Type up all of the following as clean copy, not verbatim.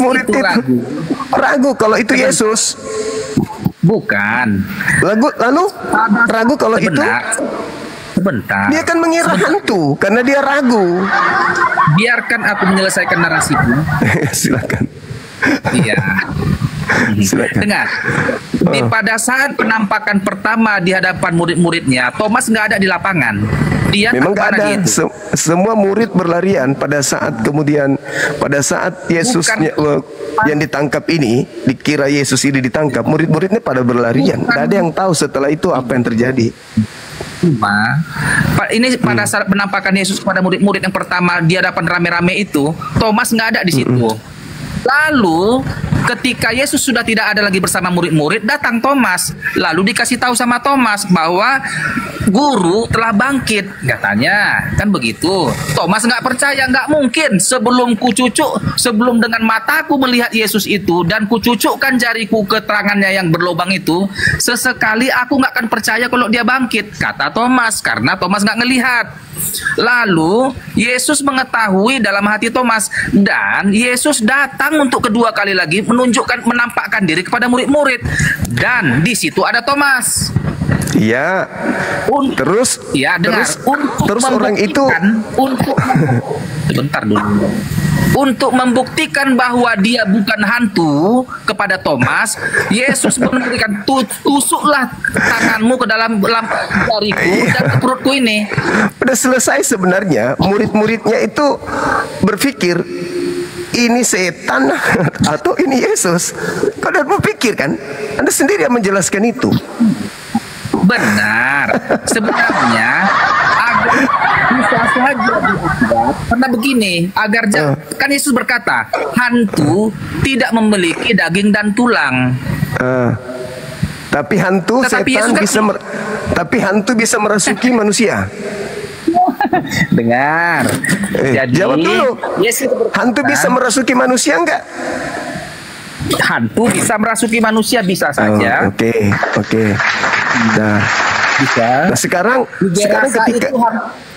murid-murid itu ragu kalau itu Yesus. Bukan. Lalu ragu kalau itu. Sebentar. Dia kan mengira hantu karena dia ragu. Biarkan aku menyelesaikan narasiku. Silakan. Iya. Silakan. Dengar. Pada saat penampakan pertama di hadapan murid-muridnya, Thomas nggak ada di lapangan. Dia memang nggak ada. Semua murid berlarian pada saat Yesus yang ditangkap ini, dikira Yesus ini ditangkap, murid-muridnya pada berlarian. Nggak ada yang tahu setelah itu apa yang terjadi. Ini pada saat penampakan Yesus kepada murid-murid yang pertama di hadapan rame-rame itu, Thomas nggak ada di situ. Lalu ketika Yesus sudah tidak ada lagi bersama murid-murid, datang Thomas. Lalu dikasih tahu sama Thomas bahwa guru telah bangkit, katanya, kan begitu. Thomas nggak percaya, nggak mungkin. Sebelum dengan mataku melihat Yesus itu dan kucucukkan jariku ke tangannya yang berlubang itu, sesekali aku nggak akan percaya kalau dia bangkit, kata Thomas, karena Thomas nggak ngelihat. Lalu Yesus mengetahui dalam hati Thomas, dan Yesus datang untuk kedua kali lagi menampakkan diri kepada murid-murid, dan di situ ada Thomas. Iya. Terus orang itu sebentar dulu. Untuk membuktikan bahwa dia bukan hantu kepada Thomas, Yesus memberikan tusuklah tanganmu ke dalam jariku dan ke perutku ini. Udah selesai sebenarnya. Murid-muridnya itu berpikir ini setan atau ini Yesus. Kau udah berpikir kan? Anda sendiri yang menjelaskan itu. Benar. Sebenarnya agar bisa saja dibuat karena begini, kan Yesus berkata, hantu tidak memiliki daging dan tulang. Tapi hantu bisa merasuki manusia. Dengar. Jawab dulu. Hantu bisa merasuki manusia enggak? Hantu bisa merasuki manusia, bisa saja. Oke. Nah, bisa. Nah, sekarang ketika itu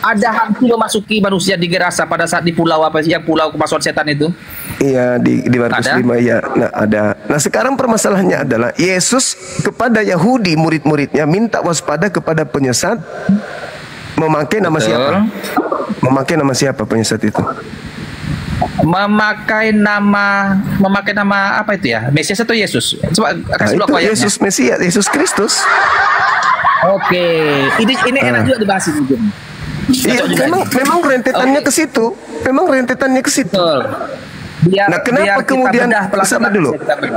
ada hantu memasuki manusia di Gerasa pada saat di pulau pulau kemasukan setan itu. Iya, di Markus 5 ya. Nah, ada. Nah, sekarang permasalahannya adalah Yesus kepada Yahudi murid-muridnya minta waspada kepada penyesat. Memakai nama siapa? Memakai nama siapa penyesat itu? Memakai nama apa itu ya? Mesias atau Yesus? Coba kasih dulu ayatnya. Yesus Mesias, Yesus Kristus. Oke, ini enak juga dibahas ini. Iya, memang rentetannya ke situ. Nah,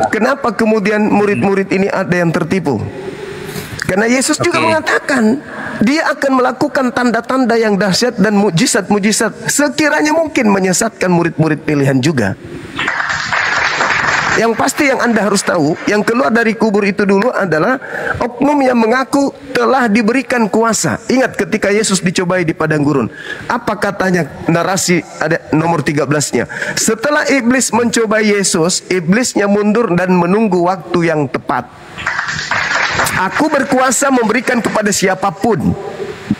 kenapa kemudian murid-murid ini ada yang tertipu? Karena Yesus juga mengatakan dia akan melakukan tanda-tanda yang dahsyat dan mujizat-mujizat sekiranya mungkin menyesatkan murid-murid pilihan juga. Yang pasti yang Anda harus tahu, yang keluar dari kubur itu dulu adalah oknum yang mengaku telah diberikan kuasa. Ingat ketika Yesus dicobai di padang gurun, apa katanya narasi ada nomor 13-nya? Setelah iblis mencobai Yesus, iblisnya mundur dan menunggu waktu yang tepat. Aku berkuasa memberikan kepada siapapun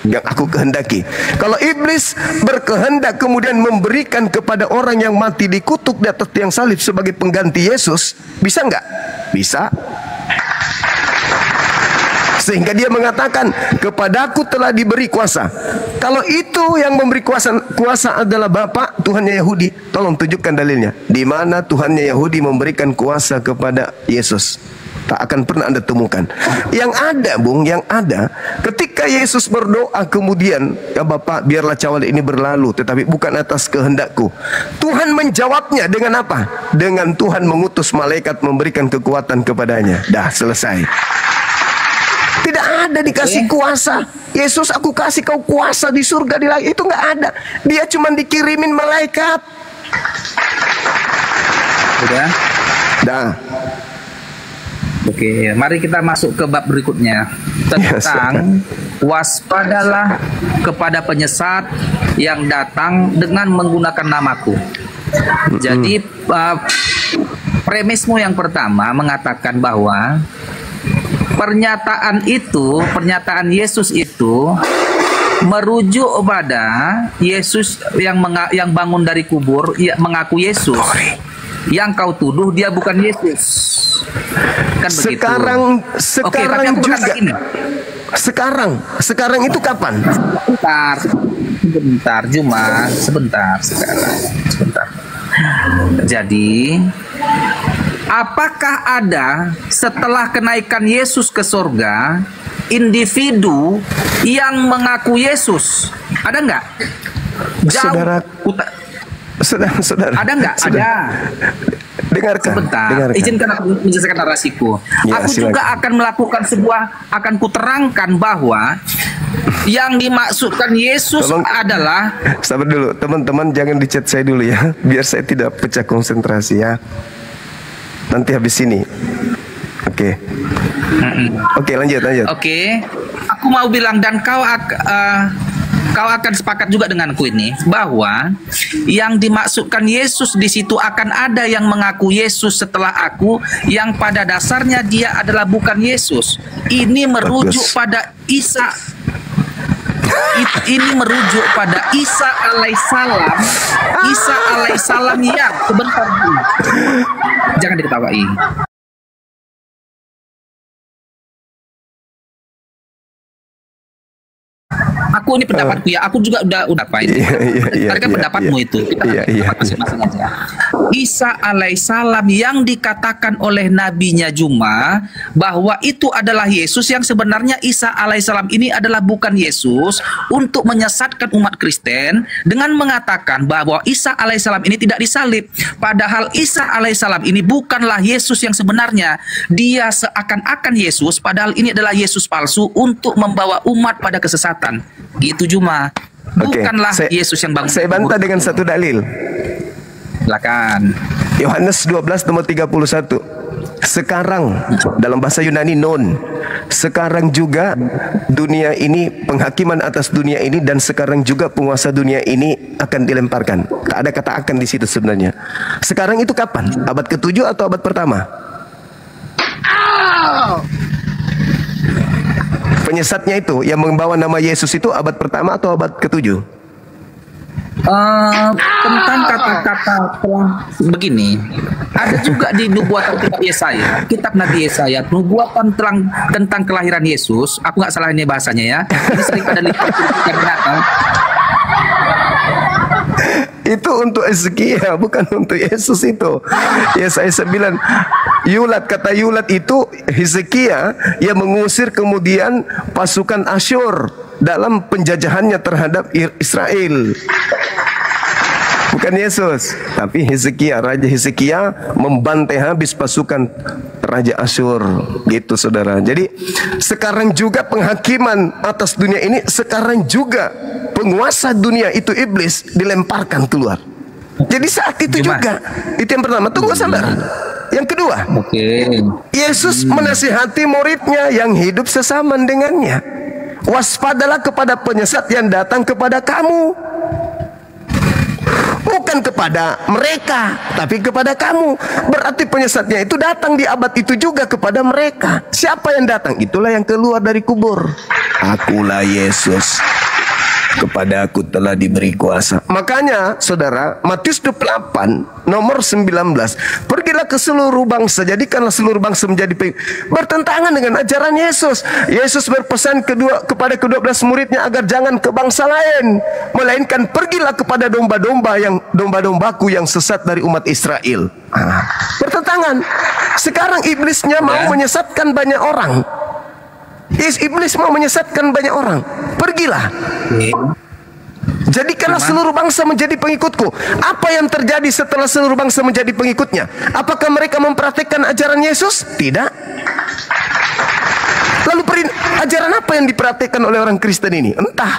yang aku kehendaki. Kalau iblis berkehendak kemudian memberikan kepada orang yang mati dikutuk di atas tiang salib sebagai pengganti Yesus, bisa nggak? Bisa. Sehingga dia mengatakan, kepadaku telah diberi kuasa. Kalau itu yang memberi kuasa adalah Bapa, Tuhannya Yahudi, tolong tunjukkan dalilnya. Di mana Tuhannya Yahudi memberikan kuasa kepada Yesus? Tak akan pernah Anda temukan. Yang ada, Bung, yang ada ketika Yesus berdoa kemudian, ya Bapa, biarlah cawan ini berlalu, tetapi bukan atas kehendakku. Tuhan menjawabnya dengan apa? Dengan Tuhan mengutus malaikat memberikan kekuatan kepadanya. Dah selesai. Tidak ada dikasih kuasa. Yesus, aku kasih kau kuasa di surga di langit. Itu nggak ada. Dia cuma dikirimin malaikat. Udah. Dah. Oke, mari kita masuk ke bab berikutnya tentang waspadalah kepada penyesat yang datang dengan menggunakan namaku. Jadi premismu yang pertama mengatakan bahwa pernyataan Yesus itu merujuk pada Yesus yang bangun dari kubur, mengaku Yesus. yang kau tuduh dia bukan Yesus. Kan begitu. Sekarang tapi aku juga. berkata gini. Sekarang itu kapan? Sebentar, Juma, sebentar. Jadi, apakah ada setelah kenaikan Yesus ke surga individu yang mengaku Yesus? Ada nggak? Jauh. Saudara. Ada nggak? Ada. Dengarkan. Izinkan aku menjelaskan narasiku. Ya, aku juga akan kuterangkan bahwa yang dimaksudkan Yesus adalah. Sabar dulu, teman-teman, jangan di-chat saya dulu ya, biar saya tidak pecah konsentrasi ya. Nanti habis ini. Oke, lanjut. Oke. Aku mau bilang dan kau akan sepakat juga denganku ini bahwa yang dimaksudkan Yesus di situ akan ada yang mengaku Yesus setelah aku yang pada dasarnya dia adalah bukan Yesus. Ini merujuk pada Isa. Ini merujuk pada Isa alaihissalam. Isa alaihissalam yang sebentar dulu. Jangan diketawai. Aku ini pendapatku ya. Aku juga udah apa ini. Tadi kan pendapatmu itu. Kita masing-masing aja. Isa alaihissalam yang dikatakan oleh nabinya Juma bahwa itu adalah Yesus, yang sebenarnya Isa alaihissalam ini adalah bukan Yesus, untuk menyesatkan umat Kristen dengan mengatakan bahwa Isa alaihissalam ini tidak disalib. Padahal Isa alaihissalam ini bukanlah Yesus yang sebenarnya. Dia seakan-akan Yesus, padahal ini adalah Yesus palsu untuk membawa umat pada kesesatan. Gitu Juma. Bukanlah Yesus yang bangun. Saya bantah dengan satu dalil. Silakan. Yohanes 12 nomor 31. Sekarang dalam bahasa Yunani non. Sekarang juga dunia ini, penghakiman atas dunia ini, dan sekarang juga penguasa dunia ini akan dilemparkan. Tak ada kata akan di situ sebenarnya. Sekarang itu kapan? Abad ke-7 atau abad pertama? Penyesatnya itu yang membawa nama Yesus itu abad pertama atau abad ke-7? Tentang kata-kata begini, ada juga di nubuatan kitab Nabi Yesaya, nubuatan tentang kelahiran Yesus. Aku nggak salah ini bahasanya ya. Ini sering ada binatang. Itu untuk Hizkia, bukan untuk Yesus itu. Yesaya 9. Kata Yulat itu Hizkia yang mengusir kemudian pasukan Asyur dalam penjajahannya terhadap Israel. Bukan Yesus, tapi Hizkia, Raja Hizkia membantai habis pasukan Raja Asyur. Gitu saudara. Jadi sekarang juga penghakiman atas dunia ini, sekarang juga penguasa dunia itu iblis dilemparkan keluar. Jadi saat itu juga. Itu yang pertama. Tunggu sabar. Yang kedua, Yesus menasihati muridnya yang hidup sesaman dengannya. Waspadalah kepada penyesat yang datang kepada kamu. Bukan kepada mereka, tapi kepada kamu. Berarti penyesatnya itu datang di abad itu juga kepada mereka. Siapa yang datang? Itulah yang keluar dari kubur. Akulah Yesus. Kepada aku telah diberi kuasa. Makanya saudara, Matius 28 nomor 19, pergilah ke seluruh bangsa, jadikanlah seluruh bangsa menjadi bertentangan dengan ajaran Yesus. Yesus berpesan kepada ke-12 muridnya agar jangan ke bangsa lain, melainkan pergilah kepada domba-dombaku yang sesat dari umat Israel. Bertentangan. Sekarang iblisnya mau menyesatkan banyak orang. Iblis mau menyesatkan banyak orang. Pergilah. Jadikanlah seluruh bangsa menjadi pengikutku. Apa yang terjadi setelah seluruh bangsa menjadi pengikutnya? Apakah mereka mempraktikkan ajaran Yesus? Tidak. Lalu ajaran apa yang dipraktikkan oleh orang Kristen ini? Entah.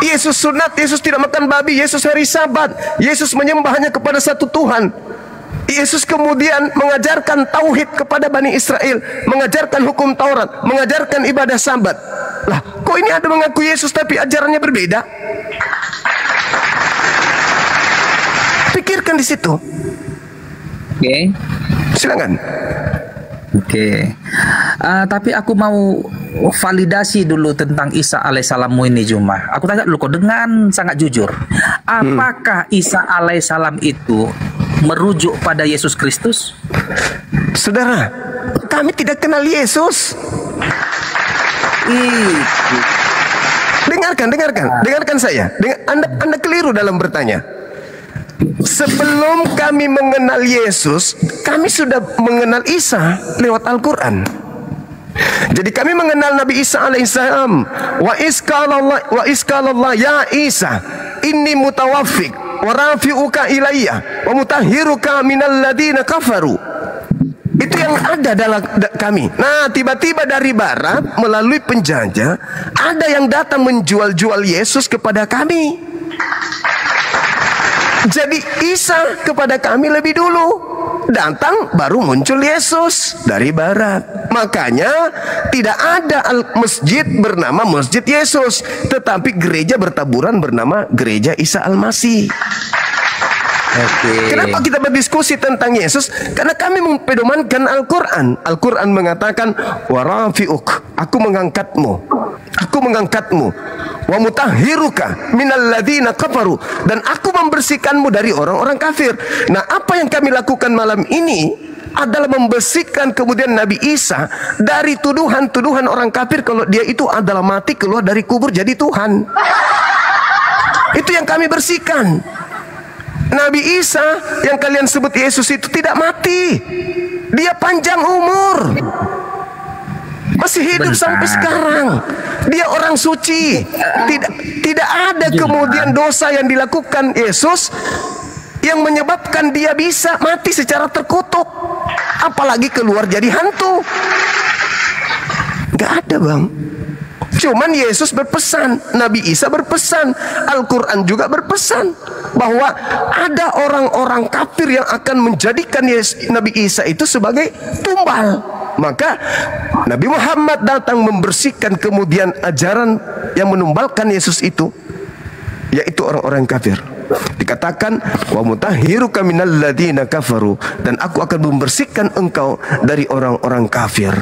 Yesus sunat, Yesus tidak makan babi, Yesus hari Sabat, Yesus menyembah hanya kepada satu Tuhan. Yesus kemudian mengajarkan tauhid kepada Bani Israel, mengajarkan hukum Taurat, mengajarkan ibadah Sabat. Lah, kok ini ada mengaku Yesus tapi ajarannya berbeda? Pikirkan di situ. Oke. Silakan. Oke. Tapi aku mau validasi dulu tentang Isa alaihissalammu ini, Juma. Aku tanya dulu kok dengan sangat jujur. Apakah Isa alaihissalam itu merujuk pada Yesus Kristus? Saudara, kami tidak kenal Yesus. Dengarkan saya. Anda keliru dalam bertanya. Sebelum kami mengenal Yesus, kami sudah mengenal Isa lewat Al-Quran. Jadi kami mengenal Nabi Isa alaihissalam. Wa iskalallah ya Isa, inni mutawaffik wa rafi'uka ilayya wa mutahhiruka minal ladina kafaru. Itu yang ada dalam kami. Nah, tiba-tiba dari barat melalui penjajah ada yang datang menjual-jual Yesus kepada kami. Jadi Isa kepada kami lebih dulu datang, baru muncul Yesus dari barat. Makanya tidak ada masjid bernama Masjid Yesus, tetapi gereja bertaburan bernama Gereja Isa Al-Masih. Kenapa kita berdiskusi tentang Yesus? Karena kami mempedomankan Al-Quran. Al-Quran mengatakan, warafi'uk, aku mengangkatmu, wa mutahhiruka minal ladzina kafaru, dan aku membersihkanmu dari orang-orang kafir. Nah, apa yang kami lakukan malam ini adalah membersihkan kemudian Nabi Isa dari tuduhan-tuduhan orang kafir kalau dia itu adalah mati keluar dari kubur jadi Tuhan. Itu yang kami bersihkan. Nabi Isa yang kalian sebut Yesus itu tidak mati. Dia panjang umur, masih hidup sampai sekarang. Dia orang suci. Tidak ada kemudian dosa yang dilakukan Yesus yang menyebabkan dia bisa mati secara terkutuk, apalagi keluar jadi hantu. Gak ada, Bang. Cuman Yesus berpesan, Nabi Isa berpesan, Al-Quran juga berpesan bahwa ada orang-orang kafir yang akan menjadikan Nabi Isa itu sebagai tumbal. Maka Nabi Muhammad datang membersihkan kemudian ajaran yang menumbalkan Yesus itu, yaitu orang-orang kafir. Dikatakan, wa mutahhiruka minal ladzina kafaru, dan aku akan membersihkan engkau dari orang-orang kafir.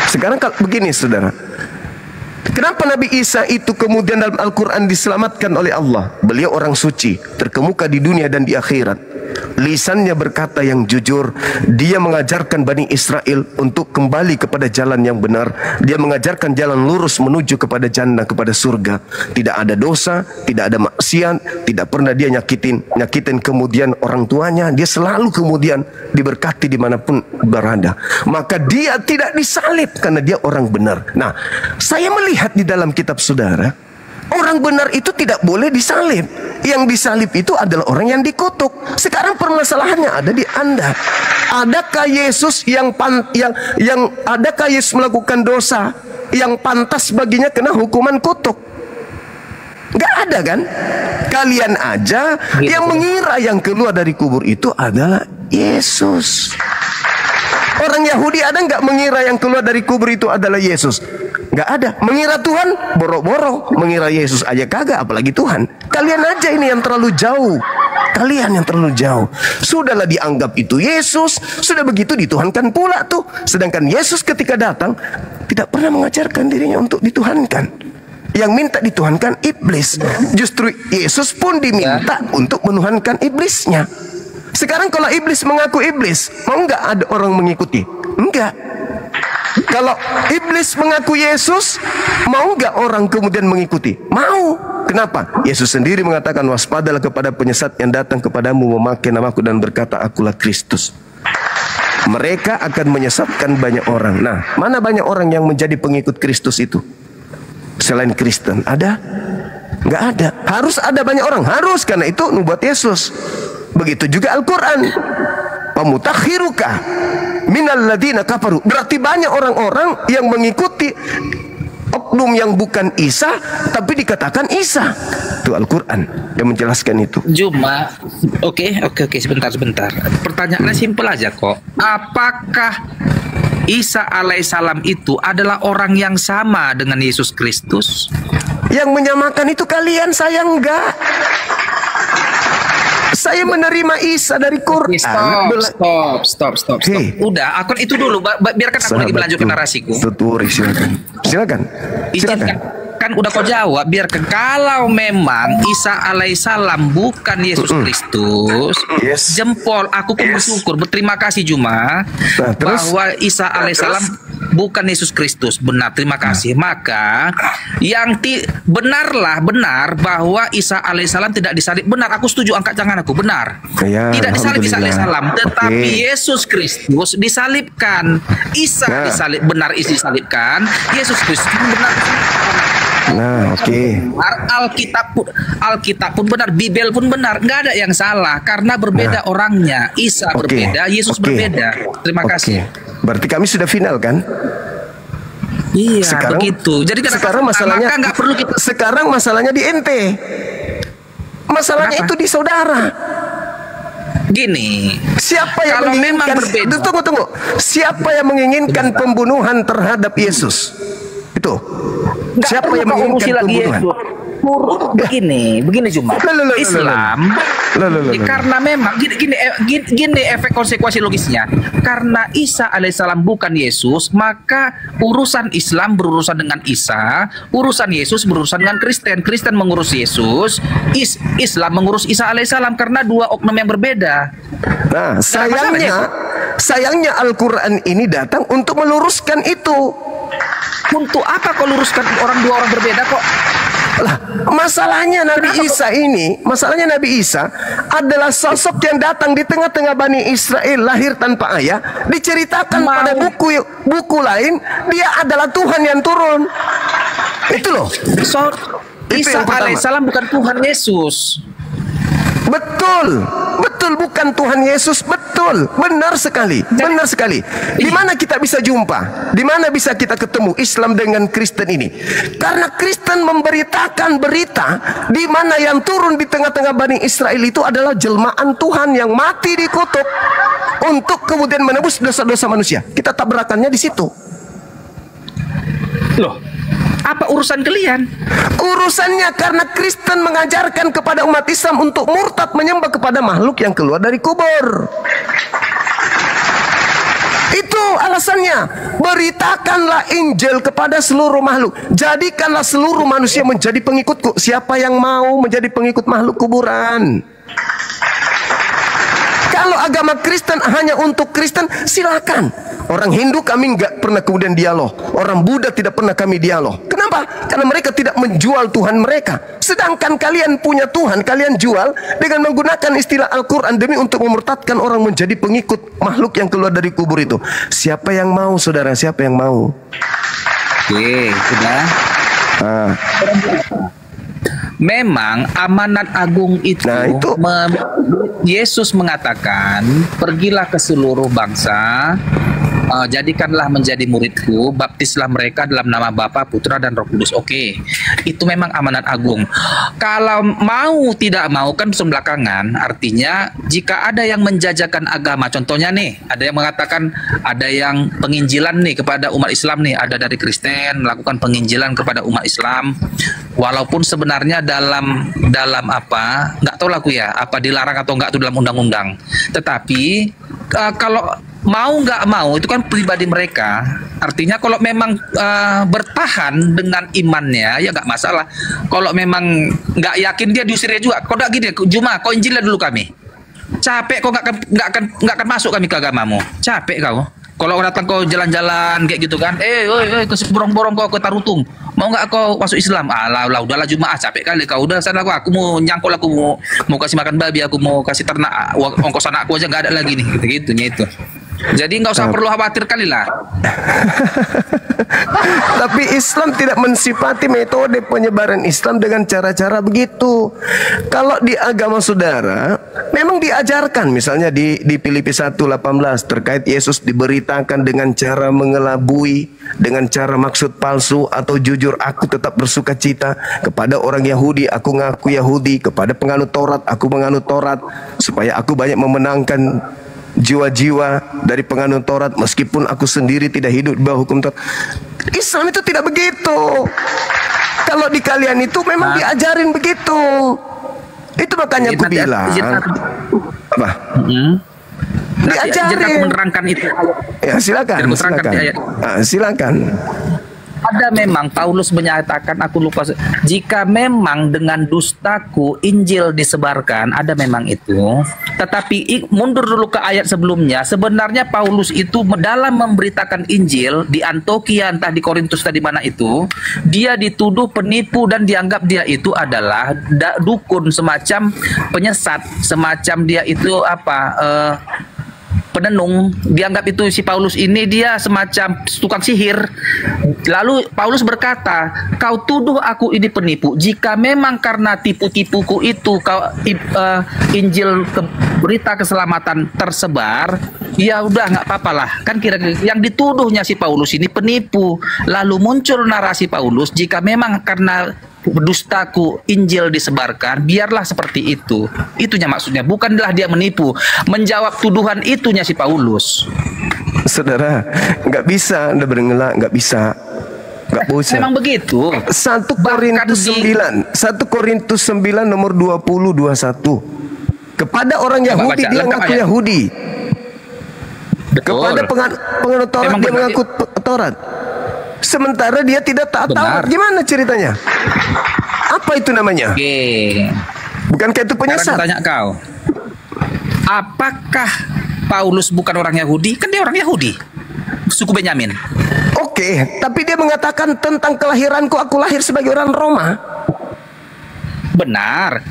Sekarang kalau begini, saudara, kenapa Nabi Isa itu kemudian dalam Al-Quran diselamatkan oleh Allah? Beliau orang suci, terkemuka di dunia dan di akhirat. Lisannya berkata yang jujur. Dia mengajarkan Bani Israel untuk kembali kepada jalan yang benar. Dia mengajarkan jalan lurus menuju kepada jannah, kepada surga. Tidak ada dosa, tidak ada maksiat, tidak pernah dia nyakitin kemudian orang tuanya. Dia selalu kemudian diberkati dimanapun berada. Maka dia tidak disalib karena dia orang benar. Nah, saya melihat di dalam kitab saudara, orang benar itu tidak boleh disalib. Yang disalib itu adalah orang yang dikutuk. Sekarang permasalahannya ada di Anda. Adakah Yesus adakah Yesus melakukan dosa yang pantas baginya kena hukuman kutuk? Gak ada kan? Kalian aja yang mengira yang keluar dari kubur itu adalah Yesus. Orang Yahudi ada nggak mengira yang keluar dari kubur itu adalah Yesus? Nggak ada. Mengira Tuhan, boro-boro. Mengira Yesus aja kagak, apalagi Tuhan. Kalian aja ini yang terlalu jauh. Kalian yang terlalu jauh. Sudahlah dianggap itu Yesus, sudah begitu dituhankan pula tuh. Sedangkan Yesus ketika datang tidak pernah mengajarkan dirinya untuk dituhankan. Yang minta dituhankan iblis. Justru Yesus pun diminta untuk menuhankan iblisnya. Sekarang kalau iblis mengaku iblis, mau nggak ada orang mengikuti? Enggak. Kalau iblis mengaku Yesus, mau nggak orang kemudian mengikuti? Mau. Kenapa? Yesus sendiri mengatakan, waspadalah kepada penyesat yang datang kepadamu memakai namaku dan berkata, akulah Kristus. Mereka akan menyesatkan banyak orang. Nah, mana banyak orang yang menjadi pengikut Kristus itu? Selain Kristen, ada? Nggak ada. Harus ada banyak orang. Harus, karena itu nubuat Yesus. Begitu juga Al-Quran. Pamutahhiruka minal ladina kafaru. Berarti banyak orang-orang yang mengikuti oknum yang bukan Isa, tapi dikatakan Isa. Itu Al-Quran yang menjelaskan itu. Cuma, oke, sebentar. Pertanyaannya simpel aja kok. Apakah Isa alaihissalam itu adalah orang yang sama dengan Yesus Kristus? Yang menyamakan itu kalian, saya enggak. saya menerima Isa dari Quran. Stop. Udah, aku itu dulu. Biarkan aku lagi melanjutkan narasiku. Silakan. Izinkan. Kan udah kau jawab. Biarkan. Kalau memang Isa alaihissalam bukan Yesus Kristus, jempol. Aku pun bersyukur, berterima kasih Juma, bahwa Isa alaihissalam bukan Yesus Kristus. Benar, terima kasih. Maka yang benar bahwa Isa alaihissalam tidak disalib. Benar, aku setuju, angkat tangan aku. Benar. Tidak disalib Isa alaihissalam, tetapi Yesus Kristus disalibkan. Isa disalib, benar disalibkan. Yesus Kristus benar disalibkan. Alkitab pun benar, Bibel pun benar, nggak ada yang salah karena berbeda orangnya. Isa berbeda, Yesus berbeda. Terima kasih. Berarti kami sudah final kan? Iya, sekarang, begitu. Jadi sekarang masalahnya nggak perlu kita. Sekarang masalahnya di ente. Masalahnya itu di saudara. Gini, siapa yang menginginkan? Tunggu. Siapa yang menginginkan pembunuhan terhadap Yesus? Itu. Siapa yang menginginkan pembunuhan? Begini cuma Islam karena memang gini efek konsekuensi logisnya, karena Isa alaihissalam bukan Yesus, maka urusan Islam berurusan dengan Isa, urusan Yesus berurusan dengan Kristen mengurus Yesus, Islam mengurus Isa alaihissalam, karena dua oknum yang berbeda. Nah, sayangnya Al-Quran ini datang untuk meluruskan itu. Untuk apa kau luruskan dua orang berbeda kok? Lah, masalahnya Nabi Isa adalah sosok yang datang di tengah-tengah Bani Israel, lahir tanpa ayah, diceritakan pada buku lain dia adalah Tuhan yang turun. Itu loh. Isa alaihissalam bukan Tuhan Yesus. Betul, bukan Tuhan Yesus, betul, benar sekali. Di mana kita bisa jumpa? Di mana bisa kita ketemu Islam dengan Kristen ini? Karena Kristen memberitakan berita di mana yang turun di tengah-tengah Bani Israel itu adalah jelmaan Tuhan yang mati dikutuk untuk kemudian menebus dosa-dosa manusia. Kita tabrakannya di situ. Loh, apa urusan kalian? Urusannya karena Kristen mengajarkan kepada umat Islam untuk murtad menyembah kepada makhluk yang keluar dari kubur. Itu alasannya. Beritakanlah Injil kepada seluruh makhluk. Jadikanlah seluruh manusia menjadi pengikutku. Siapa yang mau menjadi pengikut makhluk kuburan? Kalau agama Kristen hanya untuk Kristen, silakan. Orang Hindu kami nggak pernah kemudian dialog. Orang Buddha tidak pernah kami dialog. Kenapa? Karena mereka tidak menjual Tuhan mereka. Sedangkan kalian punya Tuhan, kalian jual dengan menggunakan istilah Al-Quran demi untuk memurtadkan orang menjadi pengikut makhluk yang keluar dari kubur itu. Siapa yang mau, saudara? Siapa yang mau? Oke, sudah. Memang amanat agung itu, Yesus mengatakan, pergilah ke seluruh bangsa, jadikanlah menjadi muridku, baptislah mereka dalam nama Bapa, Putra, dan Roh Kudus. Oke, itu memang amanat agung. Kalau mau tidak mau kan belakangan. Artinya jika ada yang menjajakan agama, contohnya nih, ada yang mengatakan ada yang penginjilan nih kepada umat Islam nih, ada dari Kristen melakukan penginjilan kepada umat Islam, walaupun sebenarnya dalam apa, nggak tahu lah aku ya, apa dilarang atau nggak itu dalam undang-undang. Tetapi kalau mau nggak mau itu kan pribadi mereka. Artinya kalau memang bertahan dengan imannya ya nggak masalah. Kalau memang nggak yakin dia diusir juga. Kau nggak gini, Juma, kau injilnya dulu kami. Capek kau nggak akan masuk kami ke agamamu. Capek kau. Kalau datang kau jalan-jalan kayak gitu kan, ke borong-borong kau ke Tarutung, mau nggak kau masuk Islam? Alah, udahlah Jumaah, capek kali kau. Udah sana aku mau nyangkul, aku mau kasih makan babi, aku mau kasih ternak, ongkos anakku aja nggak ada lagi nih, gitunya itu. Jadi nggak usah perlu khawatir kali lah. Tapi Islam tidak mensifati metode penyebaran Islam dengan cara-cara begitu. Kalau di agama saudara memang diajarkan, misalnya di Filipi 1:18 terkait Yesus diberitakan dengan cara mengelabui, dengan cara maksud palsu atau jujur. Aku tetap bersuka cita kepada orang Yahudi, aku ngaku Yahudi, kepada penganut Taurat, aku menganut Taurat, supaya aku banyak memenangkan jiwa-jiwa dari penganut Taurat meskipun aku sendiri tidak hidup di bawah hukum Taurat. Islam itu tidak begitu. Kalau di kalian itu memang diajarin begitu. Itu makanya aku Nanti bilang apa? Nanti izin aku Diajarin. menerangkan itu. Ya silakan, Jadi menerangkan silakan. di ayat. Silakan. Ada memang Paulus menyatakan, aku lupa, jika memang dengan dustaku Injil disebarkan, ada memang itu. Tetapi mundur dulu ke ayat sebelumnya. Sebenarnya Paulus itu dalam memberitakan Injil di Antioquia, entah di Korintus tadi mana itu, dia dituduh penipu dan dianggap dia itu adalah dukun, semacam penyesat, semacam dia itu penenung. Dianggap itu si Paulus ini dia semacam tukang sihir. Lalu Paulus berkata, kau tuduh aku ini penipu. Jika memang karena tipu-tipuku itu Injil berita keselamatan tersebar, ya udah nggak apa-apalah. Kan kira-kira yang dituduhnya si Paulus ini penipu. Lalu muncul narasi Paulus, jika memang karena dustaku Injil disebarkan, biarlah seperti itu. Itunya maksudnya, bukanlah dia menipu. Menjawab tuduhan itunya si Paulus. Saudara, nggak bisa Anda berengelak, nggak bisa. Nggak bisa. Memang begitu. 1 Korintus 9, 1 Korintus 9 nomor 20 21. Kepada orang Yahudi baca, dia lengkap mengaku ayat. Yahudi. Kepada penganut Taurat Memang dia benar. mengaku Taurat. Sementara dia tidak taat Taurat. Benar. Gimana ceritanya? Apa itu namanya? Oke. Bukankah itu Sekarang penyesat? tanya kau. Apakah Paulus bukan orang Yahudi? Kan dia orang Yahudi. Suku Benyamin. Oke, tapi dia mengatakan tentang kelahiranku, aku lahir sebagai orang Roma. Benar.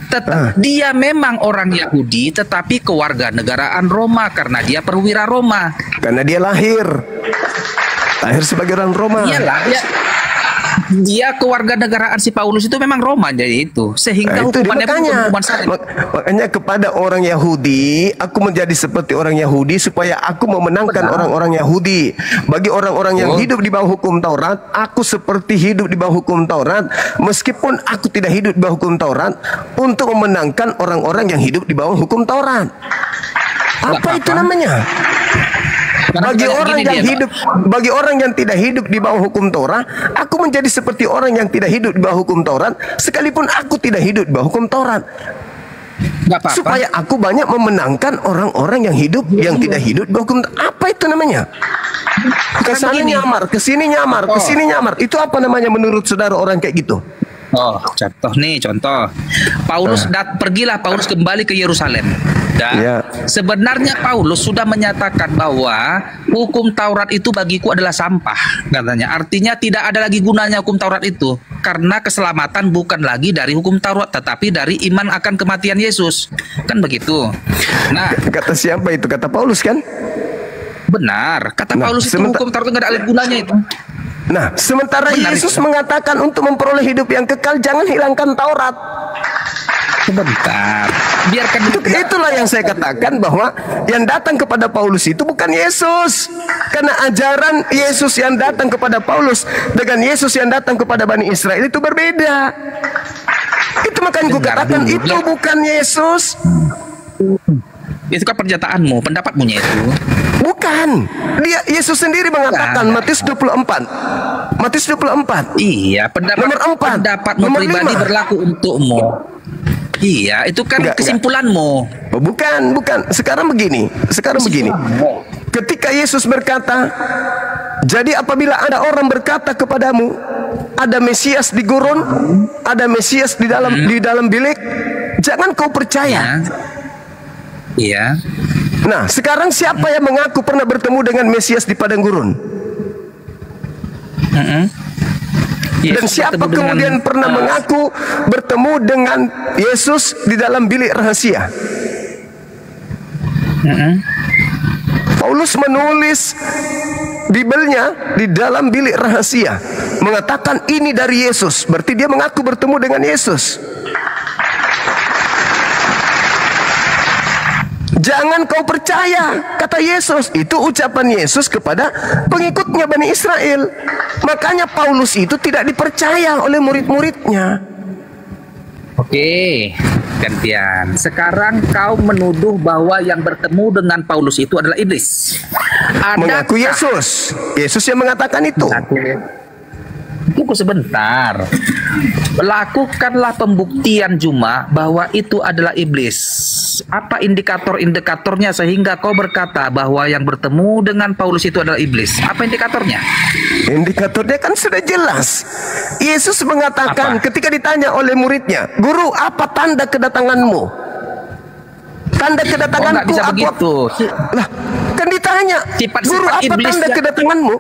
Dia memang orang Yahudi tetapi kewarganegaraan Roma karena dia perwira Roma. Karena dia lahir sebagai orang Roma. Iyalah, dia kewarganegaraan si Paulus itu memang Roma, jadi itu. Sehingga Nah, itu hukumannya pun makanya, hukuman salib. makanya kepada orang Yahudi, aku menjadi seperti orang Yahudi supaya aku memenangkan Benar. orang-orang Yahudi. Bagi orang-orang yang hidup di bawah hukum Taurat, aku seperti hidup di bawah hukum Taurat, meskipun aku tidak hidup di bawah hukum Taurat, untuk memenangkan orang-orang yang hidup di bawah hukum Taurat. Apa itu namanya? Bagi orang yang hidup, bagi orang yang tidak hidup di bawah hukum Taurat, aku menjadi seperti orang yang tidak hidup di bawah hukum Taurat, sekalipun aku tidak hidup di bawah hukum Taurat. Nggak apa-apa. Supaya aku banyak memenangkan orang-orang yang hidup yang tidak hidup di bawah hukum Taurat. Apa itu namanya? Kesana begini. nyamar, kesini nyamar, kesini nyamar. Itu apa namanya menurut saudara orang kayak gitu? Oh, contoh. Pergilah Paulus kembali ke Yerusalem. Dan Ya. sebenarnya Paulus sudah menyatakan bahwa hukum Taurat itu bagiku adalah sampah, katanya. Artinya tidak ada lagi gunanya hukum Taurat itu, karena keselamatan bukan lagi dari hukum Taurat, tetapi dari iman akan kematian Yesus. Kan begitu. Nah, Kata siapa itu? Kata Paulus kan? benar. Kata Nah, Paulus itu hukum Taurat nggak ada lagi gunanya itu. Nah, sementara Benar Yesus itu. mengatakan untuk memperoleh hidup yang kekal jangan hilangkan Taurat. Sebentar. Biarkan Itulah yang saya katakan bahwa yang datang kepada Paulus itu bukan Yesus. Karena ajaran Yesus yang datang kepada Paulus dengan Yesus yang datang kepada Bani Israel itu berbeda. Itu makanya gue Dengar katakan dulu. itu bukan Yesus. itu kan pernyataanmu, pendapatmunya itu. Bukan. Yesus sendiri mengatakan Matius 24. Matius 24. Iya, Nomor 4. pendapatmu Nomor pribadi 5. berlaku untukmu. Iya, itu kan Enggak. kesimpulanmu. Oh, bukan. Sekarang begini. Ketika Yesus berkata, jadi apabila ada orang berkata kepadamu, ada Mesias di gurun, ada Mesias di dalam bilik, jangan kau percaya. Iya. Nah, sekarang siapa yang mengaku pernah bertemu dengan Mesias di padang gurun? Dan Yesus siapa bertemu kemudian dengan, pernah mengaku bertemu dengan Yesus di dalam bilik rahasia? Paulus menulis Bibelnya di dalam bilik rahasia, mengatakan ini dari Yesus. Berarti dia mengaku bertemu dengan Yesus. Jangan kau percaya, kata Yesus. Itu ucapan Yesus kepada pengikutnya Bani Israel. Makanya Paulus itu tidak dipercaya oleh murid-muridnya. Oke, gantian. Sekarang kau menuduh bahwa yang bertemu dengan Paulus itu adalah iblis. Mengaku Yesus. Yesus yang mengatakan itu. Tunggu sebentar. Lakukanlah pembuktian Juma bahwa itu adalah iblis. Apa indikator-indikatornya sehingga kau berkata bahwa yang bertemu dengan Paulus itu adalah iblis? Apa indikatornya? Indikatornya kan sudah jelas. Yesus mengatakan ketika ditanya oleh muridnya, "Guru, apa tanda kedatanganmu?" Tanda kedatanganku nggak bisa begitu. Lah, kan ditanya, "Guru, apa tanda kedatanganmu?"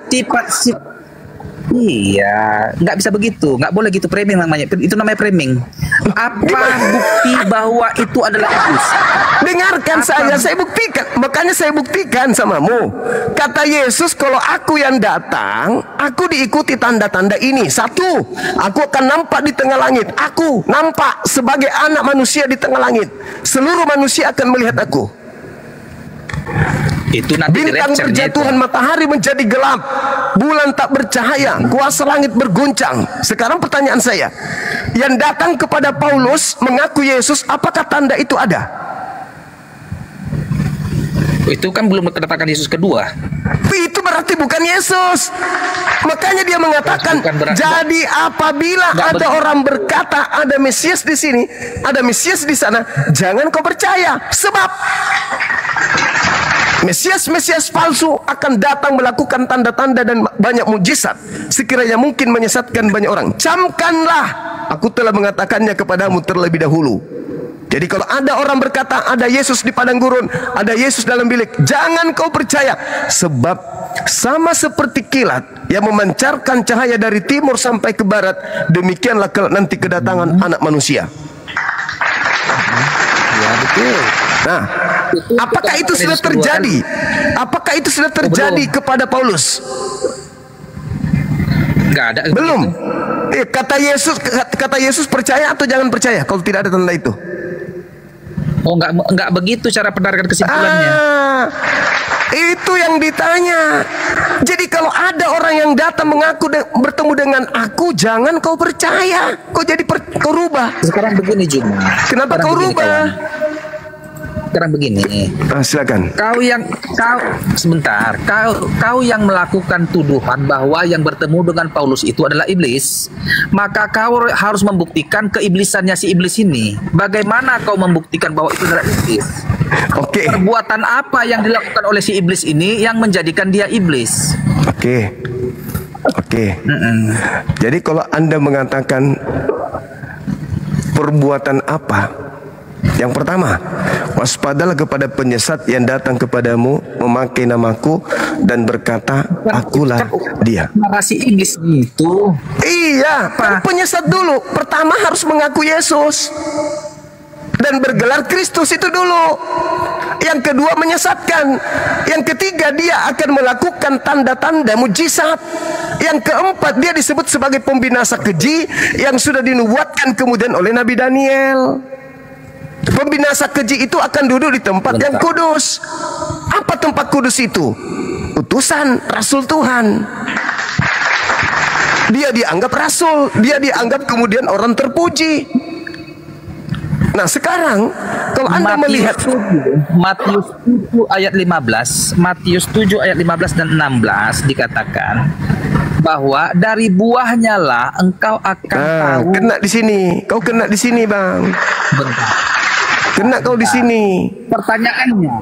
Iya, nggak bisa begitu, nggak boleh gitu, framing namanya. Itu namanya framing. Apa bukti bahwa itu adalah iblis? Dengarkan saya buktikan. Makanya saya buktikan samamu. Kata Yesus, kalau aku yang datang, aku diikuti tanda-tanda ini. Satu, aku akan nampak di tengah langit. Aku nampak sebagai anak manusia di tengah langit. Seluruh manusia akan melihat aku. Itu nanti bintang berjatuhan, matahari menjadi gelap, bulan tak bercahaya, kuasa langit berguncang. Sekarang pertanyaan saya, yang datang kepada Paulus mengaku Yesus, apakah tanda itu ada? Itu kan belum kedatangan Yesus kedua. Itu berarti bukan Yesus. Makanya dia mengatakan, jadi apabila ada orang berkata ada Mesias di sini, ada Mesias di sana, jangan kau percaya. Sebab Mesias palsu akan datang melakukan tanda-tanda dan banyak mujizat, sekiranya mungkin menyesatkan banyak orang. Camkanlah, aku telah mengatakannya kepadamu terlebih dahulu. Jadi kalau ada orang berkata ada Yesus di padang gurun, ada Yesus dalam bilik, jangan kau percaya. Sebab sama seperti kilat yang memancarkan cahaya dari timur sampai ke barat, demikianlah nanti kedatangan anak manusia. Ya, betul. Nah, apakah itu sudah terjadi? Apakah itu sudah terjadi kepada Paulus? Enggak ada. Belum. Kata Yesus percaya atau jangan percaya kalau tidak ada tanda itu? Oh, enggak begitu cara penarikan kesimpulannya. Itu yang ditanya. Jadi kalau ada orang yang datang mengaku bertemu dengan aku, jangan kau percaya. Kau jadi kau rubah. Sekarang begini Juma. Kenapa kau rubah? Sekarang begini. Silakan. Kau yang melakukan tuduhan bahwa yang bertemu dengan Paulus itu adalah iblis, maka kau harus membuktikan keiblisannya si iblis ini. Bagaimana kau membuktikan bahwa itu adalah iblis? Oke. Perbuatan apa yang dilakukan oleh si iblis ini yang menjadikan dia iblis? Oke. Jadi kalau Anda mengatakan perbuatan apa? Yang pertama, waspadalah kepada penyesat yang datang kepadamu memakai namaku dan berkata, akulah dia. Narasi iblis itu. Iya, penyesat dulu. Pertama harus mengaku Yesus dan bergelar Kristus itu dulu. Yang kedua menyesatkan. Yang ketiga dia akan melakukan tanda-tanda mujizat. Yang keempat dia disebut sebagai pembinasa keji yang sudah dinubuatkan kemudian oleh Nabi Daniel. Pembinasa keji itu akan duduk di tempat yang kudus. Apa tempat kudus itu? Utusan Rasul Tuhan. Dia dianggap Rasul, dia dianggap kemudian orang terpuji. Nah sekarang kalau Anda melihat Matius 7 ayat 15, Matius 7 ayat 15 dan 16 dikatakan bahwa dari buahnya lah engkau akan tahu. Kena di sini, kau kena di sini bang. Bentar. Kena kau di sini. Pertanyaannya,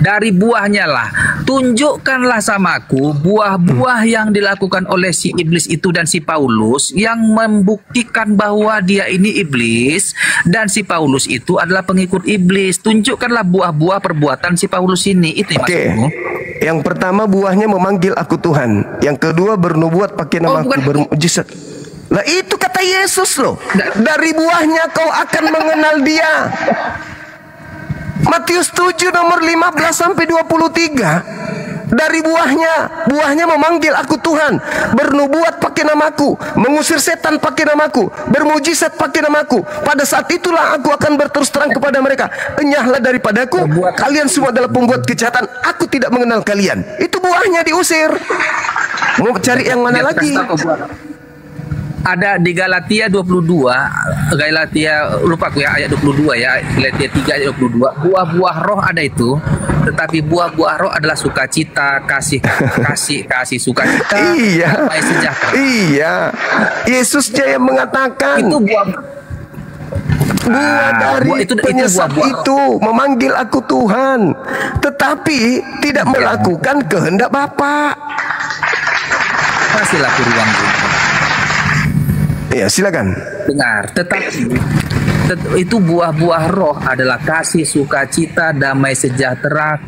dari buahnya lah, tunjukkanlah samaku buah-buah yang dilakukan oleh si iblis itu dan si Paulus yang membuktikan bahwa dia ini iblis dan si Paulus itu adalah pengikut iblis. Tunjukkanlah buah-buah perbuatan si Paulus ini. Itu maksudmu? Yang pertama buahnya memanggil aku Tuhan. Yang kedua bernubuat pakai nama aku, bermujizat. Lah itu kata Yesus loh. Dari buahnya kau akan mengenal dia. Matius 7 nomor 15 sampai 23. Dari buahnya memanggil aku Tuhan, bernubuat pakai namaku, mengusir setan pakai namaku, bermujizat pakai namaku. Pada saat itulah aku akan berterus terang kepada mereka, enyahlah daripadaku, kalian semua adalah pembuat kejahatan, aku tidak mengenal kalian. Itu buahnya diusir. Mau cari yang mana lagi? Ada di Galatia 22, Galatia lupa aku ya ayat 22 ya, Galatia 3 ayat 22. Buah-buah roh ada itu, tetapi buah-buah roh adalah sukacita, kasih sukacita, Iya. damai sejahtera. Iya. Yesusnya yang mengatakan Itu buah dari itu penyesat buah-buah roh. itu memanggil aku Tuhan, tetapi tidak melakukan kehendak Bapa. Kasihlah aku ruang juga. Ya, silakan. Dengar, tetapi itu buah-buah roh adalah kasih, sukacita, damai sejahtera,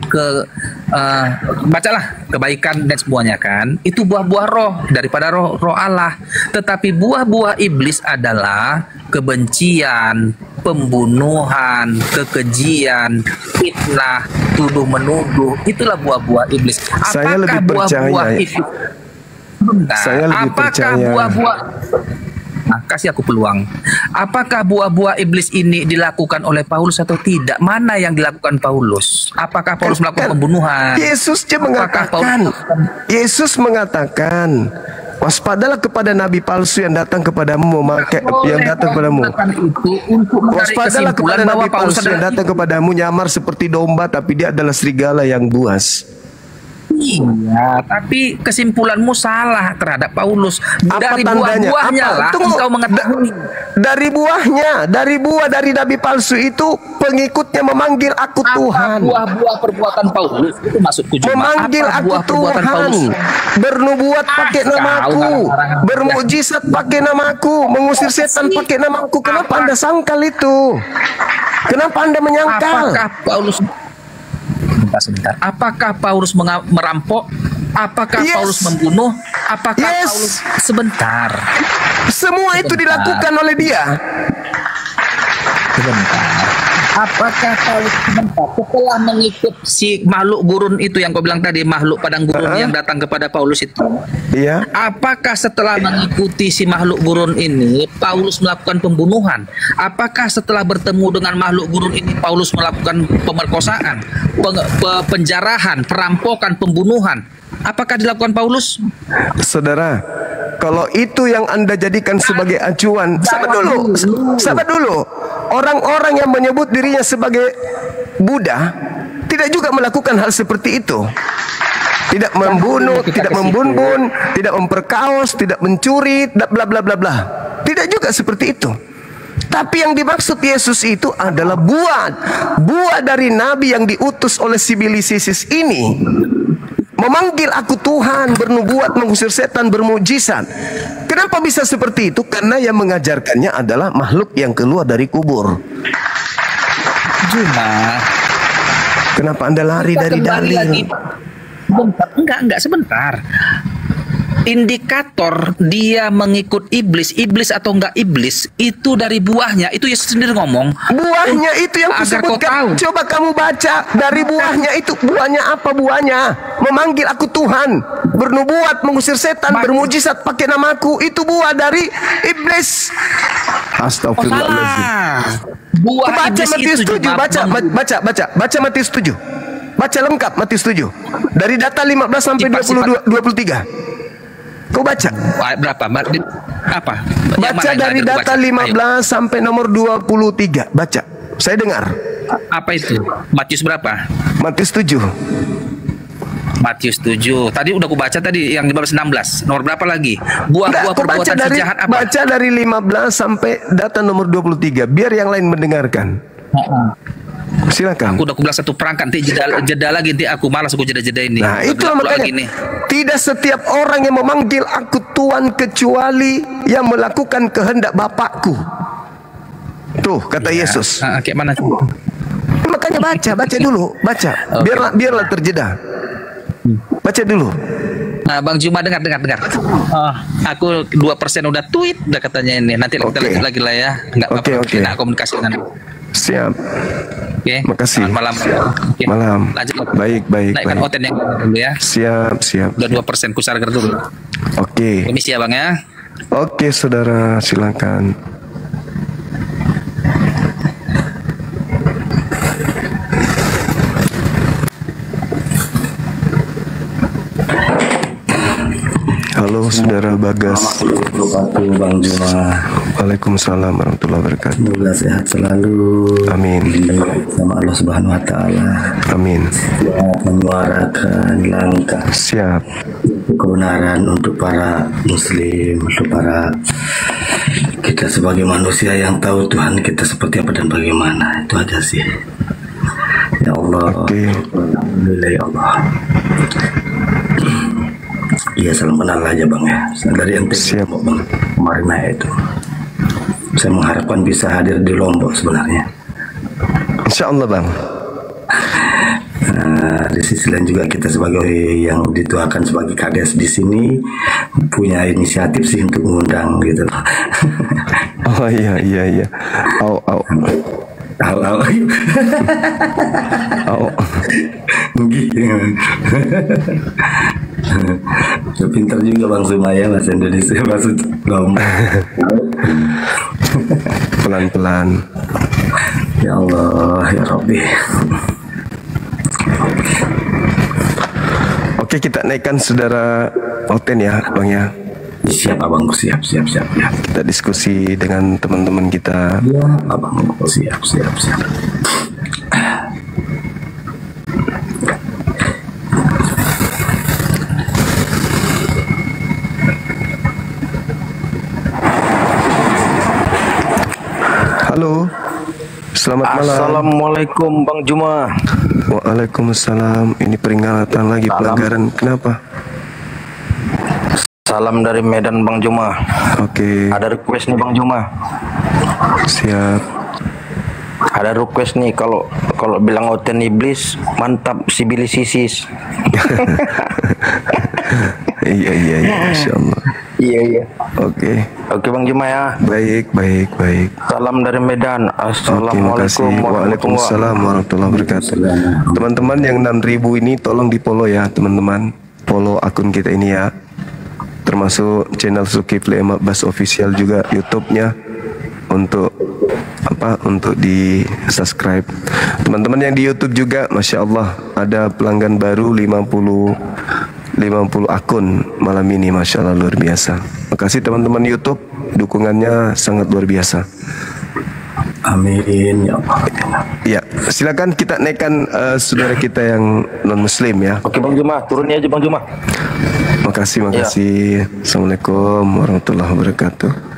bacalah kebaikan dan semuanya kan. Itu buah-buah roh daripada roh Allah. Tetapi buah-buah iblis adalah kebencian, pembunuhan, kekejian, fitnah, tuduh menuduh. Itulah buah-buah iblis. Saya lebih percaya. Saya lebih percaya. Buah-buah Nah, kasih aku peluang. Apakah buah-buah iblis ini dilakukan oleh Paulus atau tidak? Mana yang dilakukan Paulus? Apakah Paulus melakukan pembunuhan? Yesus mengatakan, waspadalah kepada nabi palsu yang datang kepadamu Waspadalah kepada nabi palsu yang datang kepadamu nyamar seperti domba, tapi dia adalah serigala yang buas. Iya, tapi kesimpulanmu salah terhadap Paulus. Apa Dari tandanya? buah-buahnya lah engkau mengetahui. Dari buah dari nabi palsu itu pengikutnya memanggil aku Tuhan. Buah-buah perbuatan Paulus itu maksudku cuma. Memanggil aku Tuhan, bernubuat pakai namaku, bermukjizat pakai namaku, mengusir setan pakai namaku. Kenapa Anda sangkal itu? Kenapa Anda menyangkal? Apakah Paulus sebentar. Apakah Paulus merampok? Apakah Paulus membunuh? Apakah Paulus sebentar? Semua itu dilakukan oleh dia. Sebentar. Apakah Paulus setelah mengikut si makhluk gurun itu yang kau bilang tadi, makhluk padang gurun yang datang kepada Paulus itu? Iya. Apakah setelah mengikuti si makhluk gurun ini Paulus melakukan pembunuhan? Apakah setelah bertemu dengan makhluk gurun ini Paulus melakukan pemerkosaan, penjarahan, perampokan, pembunuhan? Apakah dilakukan Paulus? Saudara, kalau itu yang Anda jadikan sebagai acuan, sabar dulu. Orang-orang yang menyebut dirinya sebagai Buddha tidak juga melakukan hal seperti itu. Tidak membunuh, tidak membunuh, tidak memperkaos, tidak mencuri, bla bla bla bla. Tidak juga seperti itu. Tapi yang dimaksud Yesus itu adalah buah dari nabi yang diutus oleh sibilisis ini. Memanggil aku Tuhan, bernubuat, mengusir setan, bermujizat. Kenapa bisa seperti itu? Karena yang mengajarkannya adalah makhluk yang keluar dari kubur. Cuma, kenapa Anda lari dari dalil? Enggak, sebentar. Indikator dia mengikut iblis atau enggak iblis itu dari buahnya. Itu Yesus sendiri ngomong. Buahnya itu yang kusebutkan. Coba kamu baca dari buahnya itu. Buahnya apa buahnya? Memanggil aku Tuhan, bernubuat, mengusir setan, bermujizat pakai namaku. Itu buah dari iblis. Astagfirullahaladzim. Buah baca Matius 7, baca Matius 7. Baca lengkap Matius 7. Dari data 15 sampai 23. Kau baca. Berapa? Apa? Baca dari data 15 sampai nomor 23. Baca. Saya dengar. Apa itu? Matius berapa? Matius 7. Matius 7. Tadi udah aku baca tadi yang 15-16. Nomor berapa lagi? Buah-buah perbuatan sejahat apa? Baca dari 15 sampai data nomor 23. Biar yang lain mendengarkan. Silakan. Aku udah bilang satu perangkat, nanti jeda lagi, nanti aku malas aku jeda ini. Nah, itu makanya tidak setiap orang yang memanggil aku Tuhan kecuali yang melakukan kehendak Bapakku. Tuh kata Yesus. Kayak mana? Makanya baca dulu, baca. Biarlah terjeda. Baca dulu. Nah, Bang Juma dengar. Aku 2% udah tweet udah katanya ini. Nanti kita lanjut lagi lah ya. Enggak apa-apa. Nah, komunikasi dengan. Siap. Oke. Makasih. Malam. Malam. Lanjut. Baik. Naikkan oten yang dulu ya. Siap. Udah 2% kusarger dulu. Oke. Permisi ya, Bang ya. Oke, saudara, silakan. Halo. Halo saudara Bagas. Wabarakatuh Bang Juma. Waalaikumsalam warahmatullahi wabarakatuh. Semoga sehat selalu. Amin. Sama Allah Subhanahu Wa Taala. Amin. Menyuarakan langkah Siap. kebenaran untuk para Muslim, untuk para kita sebagai manusia yang tahu Tuhan kita seperti apa dan bagaimana. Itu aja sih. Ya Allah. Oke. Alhamdulillah ya Allah. Iya, salam kenal aja Bang ya. Dari NTB. Siap. Bang. Kemarin aja itu. Saya mengharapkan bisa hadir di Lombok sebenarnya. Insya Allah Bang. Nah, di sisi lain juga kita sebagai yang dituakan sebagai kades di sini punya inisiatif sih untuk mengundang gitu. Oh iya. Au. Au. Au. Pintar juga Bang Sumaya bahasa Indonesia maksud ngomong. Pelan-pelan. Ya Allah ya Rabbi. Oke, kita naikkan saudara Oten ya Bang ya. Siap Abang, siap. Kita diskusi dengan teman-teman kita. Ya Abang, siap. Halo. Selamat malam. Assalamualaikum Bang Juma. Waalaikumsalam. Ini peringatan lagi pelanggaran. Kenapa? Salam dari Medan Bang Juma. Oke. Ada request nih Bang Juma. Siap. Ada request nih kalau bilang Oten iblis, mantap sibilisisis. Iya. Insya Allah. Iya. Oke. Oke Bang Juma ya. Baik. Salam dari Medan. Assalamualaikum Waalaikumsalam warahmatullahi wabarakatuh. Teman-teman yang 6.000 ini tolong di follow ya teman-teman. Follow akun kita ini ya. Termasuk channel Zulkifli M. Abbas Official juga YouTube-nya. Untuk di subscribe. Teman-teman yang di YouTube juga, Masya Allah, ada pelanggan baru 50 akun malam ini, Masya Allah, luar biasa. Makasih teman-teman YouTube, dukungannya sangat luar biasa. Amin ya Allah. Ya, silakan kita naikkan saudara kita yang non Muslim ya. Oke Bang Juma, turunnya aja Bang Juma. Makasih. Assalamualaikum warahmatullahi wabarakatuh.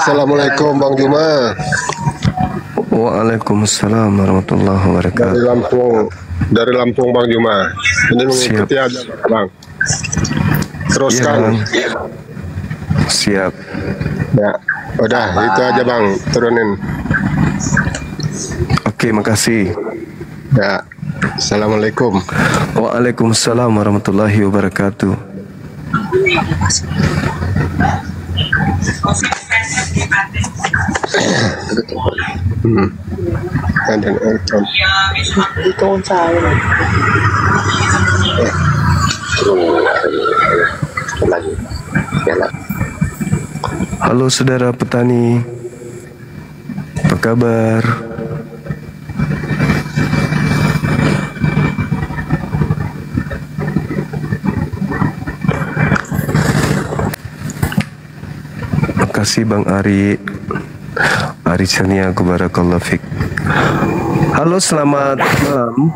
Assalamualaikum Bang Juma. Waalaikumsalam warahmatullahi wabarakatuh. Dari Lampung Bang Juma. Ini mengikuti aja Bang. Teruskan. Ya, siap. Ya, udah itu aja Bang, turunin. Oke, makasih. Ya, Assalamualaikum. Waalaikumsalam warahmatullahi wabarakatuh. Ada Itu saya. Halo saudara petani, apa kabar? Makasih Bang Ari Chania, barakallahu fik. Halo, selamat malam.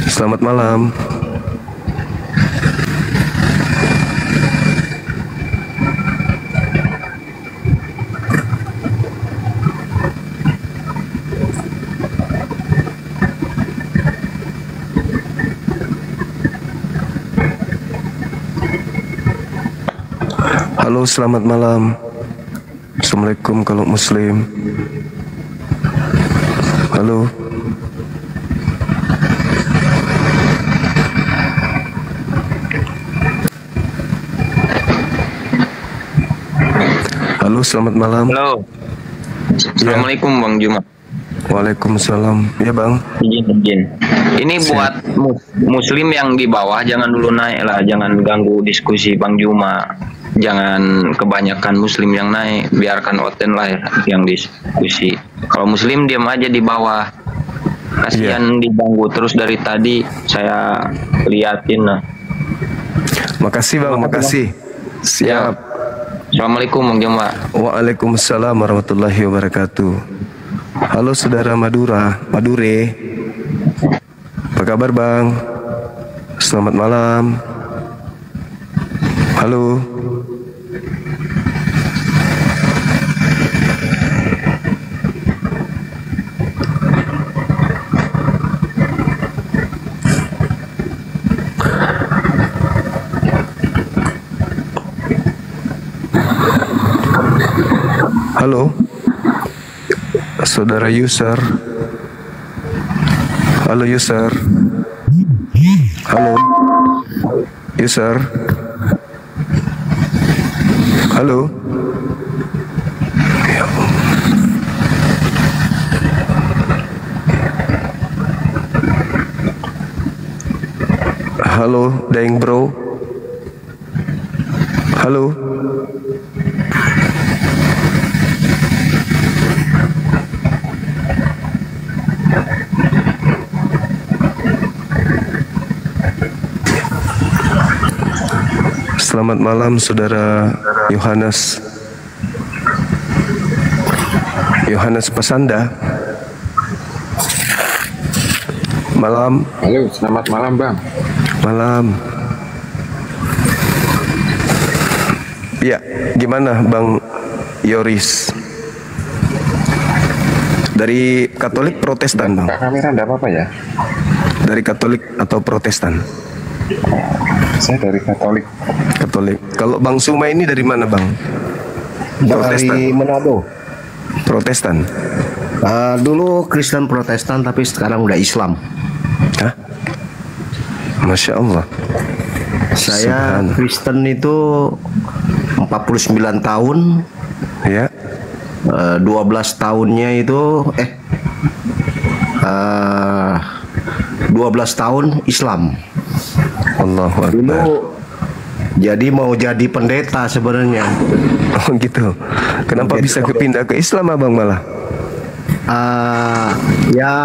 Selamat malam. Halo, selamat malam. Assalamualaikum kalau Muslim. Halo. Halo, selamat malam. Halo. Assalamualaikum Bang Juma. Waalaikumsalam. Ya Bang. Izin. Ini buat muslim yang di bawah jangan dulu naik lah, jangan ganggu diskusi Bang Juma. Jangan kebanyakan muslim yang naik, biarkan Oten lah yang diskusi. Kalau muslim diam aja di bawah. Kasihan diganggu terus dari tadi saya liatin lah. Makasih Bang, makasih. Siap. Ya. Assalamualaikum Bang Juma. Waalaikumsalam warahmatullahi wabarakatuh. Halo saudara Madure. Apa kabar Bang? Selamat malam. Halo. Halo, saudara user. Halo user. Halo, user. Halo. Ya Allah. Halo, Daeng Bro. Halo. Selamat malam saudara Yohanes Pasanda. Malam. Halo, selamat malam Bang. Malam. Ya, gimana Bang Yoris? Dari Katolik Protestan Bang? Kamera enggak apa-apa ya? Dari Katolik atau Protestan? Saya dari Katolik. Katolik. Kalau Bang Suma ini dari mana Bang? Dari Manado. Protestan. Dulu Kristen Protestan tapi sekarang udah Islam. Hah? Masya Allah. Saya Kristen itu 49 tahun. Ya. 12 tahunnya itu 12 tahun Islam. Allahu Akbar. Dulu jadi mau jadi pendeta sebenarnya. Oh gitu. Kenapa bisa kepindah ke Islam Abang malah? Ya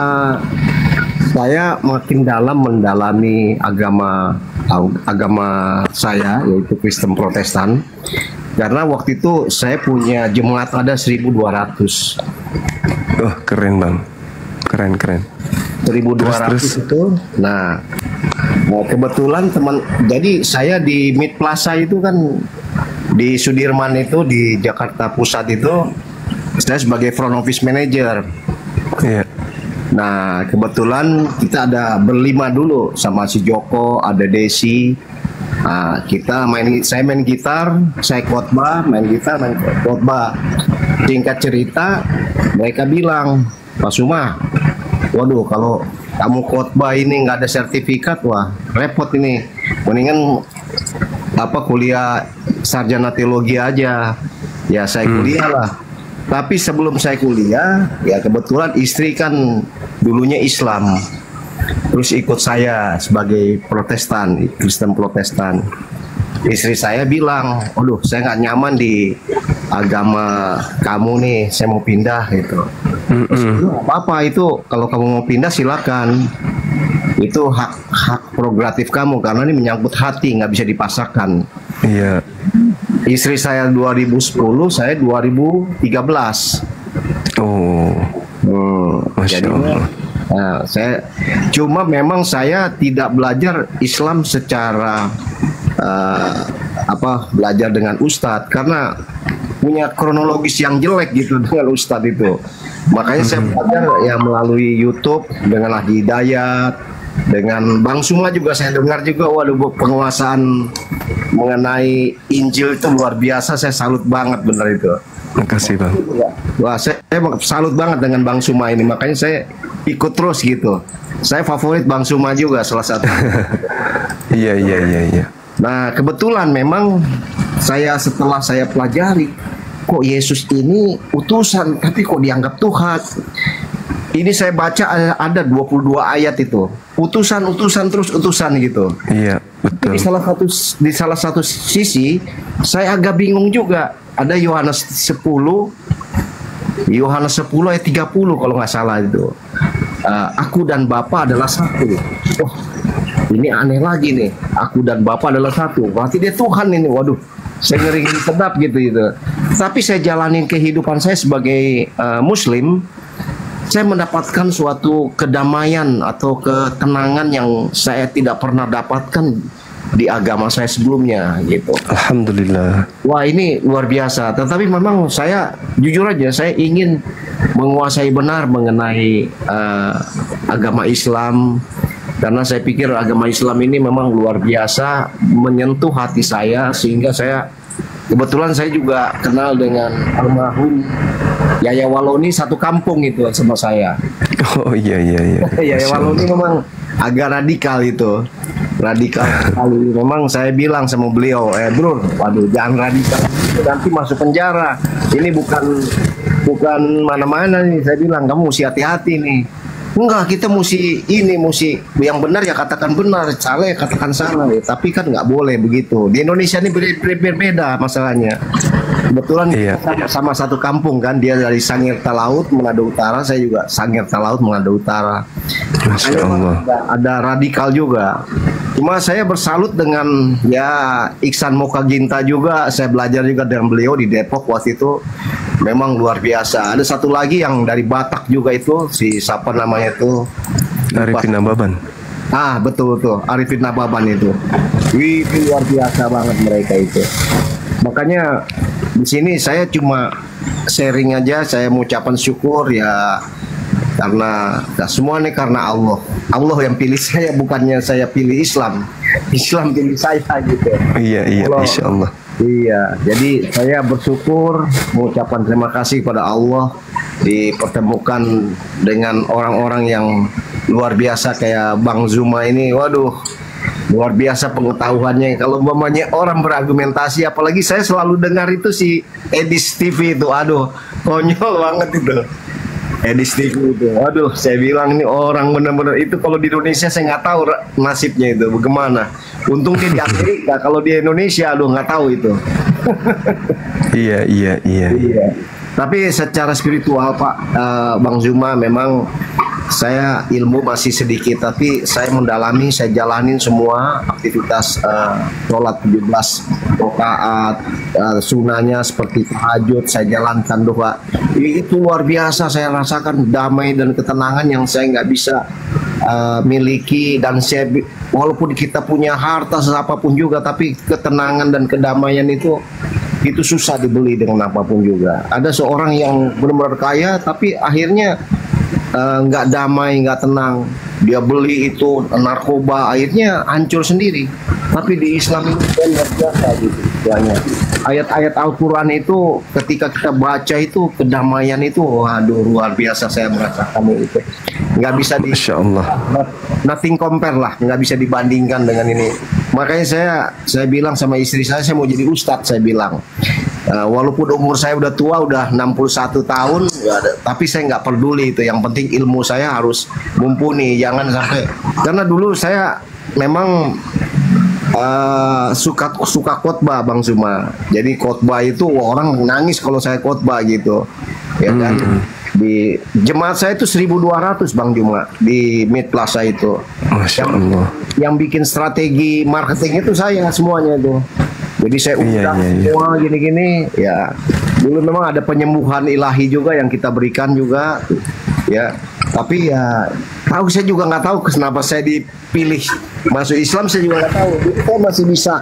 saya makin dalam mendalami agama saya yaitu Kristen Protestan. Karena waktu itu saya punya jemaat ada 1.200. Oh keren Bang. Keren. 1.200 Terus. itu. Nah, kebetulan jadi saya di Mid Plaza itu kan di Sudirman itu di Jakarta Pusat itu saya sebagai front office manager. Iya. Nah, kebetulan kita ada berlima dulu sama si Joko, ada Desi. Nah, saya main gitar, saya khotbah, main gitar, main khotbah. Singkat cerita, mereka bilang, Pak Suma, waduh kalau kamu khotbah ini nggak ada sertifikat, wah repot ini. Mendingan kuliah sarjana teologi aja. Ya saya kuliah lah. Tapi sebelum saya kuliah, ya kebetulan istri kan dulunya Islam. Terus ikut saya sebagai Protestan, Kristen Protestan. Istri saya bilang, aduh saya nggak nyaman di agama kamu nih, saya mau pindah gitu. Apa-apa itu, kalau kamu mau pindah silakan. Itu hak prerogatif kamu karena ini menyangkut hati, nggak bisa dipaksakan. Iya. Istri saya 2010, saya 2013. Oh. Masya Allah. Nah, cuma memang saya tidak belajar Islam secara belajar dengan ustadz karena punya kronologis yang jelek gitu dengan ustadz itu. Makanya saya belajar ya melalui YouTube dengan Ahdi Hidayat, dengan Bang Suma juga saya dengar juga, waduh penguasaan mengenai Injil itu luar biasa, saya salut banget bener itu. Makasih Bang. Wah saya salut banget dengan Bang Suma ini, makanya saya ikut terus gitu. Saya favorit Bang Suma juga salah satu. Iya. Nah kebetulan memang setelah saya pelajari kok Yesus ini utusan tapi kok dianggap Tuhan. Ini saya baca ada 22 ayat itu. Utusan terus utusan gitu. Iya, betul. Di salah satu sisi saya agak bingung juga. Ada Yohanes 10 ayat 30 kalau nggak salah itu. Aku dan Bapa adalah satu. Oh, ini aneh lagi nih. Aku dan Bapa adalah satu. Berarti dia Tuhan ini. Waduh, saya ngeri sedap gitu. Tapi saya jalanin kehidupan saya sebagai Muslim. Saya mendapatkan suatu kedamaian atau ketenangan yang saya tidak pernah dapatkan di agama saya sebelumnya gitu. Alhamdulillah. Wah, ini luar biasa. Tetapi memang saya jujur aja, saya ingin menguasai benar mengenai agama Islam, karena saya pikir agama Islam ini memang luar biasa menyentuh hati saya, sehingga saya kebetulan saya juga kenal dengan almarhum Yaya Waloni, satu kampung itu sama saya. Oh iya. Yaya Waloni memang agak radikal itu. Radikal sekali. Memang saya bilang sama beliau, bro, waduh jangan radikal, nanti masuk penjara. Ini bukan mana-mana nih. Saya bilang kamu mesti hati-hati nih. Enggak, kita mesti yang benar ya katakan benar, salah ya katakan salah ya. Tapi kan nggak boleh begitu. Di Indonesia ini berbeda masalahnya. Kebetulan kita sama satu kampung kan, dia dari Sangirta Laut Manado Utara, saya juga Sangirta Laut Manado Utara. Masya Allah. Ada radikal juga. Cuma saya bersalut dengan Iksan Mokaginta juga. Saya belajar juga dengan beliau di Depok waktu itu. Memang luar biasa. Ada satu lagi yang dari Batak juga itu, si siapa namanya itu? Arifin Nababan. Betul Arifin Nababan itu. Wih, itu luar biasa banget mereka itu. Makanya di sini saya cuma sharing aja, saya mengucapkan syukur ya, karena semua ini karena Allah. Allah yang pilih saya, bukannya saya pilih Islam. Islam pilih saya gitu. Iya, insya Allah. Iya, jadi saya bersyukur, mengucapkan terima kasih kepada Allah dipertemukan dengan orang-orang yang luar biasa kayak Bang Zuma ini. Waduh, luar biasa pengetahuannya. Kalau umpamanya orang berargumentasi, apalagi saya selalu dengar itu si Edis TV itu, aduh, konyol banget itu. Edis TV itu, aduh, saya bilang ini orang benar-benar itu, kalau di Indonesia saya nggak tahu nasibnya itu bagaimana. Untung dia di Amerika, kalau di Indonesia, aduh nggak tahu itu. Iya. Tapi secara spiritual Pak, Bang Zuma, memang saya ilmu masih sedikit, tapi saya mendalami, saya jalanin semua aktivitas sholat 17 rakaat, sunahnya seperti tahajud, saya jalankan doa. Itu luar biasa, saya rasakan damai dan ketenangan yang saya nggak bisa miliki. Dan saya, walaupun kita punya harta apapun juga, tapi ketenangan dan kedamaian itu susah dibeli dengan apapun juga. Ada seorang yang benar-benar kaya, tapi akhirnya nggak damai, nggak tenang. Dia beli itu narkoba, akhirnya hancur sendiri. Tapi di Islam itu luar biasa gitu. Ayat-ayat Al-Quran itu ketika kita baca itu, kedamaian itu, waduh luar biasa, saya merasakan itu. Nggak bisa Masya Allah. Nothing compare lah, nggak bisa dibandingkan dengan ini. Makanya saya bilang sama istri saya mau jadi ustadz, saya bilang. Walaupun umur saya udah tua, udah 61 tahun, tapi saya nggak peduli itu. Yang penting ilmu saya harus mumpuni, jangan sampai. Karena dulu saya memang suka khotbah, Bang Zuma. Jadi khotbah itu orang nangis kalau saya khotbah gitu, ya kan. Di jemaat saya itu 1.200 Bang Zuma di Mid Plaza itu. Masya Allah. Yang bikin strategi marketing itu saya semuanya itu. Jadi saya undang semua gini-gini ya. Dulu memang ada penyembuhan ilahi juga yang kita berikan juga ya. Tapi ya saya juga nggak tahu kenapa saya dipilih masuk Islam, saya juga nggak tahu. Jadi saya masih bisa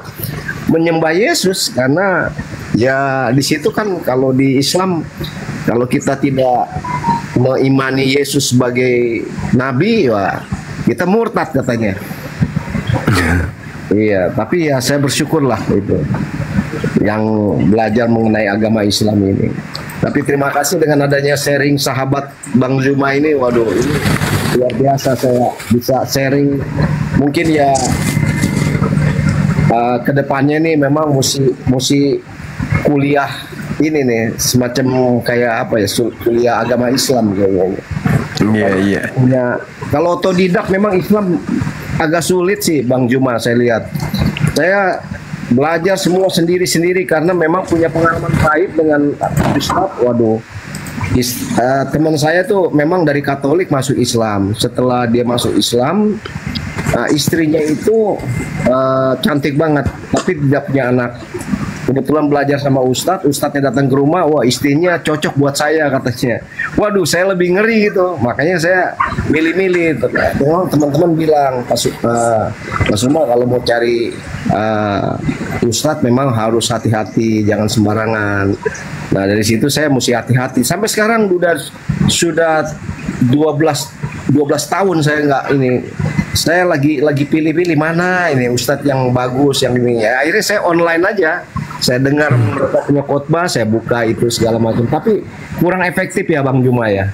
menyembah Yesus karena ya di situ kan, kalau di Islam kalau kita tidak mengimani Yesus sebagai nabi, ya kita murtad katanya. Iya, tapi ya saya bersyukurlah itu yang belajar mengenai agama Islam ini. Tapi terima kasih dengan adanya sharing sahabat Bang Zuma ini, waduh ini luar biasa, saya bisa sharing. Mungkin ya kedepannya nih memang mesti kuliah ini nih semacam kayak apa ya, kuliah agama Islam kayaknya. Iya. Ya, kalau otodidak memang Islam agak sulit sih Bang Juma, saya lihat. Saya belajar semua sendiri-sendiri karena memang punya pengalaman pahit dengan Ustaz. Waduh. Teman saya tuh memang dari Katolik masuk Islam. Setelah dia masuk Islam, istrinya itu cantik banget, tapi tidak punya anak. Kebetulan belajar sama Ustadznya datang ke rumah, wah istrinya cocok buat saya katanya. Waduh, saya lebih ngeri gitu, makanya saya milih-milih. Teman-teman bilang, Mas Umar kalau mau cari Ustadz memang harus hati-hati, jangan sembarangan. Nah dari situ saya mesti hati-hati. Sampai sekarang sudah 12 tahun saya nggak ini. Saya lagi pilih-pilih mana ini Ustadz yang bagus, yang ini ya. Akhirnya saya online aja. Saya dengar mereka punya khotbah, saya buka itu segala macam. Tapi kurang efektif ya Bang Juma ya.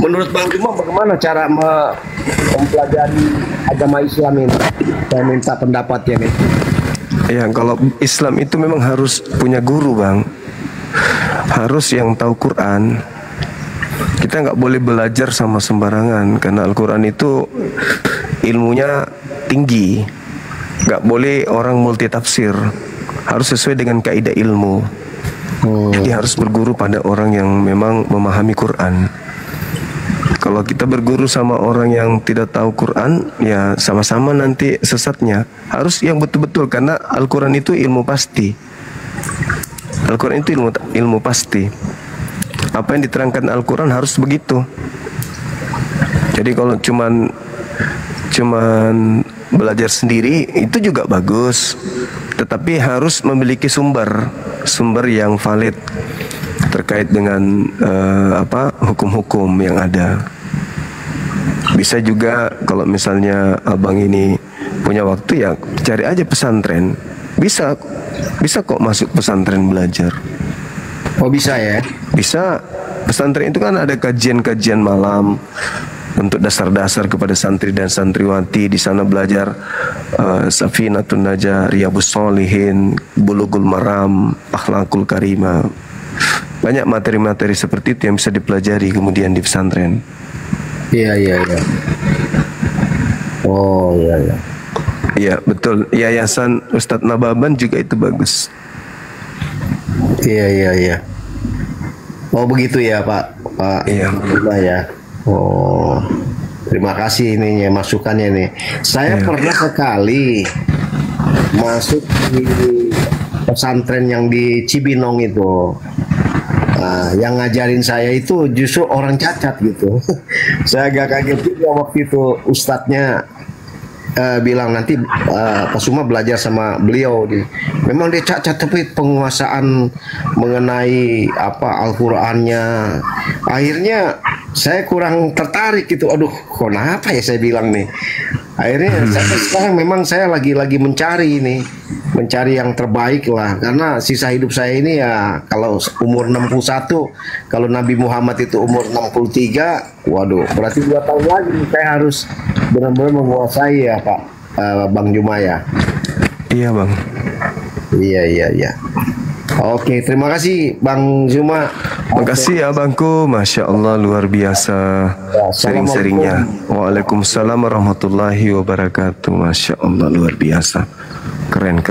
Menurut Bang Juma bagaimana cara mempelajari agama Islam ini? Saya minta pendapatnya nih. Ya, kalau Islam itu memang harus punya guru, Bang. Harus yang tahu Quran. Kita nggak boleh belajar sama sembarangan karena Al-Quran itu ilmunya tinggi. Nggak boleh orang multitafsir. Harus sesuai dengan kaidah ilmu. Jadi harus berguru pada orang yang memang memahami Quran. Kalau kita berguru sama orang yang tidak tahu Quran, ya sama-sama nanti sesatnya. Harus yang betul-betul karena Al-Quran itu ilmu pasti. Al-Quran itu ilmu pasti. Apa yang diterangkan Al-Quran harus begitu. Jadi kalau cuman belajar sendiri itu juga bagus, tetapi harus memiliki sumber yang valid terkait dengan hukum-hukum yang ada. Bisa juga kalau misalnya abang ini punya waktu ya cari aja pesantren. Bisa kok masuk pesantren belajar. Oh bisa ya? Bisa. Pesantren itu kan ada kajian-kajian malam untuk dasar-dasar kepada santri dan santriwati. Di sana belajar Safinatun Najah, Riyadhus Shalihin, Bulughul Maram, Akhlaqul Karimah. Banyak materi-materi seperti itu yang bisa dipelajari kemudian di pesantren. Iya. Oh iya. Iya betul. Yayasan Ustadz Nababan juga itu bagus. Iya. Oh begitu ya Pak. Iya. Ya. Oh, terima kasih ininya masukannya nih. Saya pernah sekali masuk di pesantren yang di Cibinong itu. Yang ngajarin saya itu justru orang cacat gitu. Saya agak kaget juga waktu itu ustadznya bilang nanti Pak Suma belajar sama beliau. Memang dia cacat tapi penguasaan mengenai Al-Qur'annya. Akhirnya saya kurang tertarik gitu. Aduh, kenapa ya saya bilang nih. Akhirnya sampai sekarang memang saya lagi mencari yang terbaik lah. Karena sisa hidup saya ini ya kalau umur 61, kalau Nabi Muhammad itu umur 63, waduh, berarti 2 tahun lagi saya harus benar-benar menguasai ya Pak Bang Juma ya. Iya Bang. Iya. Oke, terima kasih Bang Juma. Makasih ya Bangku, Masya Allah luar biasa sering-seringnya. Waalaikumsalam warahmatullahi wabarakatuh. Masya Allah luar biasa. Keren.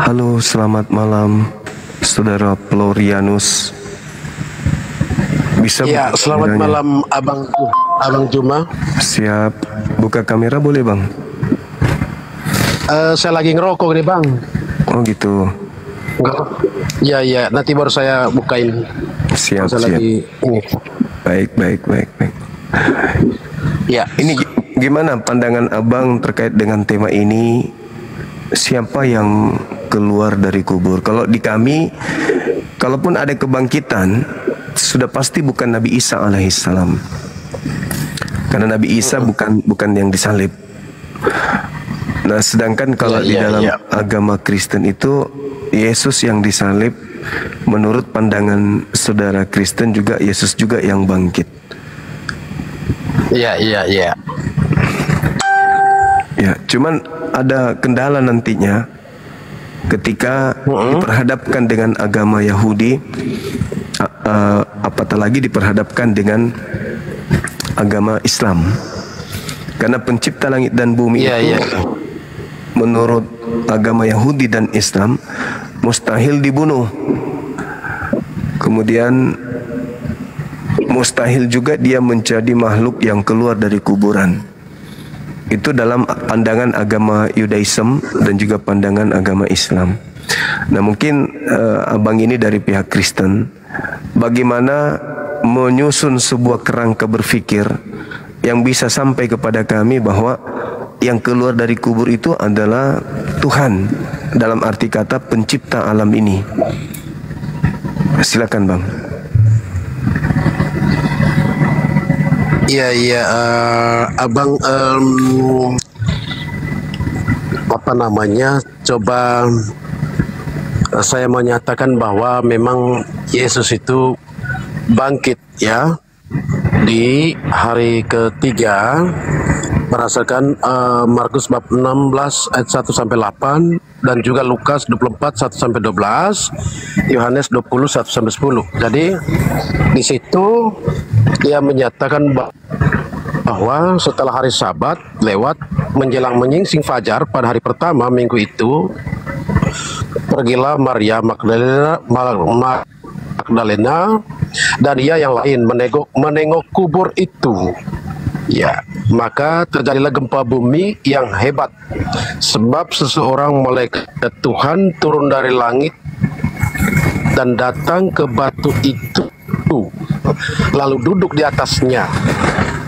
Halo, selamat malam, Saudara Florianus. Bisa ya, selamat malam Abang Juma. Siap. Buka kamera boleh Bang? Saya lagi ngerokok nih Bang. Oh gitu. Ya, nanti baru saya bukain. Siap. Lagi ini. Baik. Ya. Ini gimana pandangan Abang terkait dengan tema ini? Siapa yang keluar dari kubur? Kalau di kami, kalaupun ada kebangkitan, sudah pasti bukan Nabi Isa alaihissalam. Karena Nabi Isa bukan yang disalib. Nah, sedangkan kalau di dalam agama Kristen itu Yesus yang disalib, menurut pandangan saudara Kristen juga Yesus juga yang bangkit. Iya. Ya, cuman ada kendala nantinya ketika diperhadapkan dengan agama Yahudi, apatah lagi diperhadapkan dengan agama Islam. Karena pencipta langit dan bumi itu menurut agama Yahudi dan Islam mustahil dibunuh. Kemudian mustahil juga dia menjadi makhluk yang keluar dari kuburan. Itu dalam pandangan agama Yudaism dan juga pandangan agama Islam. Nah, mungkin abang ini dari pihak Kristen, bagaimana menyusun sebuah kerangka berpikir yang bisa sampai kepada kami bahwa yang keluar dari kubur itu adalah Tuhan, dalam arti kata pencipta alam ini. Silakan bang. Iya, abang coba saya menyatakan bahwa memang Yesus itu bangkit ya di hari ketiga berdasarkan Markus bab 16 ayat 1 sampai 8 dan juga Lukas 24 1 sampai 12, Yohanes 20 1 sampai 10. Jadi di situ dia menyatakan bahwa setelah hari Sabat lewat menjelang menyingsing fajar pada hari pertama minggu itu, pergilah Maria Magdalena dan ia yang lain menengok kubur itu. Ya, maka terjadilah gempa bumi yang hebat, sebab seseorang malaikat Tuhan turun dari langit dan datang ke batu itu, lalu duduk di atasnya.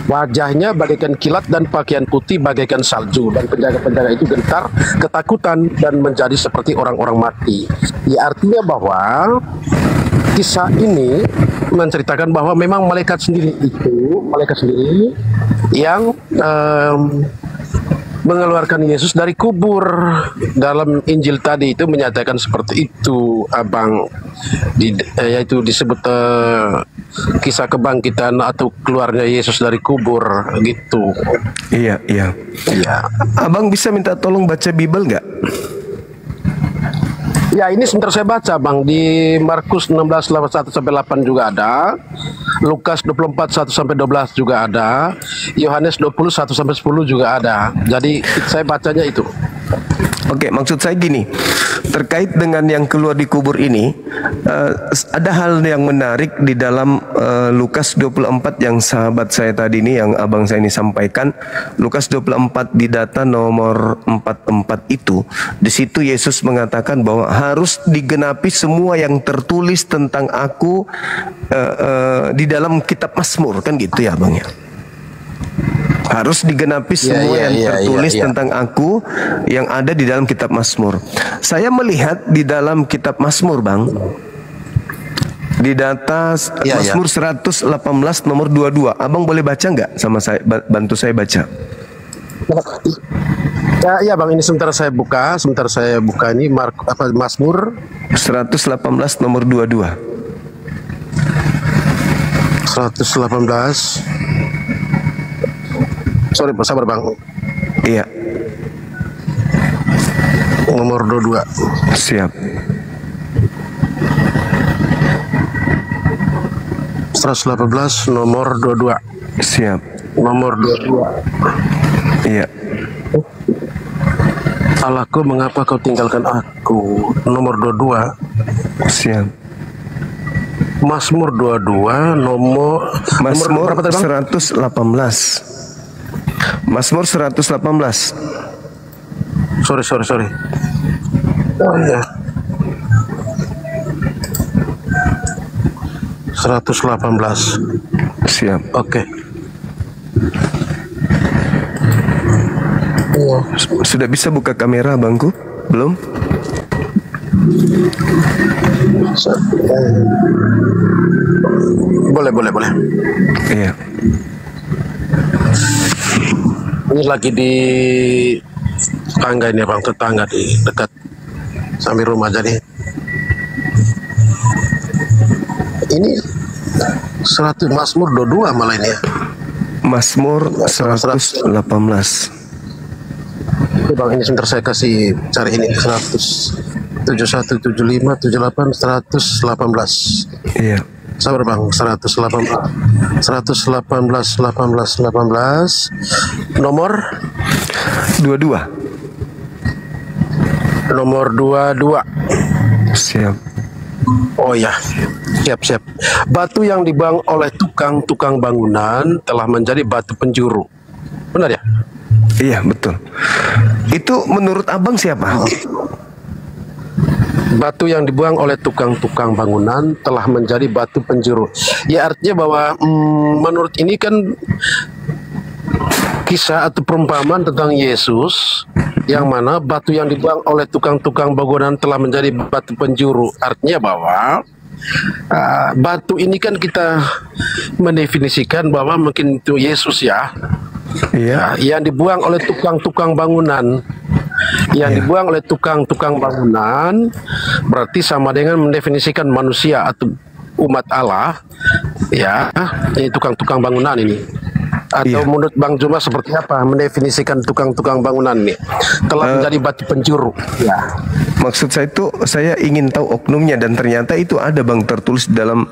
Wajahnya bagaikan kilat dan pakaian putih bagaikan salju, dan penjaga-penjaga itu gentar ketakutan dan menjadi seperti orang-orang mati. Ya, artinya bahwa kisah ini menceritakan bahwa memang malaikat sendiri yang mengeluarkan Yesus dari kubur. Dalam Injil tadi itu menyatakan seperti itu, abang, yaitu disebut kisah kebangkitan atau keluarnya Yesus dari kubur gitu. Iya. Abang bisa minta tolong baca Bible nggak? Ya, ini sebentar saya baca bang, di Markus 16 1 sampai 8 juga ada, Lukas 24 1 sampai 12 juga ada, Yohanes 20 1 sampai 10 juga ada. Jadi saya bacanya itu. Oke, maksud saya gini, terkait dengan yang keluar di kubur ini, ada hal yang menarik di dalam Lukas 24 yang sahabat saya tadi ini, yang abang saya ini sampaikan. Lukas 24 di data nomor 44 itu, di situ Yesus mengatakan bahwa harus digenapi semua yang tertulis tentang aku di dalam kitab Mazmur, kan gitu ya bang ya. Harus digenapi semua yang tertulis tentang aku yang ada di dalam kitab Mazmur. Saya melihat di dalam kitab Mazmur bang, di data Mazmur 118 nomor 22. Abang boleh baca nggak sama saya, bantu saya baca? Ya bang, ini sebentar saya buka ini Mazmur 118 nomor 22. 118. Sorry, sabar bang. Iya. Nomor 22. Siap. 118 nomor 22. Siap. Nomor 22. Iya. Allahku, mengapa kau tinggalkan aku? Nomor 22. Siap. Mazmur 22 nomor berapa tadi, bang? 118. Mazmur 118. Sorry. Oh iya. 118. Siap. Oke. Sudah bisa buka kamera bangku? Belum? Boleh. Iya. Ini lagi di tetangga ini bang, tetangga di dekat sampai rumah. Jadi ini 100 Mazmur 22 malah ini ya. Mazmur 118. Oke Bang, ini sebentar saya kasih cari ini 100 71 75 78 118. Iya. Sabar Bang, 118 18 nomor 22. Nomor 22. Siap. Oh ya, siap. Batu yang dibuang oleh tukang bangunan telah menjadi batu penjuru. Benar ya? Iya, betul. Itu menurut Abang siapa? Batu yang dibuang oleh tukang bangunan telah menjadi batu penjuru. Ya artinya bahwa menurut ini kan kisah atau perumpamaan tentang Yesus, yang mana batu yang dibuang oleh tukang bangunan telah menjadi batu penjuru. Artinya bahwa batu ini kan kita mendefinisikan bahwa mungkin itu Yesus ya. Iya. Yang dibuang oleh tukang bangunan. Yang dibuang oleh tukang bangunan berarti sama dengan mendefinisikan manusia atau umat Allah ya, ini tukang bangunan ini. Atau menurut Bang Juma seperti apa mendefinisikan tukang bangunan ini? Telah menjadi batu penjuru. Ya. Maksud saya itu saya ingin tahu oknumnya, dan ternyata itu ada Bang tertulis dalam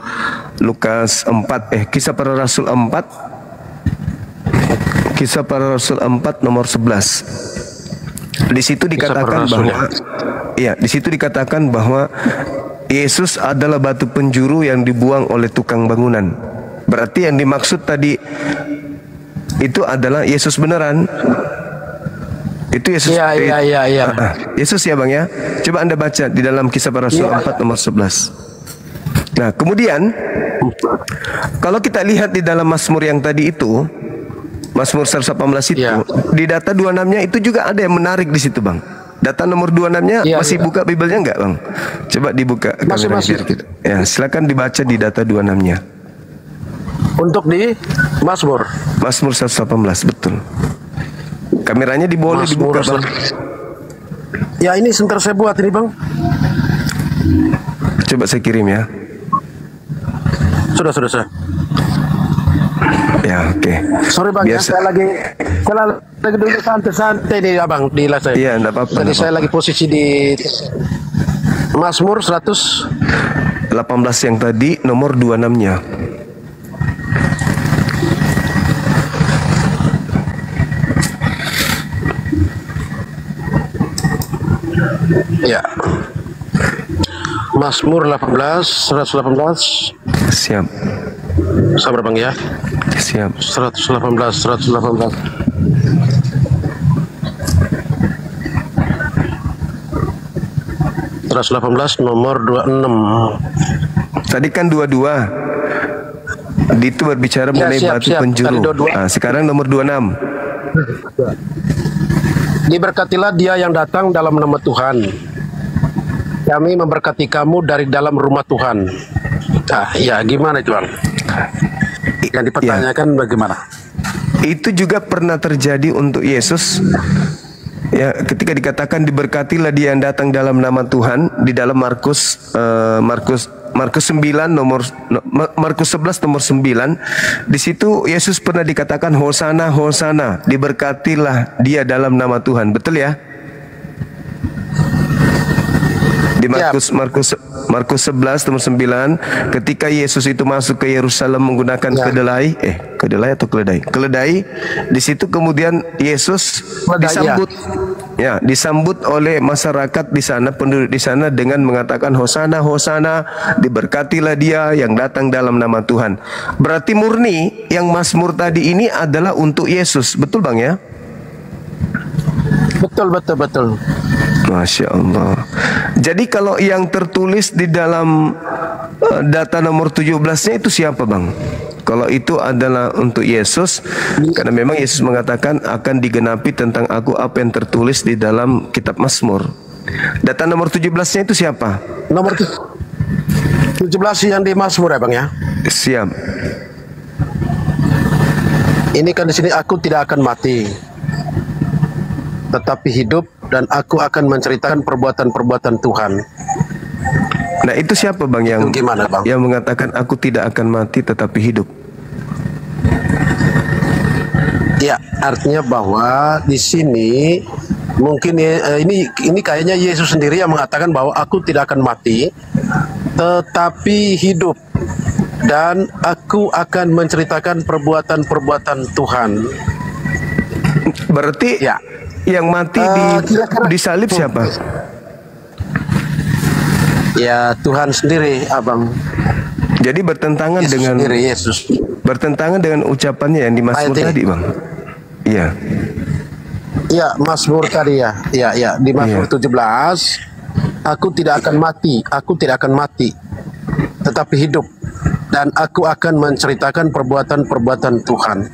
Lukas 4 Kisah Para Rasul 4 nomor 11. Di situ dikatakan bahwa di situ dikatakan bahwa Yesus adalah batu penjuru yang dibuang oleh tukang bangunan. Berarti yang dimaksud tadi itu adalah Yesus beneran. Itu Yesus. Iya. Yesus ya Bang ya. Coba Anda baca di dalam Kisah Para Rasul 4 nomor 11. Nah, kemudian kalau kita lihat di dalam Mazmur yang tadi itu, Mazmur 118 itu, di data 26-nya itu juga ada yang menarik di situ Bang. Data nomor 26-nya masih buka Bibelnya enggak Bang? Coba dibuka masih. Ya, silakan dibaca di data 26-nya. Untuk di Mazmur 118, betul. Kameranya boleh dibuka Bang. Ya ini sebentar saya buat ini Bang. Coba saya kirim ya. Sudah. Ya, oke. Sorry Bang, saya lagi dulu santai nih Abang di saya. Iya, enggak apa-apa. Jadi saya lagi posisi di Mazmur 118 yang tadi nomor 26-nya. Ya. Mazmur 118. Siap. Sabar Bang ya. Siap. 118. Nomor 26. Tadi kan 22. Itu berbicara mengenai batu penjuru. Nah, sekarang nomor 26. Diberkatilah dia yang datang dalam nama Tuhan. Kami memberkati kamu dari dalam rumah Tuhan. Nah, ya gimana itu Bang? Yang dipertanyakan bagaimana? Itu juga pernah terjadi untuk Yesus. Ya, ketika dikatakan diberkatilah dia yang datang dalam nama Tuhan di dalam Markus 11 nomor 9, di situ Yesus pernah dikatakan Hosana, Hosana, diberkatilah dia dalam nama Tuhan. Betul ya? Di Markus 11 nomor 9, ketika Yesus itu masuk ke Yerusalem menggunakan keledai, di situ kemudian Yesus disambut oleh masyarakat di sana, penduduk di sana dengan mengatakan Hosana, Hosana, diberkatilah dia yang datang dalam nama Tuhan. Berarti murni yang Mazmur tadi ini adalah untuk Yesus, betul Bang ya? Betul. Masya Allah. Jadi kalau yang tertulis di dalam data nomor 17-nya itu siapa Bang? Kalau itu adalah untuk Yesus, karena memang Yesus mengatakan akan digenapi tentang aku apa yang tertulis di dalam kitab Mazmur. Data nomor 17-nya itu siapa? Nomor 17 yang di Mazmur ya Bang ya? Siap. Ini kan di sini aku tidak akan mati, tetapi hidup dan aku akan menceritakan perbuatan-perbuatan Tuhan. Nah, itu siapa Bang yang Gimana, Bang? yang mengatakan aku tidak akan mati tetapi hidup? Ya, artinya bahwa di sini mungkin ini kayaknya Yesus sendiri yang mengatakan bahwa aku tidak akan mati tetapi hidup, dan aku akan menceritakan perbuatan-perbuatan Tuhan. Berarti Ya. yang mati di salib siapa? Ya, Tuhan sendiri, Abang. Jadi bertentangan Yesus dengan sendiri, Yesus. bertentangan dengan ucapannya yang di Mazmur Ayat ini. tadi, Bang. Iya. Ya, Mazmur tadi ya. Ya, di Mazmur 17, aku tidak akan mati, tetapi hidup, dan aku akan menceritakan perbuatan-perbuatan Tuhan.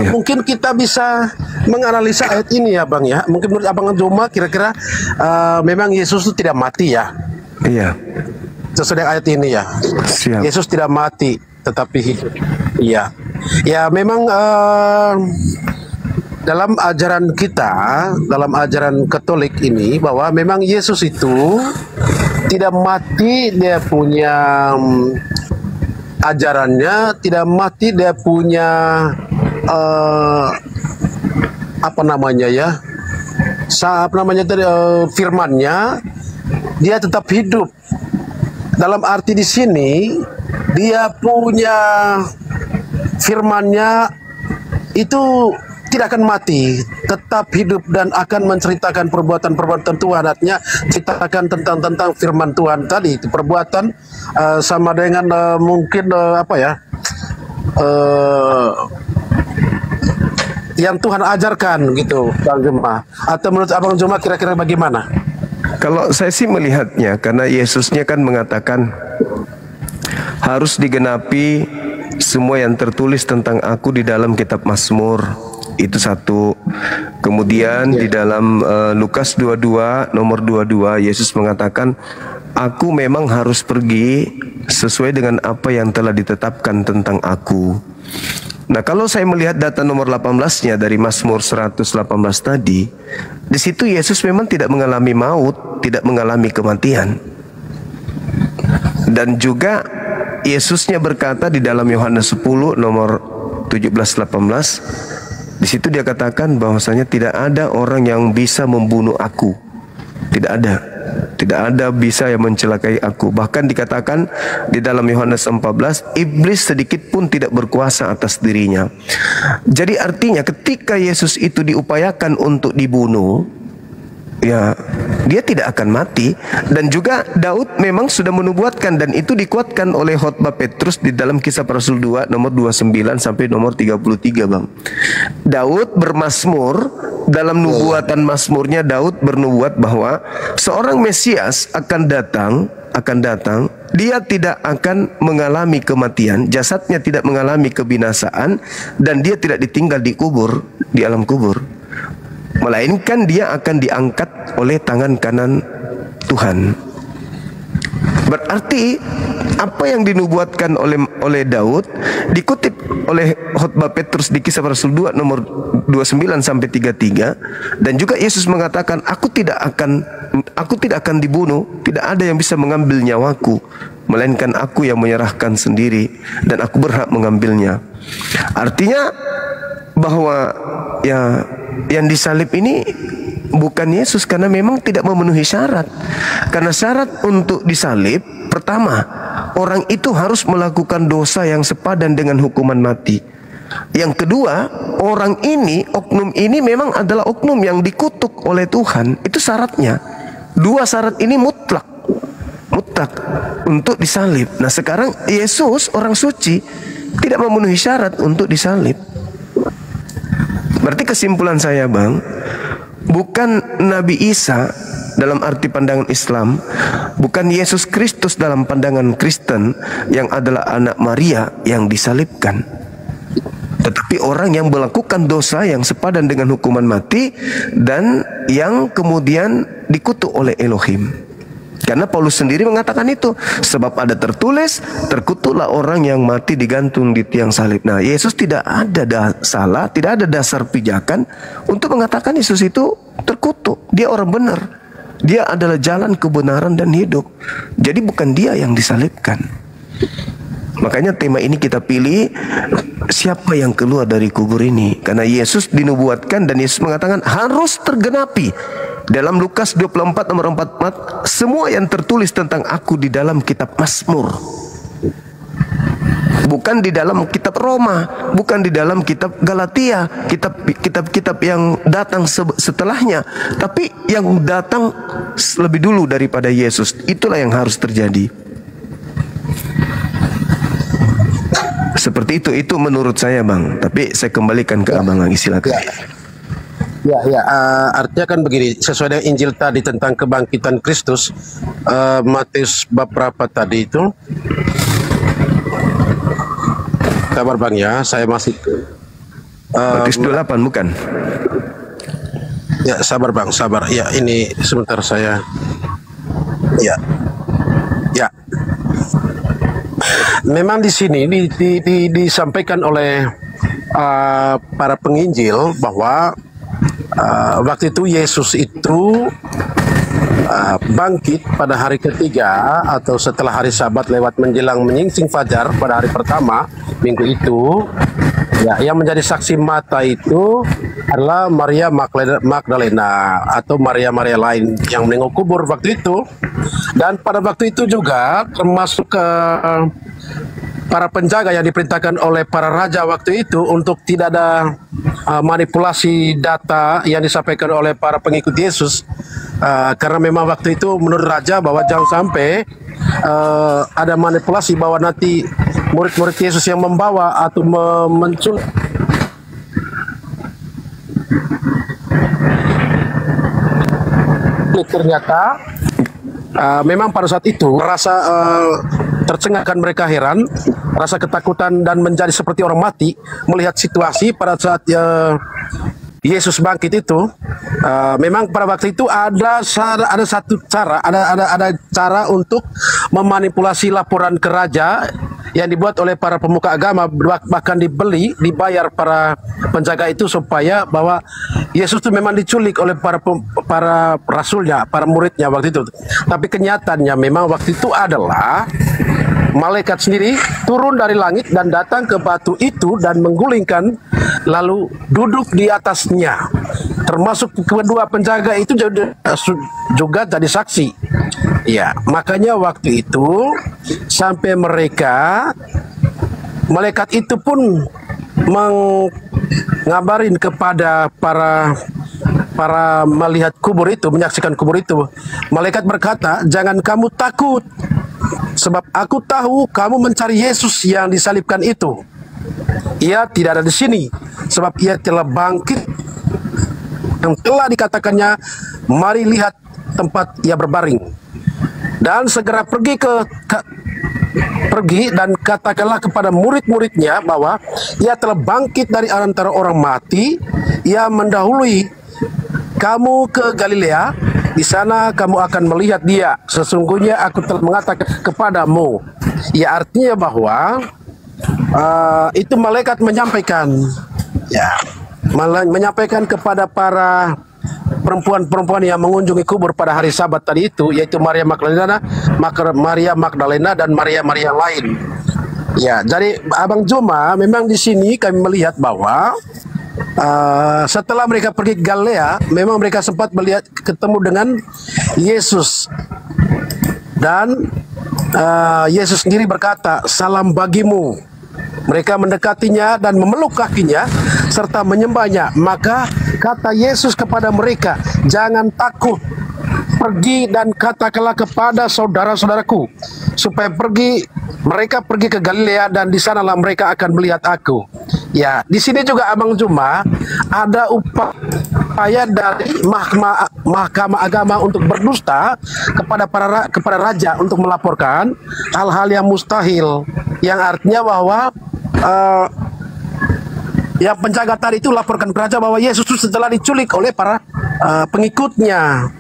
Mungkin kita bisa menganalisa ayat ini ya, Bang ya. Mungkin menurut Abang Joma kira-kira memang Yesus itu tidak mati ya. Iya. Sesuai ayat ini ya. Siap. Yesus tidak mati tetapi hidup. Iya. Ya, memang dalam ajaran kita, dalam ajaran Katolik ini, bahwa memang Yesus itu tidak mati, dia punya ajarannya, tidak mati, dia punya firmannya, dia tetap hidup. Dalam arti di sini dia punya firmannya itu tidak akan mati, tetap hidup dan akan menceritakan perbuatan-perbuatan Tuhan. Artinya ceritakan tentang firman Tuhan tadi, itu perbuatan sama dengan yang Tuhan ajarkan gitu, Bang Joma. Atau menurut Abang Joma kira-kira bagaimana? Kalau saya sih melihatnya, karena Yesusnya kan mengatakan harus digenapi semua yang tertulis tentang aku di dalam kitab Mazmur. Itu satu. Kemudian di dalam Lukas 22 nomor 22 Yesus mengatakan, aku memang harus pergi sesuai dengan apa yang telah ditetapkan tentang aku. Nah, kalau saya melihat data nomor 18-nya dari Mazmur 118 tadi, di situ Yesus memang tidak mengalami maut, tidak mengalami kematian. Dan juga Yesusnya berkata di dalam Yohanes 10 nomor 17-18, di situ dia katakan bahwasanya tidak ada orang yang bisa membunuh aku. Tidak ada bisa yang mencelakai aku. Bahkan dikatakan di dalam Yohanes 14, iblis sedikit pun tidak berkuasa atas dirinya. Jadi artinya ketika Yesus itu diupayakan untuk dibunuh, ya dia tidak akan mati. Dan juga Daud memang sudah menubuatkan, dan itu dikuatkan oleh khotbah Petrus di dalam Kisah para Rasul 2 nomor 29 sampai nomor 33, Bang. Daud bermazmur, dalam nubuatan mazmurnya Daud bernubuat bahwa seorang Mesias akan datang, dia tidak akan mengalami kematian, jasadnya tidak mengalami kebinasaan, dan dia tidak ditinggal di alam kubur, melainkan dia akan diangkat oleh tangan kanan Tuhan. Berarti apa yang dinubuatkan oleh Daud dikutip oleh khotbah Petrus di Kisah para Rasul 2 nomor 29 sampai 33, dan juga Yesus mengatakan aku tidak akan dibunuh, tidak ada yang bisa mengambil nyawaku, melainkan aku yang menyerahkan sendiri dan aku berhak mengambilnya. Artinya bahwa ya yang disalib ini bukan Yesus, karena memang tidak memenuhi syarat. Karena syarat untuk disalib, pertama, orang itu harus melakukan dosa yang sepadan dengan hukuman mati. Yang kedua, orang ini, oknum ini memang adalah oknum yang dikutuk oleh Tuhan. Itu syaratnya. Dua syarat ini mutlak untuk disalib. Nah, sekarang Yesus orang suci tidak memenuhi syarat untuk disalib. Berarti kesimpulan saya, Bang, bukan Nabi Isa dalam arti pandangan Islam, bukan Yesus Kristus dalam pandangan Kristen yang adalah anak Maria yang disalibkan, tetapi orang yang melakukan dosa yang sepadan dengan hukuman mati dan yang kemudian dikutuk oleh Elohim. Karena Paulus sendiri mengatakan itu. Sebab ada tertulis, terkutuklah orang yang mati digantung di tiang salib. Nah, Yesus tidak ada salah, tidak ada dasar pijakan untuk mengatakan Yesus itu terkutuk. Dia orang benar. Dia adalah jalan kebenaran dan hidup. Jadi bukan dia yang disalibkan. Makanya tema ini kita pilih, siapa yang keluar dari kubur ini? Karena Yesus dinubuatkan dan Yesus mengatakan harus tergenapi. Dalam Lukas 24 nomor 44, semua yang tertulis tentang aku di dalam kitab Mazmur. Bukan di dalam kitab Roma, bukan di dalam kitab Galatia, kitab-kitab yang datang setelahnya, tapi yang datang lebih dulu daripada Yesus. Itulah yang harus terjadi. Seperti itu menurut saya, Bang. Tapi saya kembalikan ke Abang lagi, silakan. Artinya kan begini, sesuai dengan Injil tadi tentang kebangkitan Kristus, Matius bab berapa tadi itu? Kabar Bang ya, saya masih Matius 28 bukan? Ya, sabar Bang, sabar. Ya, ini sebentar saya. Ya. Memang di sini disampaikan oleh para penginjil bahwa waktu itu Yesus itu bangkit pada hari ketiga atau setelah hari Sabat lewat menjelang menyingsing fajar pada hari pertama minggu itu. Ya, yang menjadi saksi mata itu adalah Maria Magdalena atau Maria lain yang menengok kubur waktu itu. Dan pada waktu itu juga termasuk para penjaga yang diperintahkan oleh para raja waktu itu untuk tidak ada manipulasi data yang disampaikan oleh para pengikut Yesus, karena memang waktu itu menurut raja bahwa jangan sampai ada manipulasi bahwa nanti murid-murid Yesus yang membawa atau menculik. Ternyata memang pada saat itu rasa tercengahkan mereka heran, rasa ketakutan dan menjadi seperti orang mati melihat situasi pada saat Yesus bangkit itu. Memang pada waktu itu ada satu cara, ada cara untuk memanipulasi laporan ke raja yang dibuat oleh para pemuka agama, bahkan dibayar para penjaga itu supaya bahwa Yesus itu memang diculik oleh para rasulnya, para muridnya waktu itu. Tapi kenyataannya memang waktu itu adalah malaikat sendiri turun dari langit dan datang ke batu itu dan menggulingkan lalu duduk di atasnya. Termasuk kedua penjaga itu juga jadi saksi. Ya, makanya waktu itu sampai malaikat itu pun mengabarin kepada para melihat kubur itu, menyaksikan kubur itu. Malaikat berkata, "Jangan kamu takut, sebab aku tahu kamu mencari Yesus yang disalibkan itu. Ia tidak ada di sini, sebab ia telah bangkit yang telah dikatakannya, mari lihat tempat ia berbaring. Dan segera pergi dan katakanlah kepada murid-muridnya bahwa ia telah bangkit dari antara orang mati. Ia mendahului kamu ke Galilea. Di sana kamu akan melihat dia. Sesungguhnya aku telah mengatakan kepadamu." Ya, artinya bahwa itu malaikat menyampaikan, menyampaikan kepada para perempuan-perempuan yang mengunjungi kubur pada hari Sabat tadi itu, yaitu Maria Magdalena dan Maria lain. Ya, jadi Abang Juma, memang di sini kami melihat bahwa setelah mereka pergi ke Galilea, memang mereka sempat ketemu dengan Yesus. Dan Yesus sendiri berkata, "Salam bagimu." Mereka mendekatinya dan memeluk kakinya serta menyembahnya. Maka kata Yesus kepada mereka, "Jangan takut. Pergi dan katakanlah kepada saudara-saudaraku supaya mereka pergi ke Galilea dan di sanalah mereka akan melihat aku." Ya, di sini juga Abang Juma ada upaya dari mahkamah agama untuk berdusta kepada raja untuk melaporkan hal-hal yang mustahil, yang artinya bahwa yang penjaga tadi itu laporkan ke raja bahwa Yesus itu setelah diculik oleh para pengikutnya.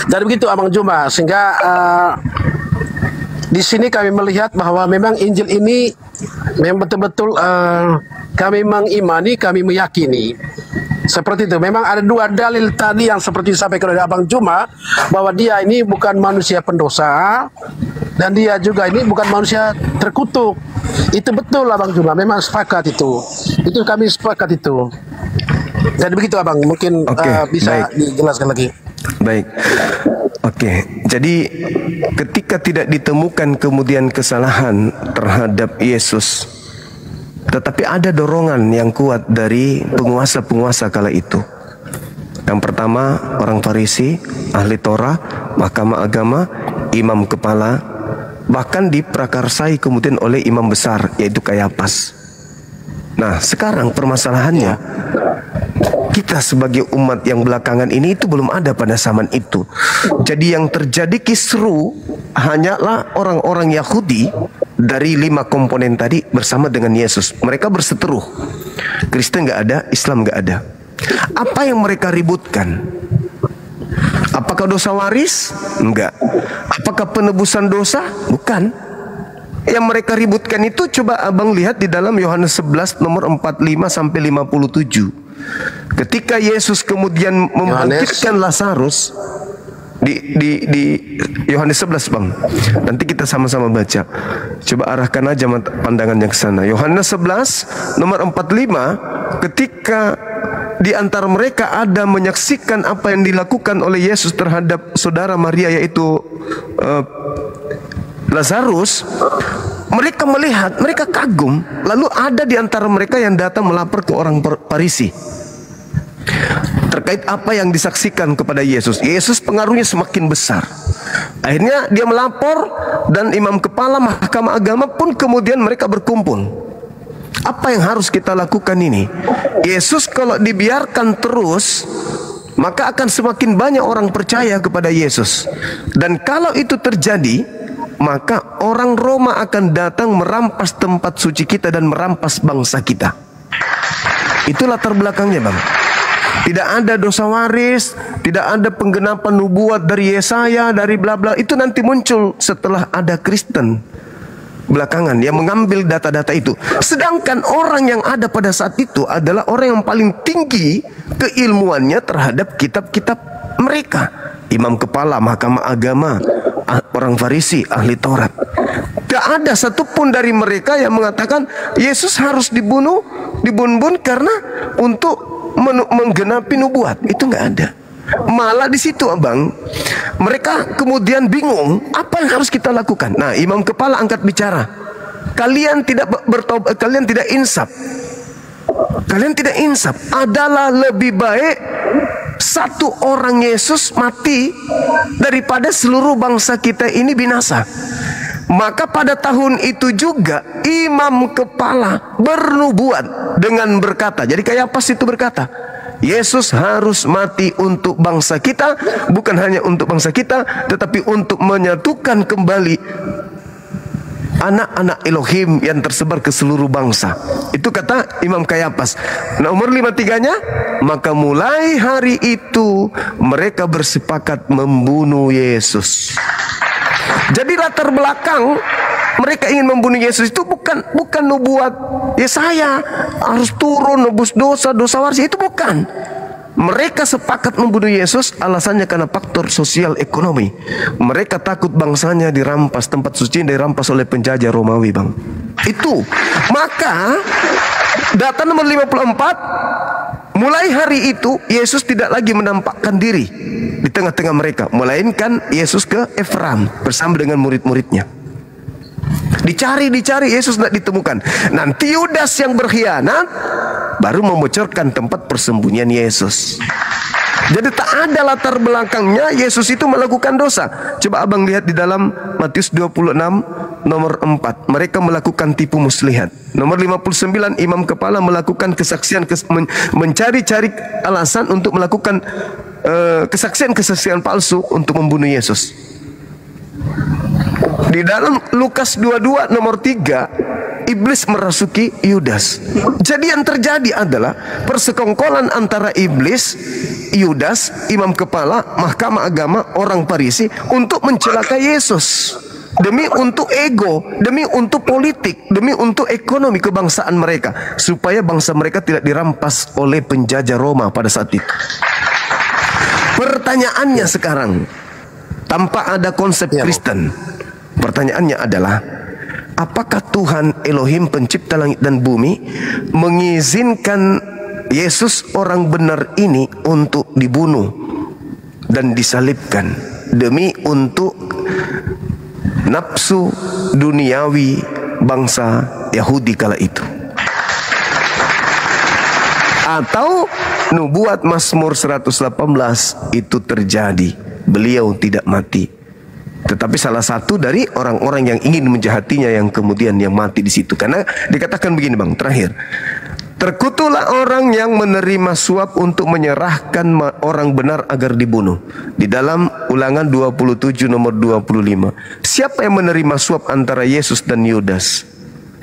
Dan begitu Abang Juma, sehingga di sini kami melihat bahwa memang Injil ini memang betul-betul kami mengimani, kami meyakini. Seperti itu. Memang ada dua dalil tadi yang seperti disampaikan oleh Abang Juma, bahwa dia ini bukan manusia pendosa dan dia juga ini bukan manusia terkutuk. Itu betul Abang Juma, memang sepakat itu. Itu kami sepakat itu. Jadi begitu Abang, mungkin bisa dijelaskan lagi. Baik. Oke, jadi ketika tidak ditemukan kemudian kesalahan terhadap Yesus, tetapi ada dorongan yang kuat dari penguasa-penguasa kala itu. Yang pertama, orang Farisi, ahli Torah, mahkamah agama, imam kepala, bahkan diprakarsai kemudian oleh imam besar, yaitu Kayafas. Nah, sekarang permasalahannya, kita sebagai umat yang belakangan ini itu belum ada pada zaman itu. Jadi yang terjadi kisru hanyalah orang-orang Yahudi dari 5 komponen tadi bersama dengan Yesus. Mereka berseteruh. Kristen nggak ada, Islam nggak ada. Apa yang mereka ributkan? Apakah dosa waris? Enggak. Apakah penebusan dosa? Bukan. Yang mereka ributkan itu coba abang lihat di dalam Yohanes 11 nomor 45 sampai 57. Ketika Yesus kemudian membangkitkan Lazarus di Yohanes 11 Bang. Nanti kita sama-sama baca. Coba arahkan aja pandangannya ke sana. Yohanes 11 nomor 45, ketika di antara mereka ada menyaksikan apa yang dilakukan oleh Yesus terhadap saudara Maria, yaitu Lazarus, mereka melihat, mereka kagum. Lalu ada di antara mereka yang datang melapor ke orang Farisi terkait apa yang disaksikan kepada Yesus. Yesus pengaruhnya semakin besar. Akhirnya dia melapor dan imam kepala mahkamah agama pun kemudian mereka berkumpul. Apa yang harus kita lakukan ini? Yesus kalau dibiarkan terus, maka akan semakin banyak orang percaya kepada Yesus. Dan kalau itu terjadi, maka orang Roma akan datang merampas tempat suci kita dan merampas bangsa kita. Itu latar belakangnya Bang. Tidak ada dosa waris, tidak ada penggenapan nubuat dari Yesaya, dari bla bla. Itu nanti muncul setelah ada Kristen belakangan yang mengambil data-data itu. Sedangkan orang yang ada pada saat itu adalah orang yang paling tinggi keilmuannya terhadap kitab-kitab mereka. Imam kepala mahkamah agama, orang Farisi, ahli Taurat. Tidak ada satupun dari mereka yang mengatakan Yesus harus dibunuh, dibunuh karena untuk menggenapi nubuat. Itu nggak ada. Malah di situ abang, mereka kemudian bingung apa yang harus kita lakukan. Nah, imam kepala angkat bicara. Kalian tidak bertobat, kalian tidak insaf. Kalian tidak insaf. Adalah lebih baik satu orang Yesus mati daripada seluruh bangsa kita ini binasa. Maka pada tahun itu juga imam kepala bernubuat dengan berkata, jadi Kayafas itu berkata, Yesus harus mati untuk bangsa kita, bukan hanya untuk bangsa kita, tetapi untuk menyatukan kembali anak-anak Elohim yang tersebar ke seluruh bangsa. Itu kata Imam Kayafas. Nomor 53-nya, maka mulai hari itu mereka bersepakat membunuh Yesus. Jadi latar belakang mereka ingin membunuh Yesus itu bukan nubuat Yesaya harus turun nebus dosa waris, itu bukan. Mereka sepakat membunuh Yesus alasannya karena faktor sosial ekonomi. Mereka takut bangsanya dirampas, tempat suci dirampas oleh penjajah Romawi Bang. Itu. Maka data nomor 54, mulai hari itu Yesus tidak lagi menampakkan diri di tengah-tengah mereka, melainkan Yesus ke Efraim bersama dengan murid-muridnya. Dicari Yesus tidak ditemukan. Nanti Yudas yang berkhianat baru membocorkan tempat persembunyian Yesus. Jadi tak ada latar belakangnya Yesus itu melakukan dosa. Coba abang lihat di dalam Matius 26 nomor 4. Mereka melakukan tipu muslihat. Nomor 59, imam kepala melakukan kesaksian, mencari-cari alasan untuk melakukan kesaksian palsu untuk membunuh Yesus. Di dalam Lukas 22 nomor 3, iblis merasuki Yudas. Jadi yang terjadi adalah persekongkolan antara iblis, Yudas, imam kepala, mahkamah agama, orang Farisi untuk mencelakai Yesus. Demi untuk ego, demi untuk politik, demi untuk ekonomi kebangsaan mereka, supaya bangsa mereka tidak dirampas oleh penjajah Roma pada saat itu. Pertanyaannya sekarang, tanpa ada konsep Kristen, pertanyaannya adalah, apakah Tuhan Elohim pencipta langit dan bumi mengizinkan Yesus orang benar ini untuk dibunuh dan disalibkan demi untuk nafsu duniawi bangsa Yahudi kala itu? Atau nubuat Mazmur 118 itu terjadi, beliau tidak mati, tetapi salah satu dari orang-orang yang ingin menjahatinya yang kemudian yang mati di situ. Karena dikatakan begini bang, terakhir, terkutuklah orang yang menerima suap untuk menyerahkan orang benar agar dibunuh. Di dalam Ulangan 27 nomor 25. Siapa yang menerima suap antara Yesus dan Yudas?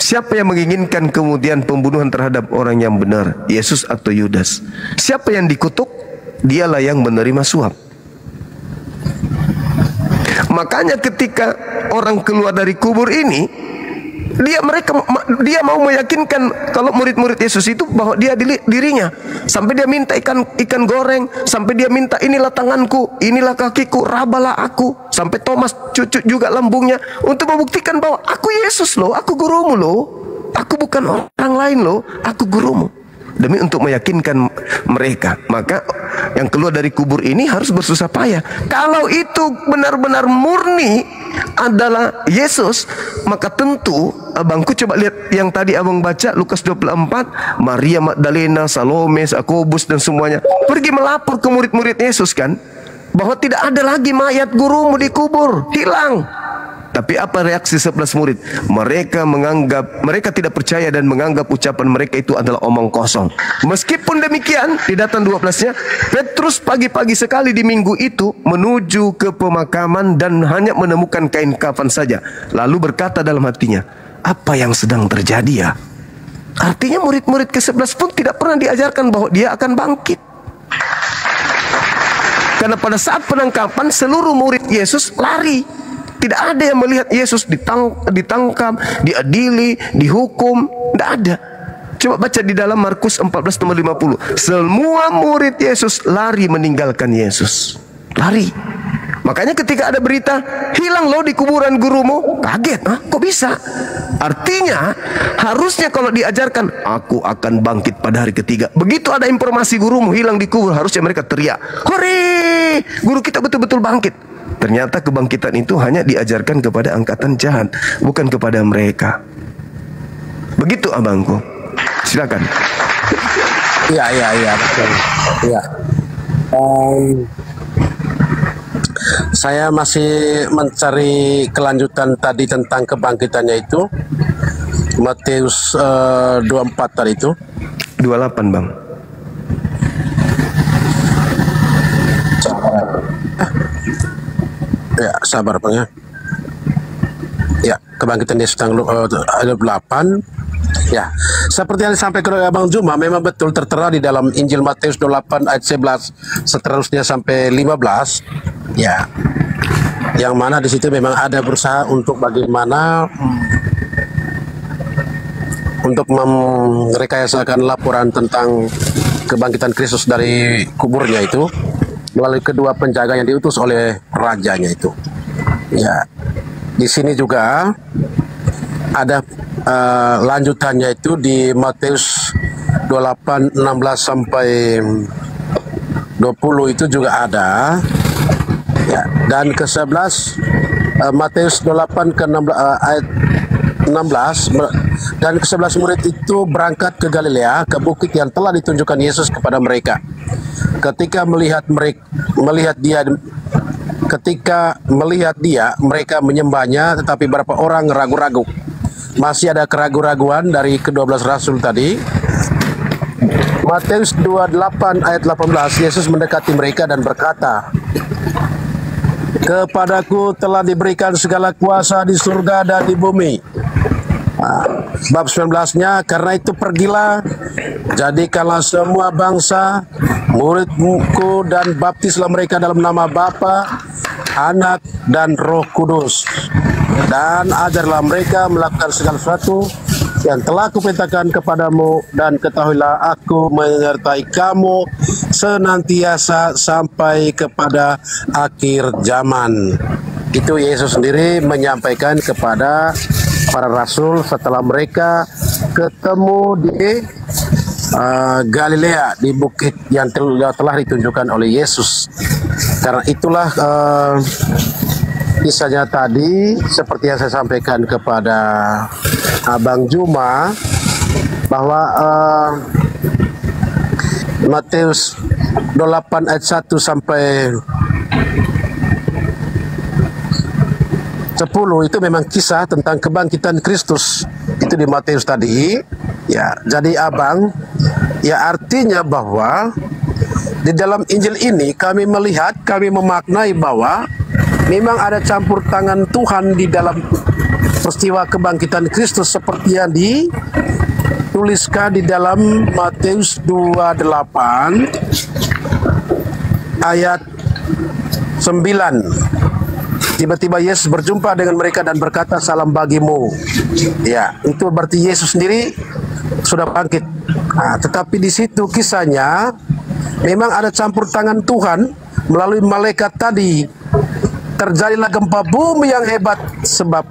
Siapa yang menginginkan kemudian pembunuhan terhadap orang yang benar, Yesus atau Yudas? Siapa yang dikutuk? Dialah yang menerima suap. Makanya ketika orang keluar dari kubur ini, dia mau meyakinkan kalau murid-murid Yesus itu bahwa dia dirinya, sampai dia minta ikan goreng, sampai dia minta inilah tanganku, inilah kakiku, rabalah aku, sampai Thomas cucut juga lambungnya untuk membuktikan bahwa aku Yesus loh, aku gurumu loh, aku bukan orang lain loh, aku gurumu. Demi untuk meyakinkan mereka, maka yang keluar dari kubur ini harus bersusah payah. Kalau itu benar-benar murni adalah Yesus, maka tentu abangku coba lihat yang tadi abang baca Lukas 24, Maria Magdalena, Salome, Yakobus dan semuanya pergi melapor ke murid-murid Yesus kan, bahwa tidak ada lagi mayat gurumu di kubur, hilang. Tapi apa reaksi 11 murid? Mereka tidak percaya dan menganggap ucapan mereka itu adalah omong kosong. Meskipun demikian, di Datan 12-nya, Petrus pagi-pagi sekali di minggu itu menuju ke pemakaman dan hanya menemukan kain kafan saja. Lalu berkata dalam hatinya, apa yang sedang terjadi ya? Artinya murid-murid ke-11 pun tidak pernah diajarkan bahwa dia akan bangkit. Karena pada saat penangkapan seluruh murid Yesus lari. Tidak ada yang melihat Yesus ditangkap, diadili, dihukum. Tidak ada. Coba baca di dalam Markus 14 nomor 50. Semua murid Yesus lari meninggalkan Yesus. Lari. Makanya ketika ada berita, hilang loh di kuburan gurumu, kaget. Hah? Kok bisa? Artinya harusnya kalau diajarkan, aku akan bangkit pada hari ketiga. Begitu ada informasi gurumu hilang di kubur, harusnya mereka teriak, hore, guru kita betul-betul bangkit. Ternyata kebangkitan itu hanya diajarkan kepada angkatan jahat, bukan kepada mereka. Begitu abangku. Silakan. Iya, betul. Iya. Saya masih mencari kelanjutan tadi tentang kebangkitannya itu. Matius 24 tadi itu. 28 bang. Ya, sabar bang ya. Ya, kebangkitan Yesus tanggal 8. Ya, seperti yang disampaikan oleh Abang Juma, memang betul tertera di dalam Injil Matius 28 ayat 11 seterusnya sampai 15. Ya, yang mana di situ memang ada berusaha untuk bagaimana untuk merekayasa laporan tentang kebangkitan Kristus dari kuburnya itu melalui kedua penjaga yang diutus oleh rajanya itu. Ya, di sini juga ada lanjutannya itu di Matius 28 16 sampai 20 itu juga ada. Ya, dan ke-11 Matius 28 ke 16 ayat 16, dan ke-11 murid itu berangkat ke Galilea, ke bukit yang telah ditunjukkan Yesus kepada mereka. Ketika melihat dia, mereka menyembahnya, tetapi beberapa orang ragu-ragu. Masih ada keraguan-raguan dari ke-12 rasul tadi. Matius 28 ayat 18, Yesus mendekati mereka dan berkata, "Kepadaku telah diberikan segala kuasa di surga dan di bumi. bab 19-nya, karena itu pergilah, jadikanlah semua bangsa murid-muridku dan baptislah mereka dalam nama Bapa, Anak, dan Roh Kudus, dan ajarlah mereka melakukan segala sesuatu yang telah kuperintahkan kepadamu, dan ketahuilah aku menyertai kamu senantiasa sampai kepada akhir zaman. Itu Yesus sendiri menyampaikan kepada para rasul setelah mereka ketemu di Galilea, di bukit yang telah ditunjukkan oleh Yesus. Karena itulah kisahnya tadi, seperti yang saya sampaikan kepada Abang Juma, bahwa Matius 28 ayat 1 sampai 10 itu memang kisah tentang kebangkitan Kristus. Itu di Matius tadi. Ya, jadi Abang, ya artinya bahwa di dalam Injil ini kami melihat, kami memaknai bahwa memang ada campur tangan Tuhan di dalam peristiwa kebangkitan Kristus, seperti yang dituliskan di dalam Matius 28 ayat 9. Tiba-tiba Yesus berjumpa dengan mereka dan berkata, salam bagimu. Ya, itu berarti Yesus sendiri sudah bangkit. Nah, tetapi di situ kisahnya memang ada campur tangan Tuhan melalui malaikat tadi. Terjadilah gempa bumi yang hebat sebab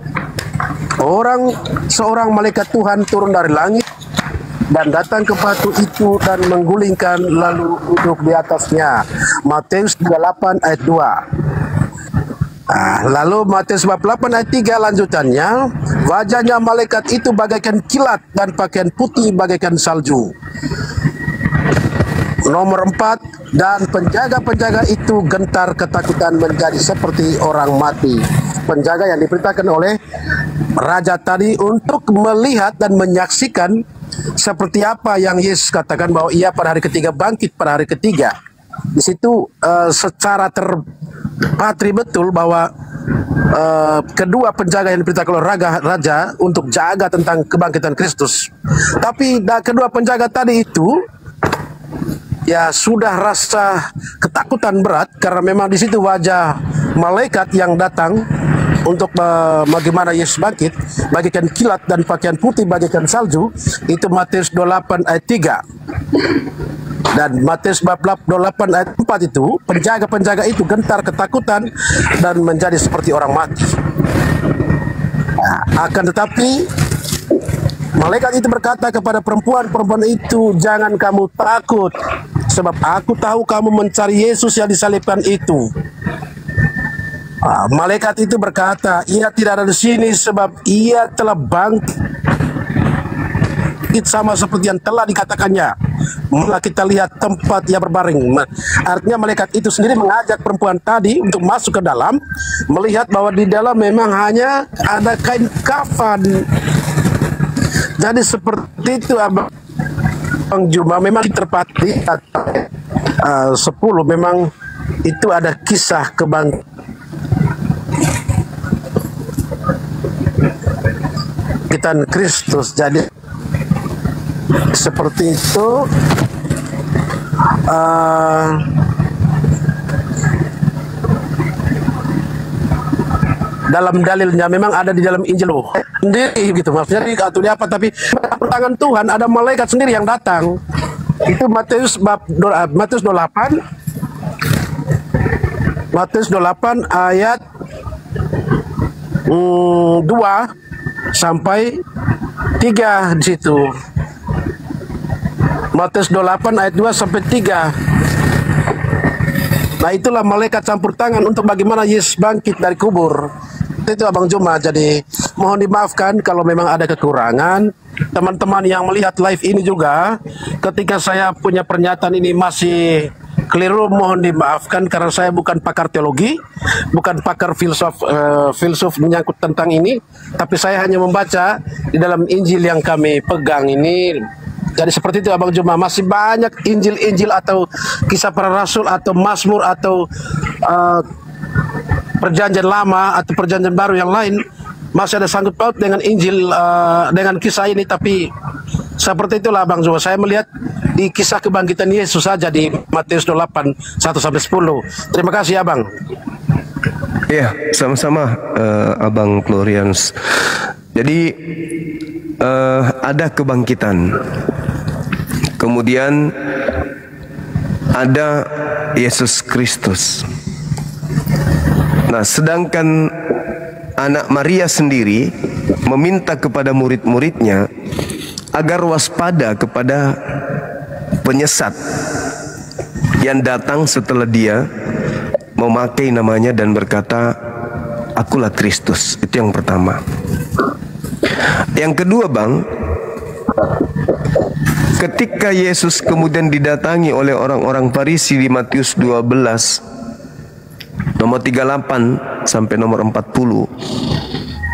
seorang malaikat Tuhan turun dari langit dan datang ke batu itu dan menggulingkan lalu duduk di atasnya. Matius 28 ayat 2. Lalu Matius 28 ayat 3 lanjutannya, wajahnya malaikat itu bagaikan kilat dan pakaian putih bagaikan salju. Nomor 4, dan penjaga-penjaga itu gentar ketakutan menjadi seperti orang mati. Penjaga yang diperintahkan oleh raja tadi untuk melihat dan menyaksikan seperti apa yang Yesus katakan bahwa ia pada hari ketiga bangkit pada hari ketiga. Di situ secara terpatri betul bahwa kedua penjaga yang diperintahkan oleh raja untuk jaga tentang kebangkitan Kristus. Tapi kedua penjaga tadi itu ya sudah rasa ketakutan berat karena memang di situ wajah malaikat yang datang untuk bagaimana Yesus bangkit bagaikan kilat dan pakaian putih bagaikan salju. Itu Matius 28 ayat 3. Dan Matius 28 ayat 4 itu, penjaga-penjaga itu gentar ketakutan dan menjadi seperti orang mati. Akan tetapi malaikat itu berkata kepada perempuan itu, jangan kamu takut, sebab aku tahu kamu mencari Yesus yang disalibkan itu. Malaikat itu berkata, ia tidak ada di sini sebab ia telah bangkit sama seperti yang telah dikatakannya. Malah kita lihat tempat ia berbaring. Artinya malaikat itu sendiri mengajak perempuan tadi untuk masuk ke dalam, melihat bahwa di dalam memang hanya ada kain kafan. Jadi seperti itu Abang Juma, memang terpati 10 memang itu ada kisah kebangkitan Kristus. Jadi seperti itu dalam dalilnya memang ada di dalam Injil sendiri gitu, maksudnya atau apa, tapi tangan Tuhan ada malaikat sendiri yang datang. Itu Matius 28 ayat 2 sampai 3 di situ. Matius 28 ayat 2 sampai 3. Nah, itulah malaikat campur tangan untuk bagaimana Yesus bangkit dari kubur. Itu Abang Juma. Jadi mohon dimaafkan kalau memang ada kekurangan. Teman-teman yang melihat live ini juga, ketika saya punya pernyataan ini masih keliru, mohon dimaafkan karena saya bukan pakar teologi, bukan pakar filsuf menyangkut tentang ini, tapi saya hanya membaca di dalam Injil yang kami pegang ini. Jadi seperti itu Abang Juma, masih banyak Injil-Injil atau kisah para rasul atau Mazmur atau perjanjian lama atau perjanjian baru yang lain masih ada sangkut paut dengan Injil, dengan kisah ini. Tapi seperti itulah Bang Zuma, saya melihat di kisah kebangkitan Yesus saja di Matius 28 1-10. Terima kasih ya Bang. Ya, sama-sama Abang Florianus. Jadi ada kebangkitan, kemudian ada Yesus Kristus. Nah, sedangkan anak Maria sendiri meminta kepada murid-muridnya agar waspada kepada penyesat yang datang setelah dia memakai namanya dan berkata, "Akulah Kristus." Itu yang pertama. Yang kedua, Bang, ketika Yesus kemudian didatangi oleh orang-orang Farisi di Matius 12 nomor 38 sampai nomor 40,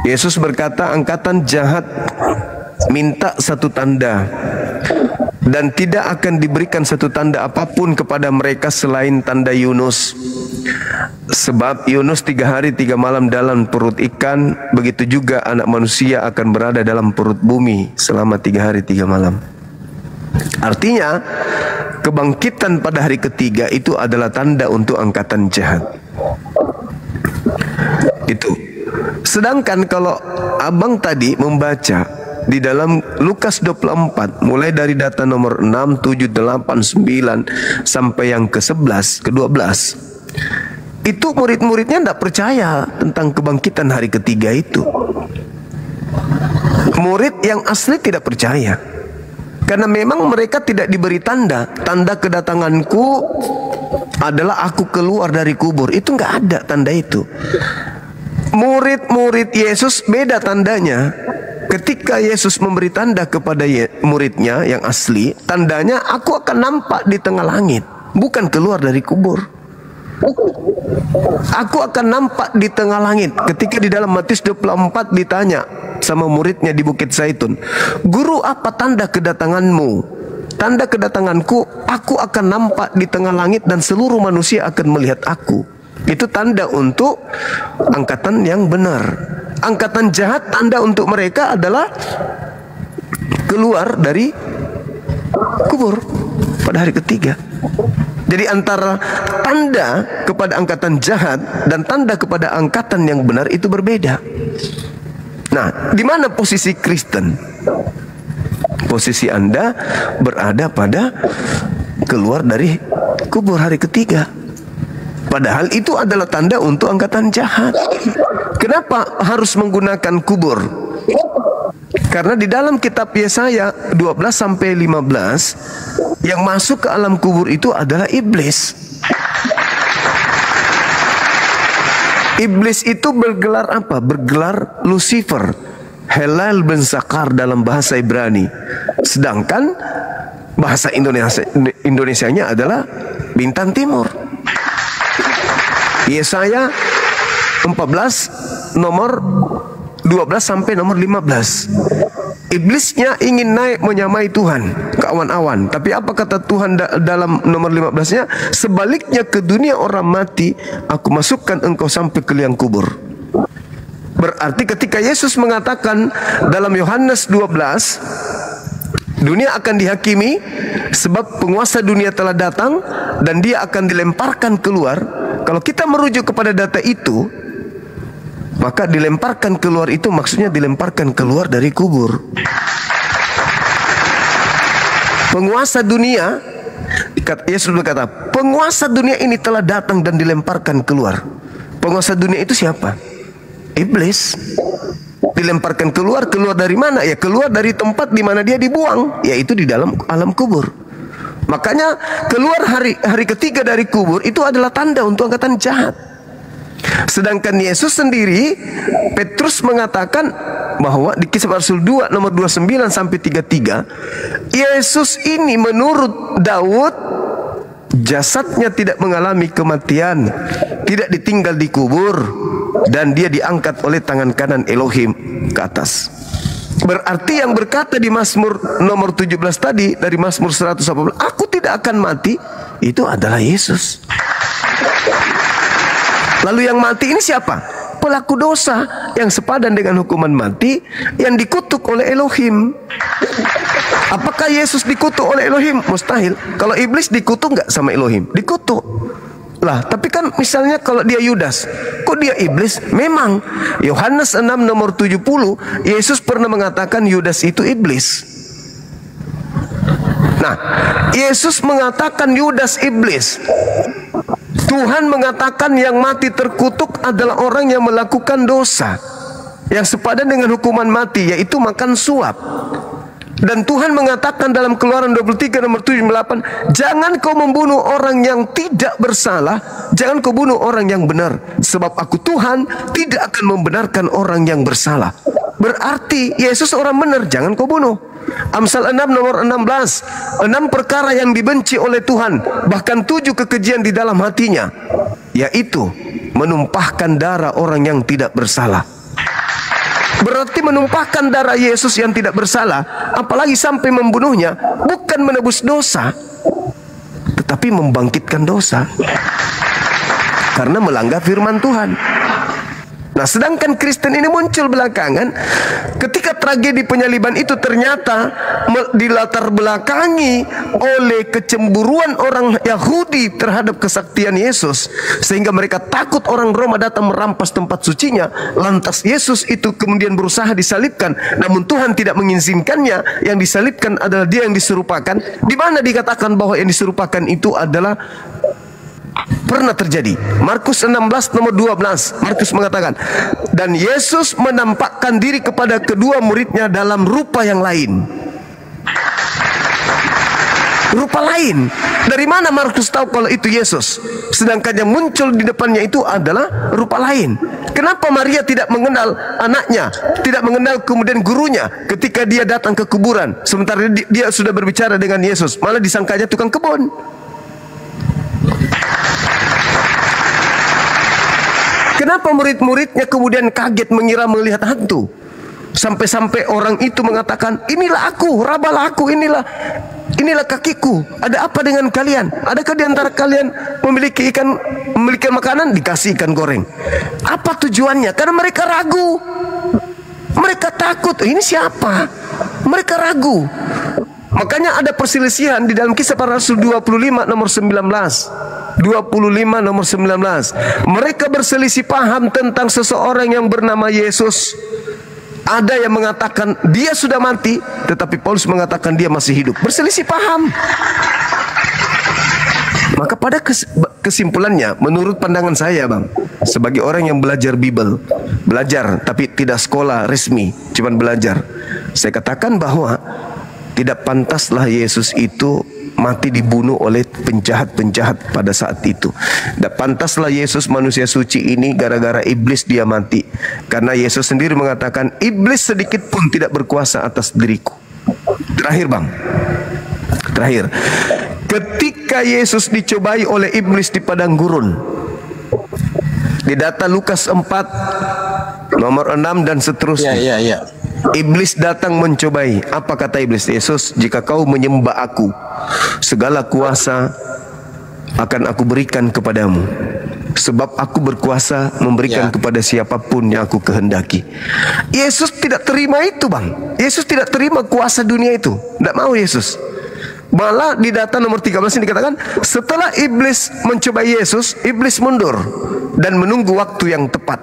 Yesus berkata, "Angkatan jahat minta satu tanda, dan tidak akan diberikan satu tanda apapun kepada mereka selain tanda Yunus. Sebab Yunus 3 hari 3 malam dalam perut ikan, begitu juga anak manusia akan berada dalam perut bumi selama 3 hari 3 malam." Artinya, kebangkitan pada hari ketiga itu adalah tanda untuk angkatan jahat. Itu. Sedangkan kalau abang tadi membaca di dalam Lukas 24, mulai dari data nomor 6, 7, 8, 9 sampai yang ke-11, ke-12, itu murid-muridnya tidak percaya tentang kebangkitan hari ketiga itu. Murid yang asli tidak percaya, karena memang mereka tidak diberi tanda. Tanda kedatanganku adalah aku keluar dari kubur. Itu nggak ada tanda itu. Murid-murid Yesus beda tandanya. Ketika Yesus memberi tanda kepada muridnya yang asli, tandanya aku akan nampak di tengah langit, bukan keluar dari kubur. Aku akan nampak di tengah langit. Ketika di dalam Matius 24 ditanya sama muridnya di Bukit Zaitun, "Guru, apa tanda kedatanganmu?" "Tanda kedatanganku, aku akan nampak di tengah langit dan seluruh manusia akan melihat aku." Itu tanda untuk angkatan yang benar. Angkatan jahat, tanda untuk mereka adalah keluar dari kubur pada hari ketiga. Jadi antara tanda kepada angkatan jahat dan tanda kepada angkatan yang benar itu berbeda. Nah, di mana posisi Kristen? Posisi Anda berada pada keluar dari kubur hari ketiga. Padahal itu adalah tanda untuk angkatan jahat. Kenapa harus menggunakan kubur? Karena di dalam kitab Yesaya 12 sampai 15, yang masuk ke alam kubur itu adalah iblis. Iblis itu bergelar apa? Bergelar Lucifer, Helal ben Zakar dalam bahasa Ibrani. Sedangkan bahasa Indonesianya adalah bintang timur. Yesaya 14 nomor 12 sampai nomor 15. Iblisnya ingin naik menyamai Tuhan ke awan-awan. Tapi apa kata Tuhan dalam nomor 15-nya? "Sebaliknya ke dunia orang mati, aku masukkan engkau sampai ke liang kubur." Berarti ketika Yesus mengatakan dalam Yohanes 12, dunia akan dihakimi sebab penguasa dunia telah datang dan dia akan dilemparkan keluar. Kalau kita merujuk kepada data itu, maka dilemparkan keluar itu maksudnya dilemparkan keluar dari kubur. Penguasa dunia, Yesus berkata, penguasa dunia ini telah datang dan dilemparkan keluar. Penguasa dunia itu siapa? Iblis. Dilemparkan keluar, keluar dari mana? Ya keluar dari tempat di mana dia dibuang, yaitu di dalam alam kubur. Makanya keluar hari ketiga dari kubur itu adalah tanda untuk angkatan jahat. Sedangkan Yesus sendiri, Petrus mengatakan bahwa di Kisah Rasul 2 nomor 29 sampai 33, Yesus ini menurut Daud jasadnya tidak mengalami kematian, tidak ditinggal di kubur, dan dia diangkat oleh tangan kanan Elohim ke atas. Berarti yang berkata di Mazmur nomor 17 tadi, dari Mazmur 180, "Aku tidak akan mati," itu adalah Yesus. Lalu yang mati ini siapa? pelaku dosa yang sepadan dengan hukuman mati yang dikutuk oleh Elohim. Apakah Yesus dikutuk oleh Elohim? Mustahil. Kalau iblis dikutuk nggak sama Elohim? Dikutuk. Lah, tapi kan misalnya kalau dia Yudas, kok dia iblis? Memang Yohanes 6 nomor 70, Yesus pernah mengatakan Yudas itu iblis. Nah, Yesus mengatakan Yudas iblis. Tuhan mengatakan yang mati terkutuk adalah orang yang melakukan dosa yang sepadan dengan hukuman mati, yaitu makan suap. Dan Tuhan mengatakan dalam Keluaran 23 nomor 78, jangan kau membunuh orang yang tidak bersalah, jangan kau bunuh orang yang benar, sebab aku Tuhan tidak akan membenarkan orang yang bersalah. Berarti Yesus orang benar, jangan kau bunuh. Amsal 6 nomor 16, 6 perkara yang dibenci oleh Tuhan, bahkan 7 kekejian di dalam hatinya, yaitu menumpahkan darah orang yang tidak bersalah. Berarti menumpahkan darah Yesus yang tidak bersalah, apalagi sampai membunuhnya, bukan menebus dosa, tetapi membangkitkan dosa, karena melanggar firman Tuhan. Nah, sedangkan Kristen ini muncul belakangan ketika tragedi penyaliban itu ternyata dilatar belakangi oleh kecemburuan orang Yahudi terhadap kesaktian Yesus, sehingga mereka takut orang Roma datang merampas tempat sucinya. Lantas Yesus itu kemudian berusaha disalibkan, namun Tuhan tidak mengizinkannya. Yang disalibkan adalah Dia yang diserupakan, di mana dikatakan bahwa yang diserupakan itu adalah pernah terjadi. Markus 16 nomor 12, Markus mengatakan, dan Yesus menampakkan diri kepada kedua muridnya dalam rupa yang lain. Rupa lain. Dari mana Markus tahu kalau itu Yesus? Sedangkan yang muncul di depannya itu adalah rupa lain. Kenapa Maria tidak mengenal anaknya, tidak mengenal kemudian gurunya ketika dia datang ke kuburan, sementara dia sudah berbicara dengan Yesus, malah disangkanya tukang kebun? Kenapa murid-muridnya kemudian kaget mengira melihat hantu? Sampai-sampai orang itu mengatakan, inilah aku, rabalah aku, inilah kakiku. Ada apa dengan kalian? Adakah di antara kalian memiliki makanan? Dikasih ikan goreng. Apa tujuannya? Karena mereka ragu. Mereka takut, ini siapa? Mereka ragu. Makanya ada perselisihan di dalam Kisah Para Rasul 25 nomor 19. 25 nomor 19. Mereka berselisih paham tentang seseorang yang bernama Yesus. Ada yang mengatakan dia sudah mati, tetapi Paulus mengatakan dia masih hidup. Berselisih paham. Maka pada kesimpulannya, menurut pandangan saya, Bang, sebagai orang yang belajar Bible, belajar tapi tidak sekolah resmi, cuman belajar, saya katakan bahwa tidak pantaslah Yesus itu mati dibunuh oleh penjahat-penjahat pada saat itu. Dan pantaslah Yesus manusia suci ini gara-gara iblis dia mati. Karena Yesus sendiri mengatakan, iblis sedikit pun tidak berkuasa atas diriku. Terakhir, Bang. Terakhir. Ketika Yesus dicobai oleh iblis di padang gurun, di data Lukas 4 nomor 6 dan seterusnya. Iblis datang mencobai. Apa kata iblis? Yesus, jika kau menyembah aku, segala kuasa akan aku berikan kepadamu, sebab aku berkuasa memberikan kepada siapapun yang aku kehendaki. Yesus tidak terima itu, Bang. Yesus tidak terima kuasa dunia itu. Tidak mau Yesus. Malah di data nomor 13 ini dikatakan, setelah iblis mencobai Yesus, iblis mundur dan menunggu waktu yang tepat.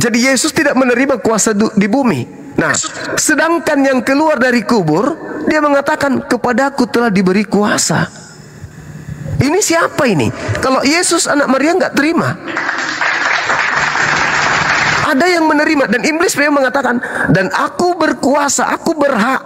Jadi Yesus tidak menerima kuasa di bumi. Nah, sedangkan yang keluar dari kubur, dia mengatakan, kepadaku telah diberi kuasa. Ini siapa ini? Kalau Yesus anak Maria nggak terima. Ada yang menerima, dan iblis memang mengatakan, dan aku berkuasa, aku berhak,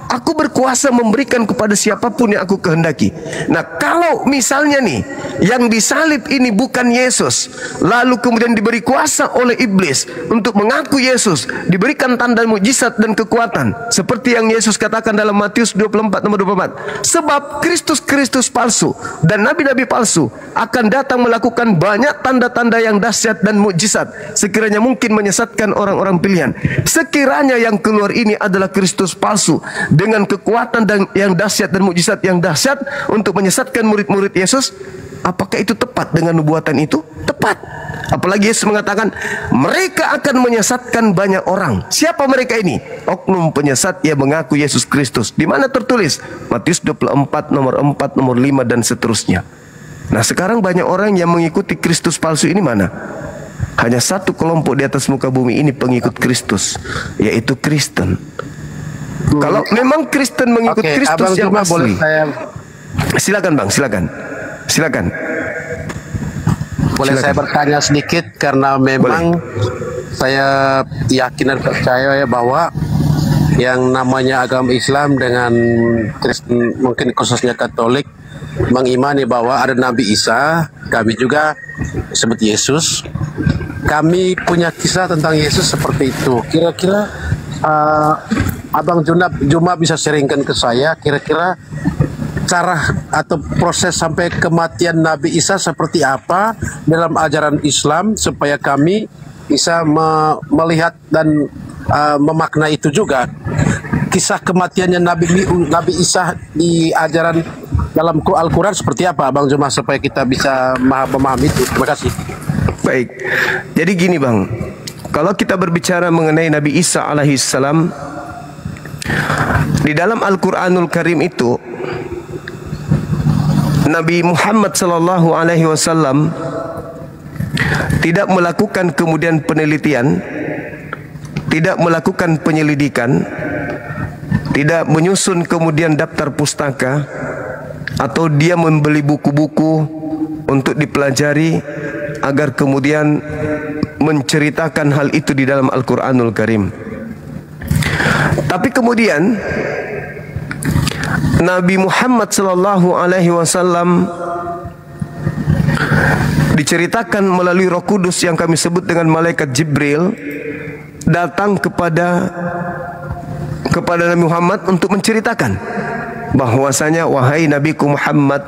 aku berkuasa memberikan kepada siapapun yang aku kehendaki. Nah, kalau misalnya nih, yang disalib ini bukan Yesus, lalu kemudian diberi kuasa oleh iblis untuk mengaku Yesus, diberikan tanda mukjizat dan kekuatan, seperti yang Yesus katakan dalam Matius 24 nomor 24. Sebab Kristus palsu dan nabi-nabi palsu akan datang melakukan banyak tanda-tanda yang dahsyat dan mukjizat, sekiranya mungkin menyesatkan orang-orang pilihan. Sekiranya yang keluar ini adalah Kristus palsu dengan kekuatan yang dahsyat dan mukjizat yang dahsyat untuk menyesatkan murid-murid Yesus, apakah itu tepat dengan nubuatan itu? Tepat. Apalagi Yesus mengatakan mereka akan menyesatkan banyak orang. Siapa mereka ini? Oknum penyesat yang mengaku Yesus Kristus. Di mana tertulis? Matius 24 nomor 4, nomor 5 dan seterusnya. Nah, sekarang banyak orang yang mengikuti Kristus palsu ini mana? Hanya satu kelompok di atas muka bumi ini pengikut Kristus, yaitu Kristen. Kalau memang Kristen mengikut Kristus yang asli. Silakan Bang, silakan. Boleh saya bertanya sedikit, karena memang saya yakin dan percaya ya bahwa yang namanya agama Islam dengan Kristen, mungkin khususnya Katolik, mengimani bahwa ada Nabi Isa. Kami juga sebut Yesus. Kami punya kisah tentang Yesus seperti itu. Kira-kira Abang Juma bisa sharingkan ke saya kira-kira cara atau proses sampai kematian Nabi Isa seperti apa dalam ajaran Islam, supaya kami bisa melihat dan memaknai itu juga. Kisah kematiannya Nabi Isa di ajaran dalam Al-Quran seperti apa, Bang Juma, supaya kita bisa memahami itu. Terima kasih. Baik, jadi gini Bang, kalau kita berbicara mengenai Nabi Isa alaihissalam, di dalam Al-Quranul Karim itu Nabi Muhammad sallallahu alaihi wasallam tidak melakukan kemudian penelitian, tidak melakukan penyelidikan, tidak menyusun kemudian daftar pustaka, atau dia membeli buku-buku untuk dipelajari agar kemudian menceritakan hal itu di dalam Al-Quranul Karim. Tapi kemudian Nabi Muhammad sallallahu alaihi wasallam diceritakan melalui Roh Kudus yang kami sebut dengan malaikat Jibril datang kepada Nabi Muhammad untuk menceritakan bahwasanya, wahai Nabiku Muhammad,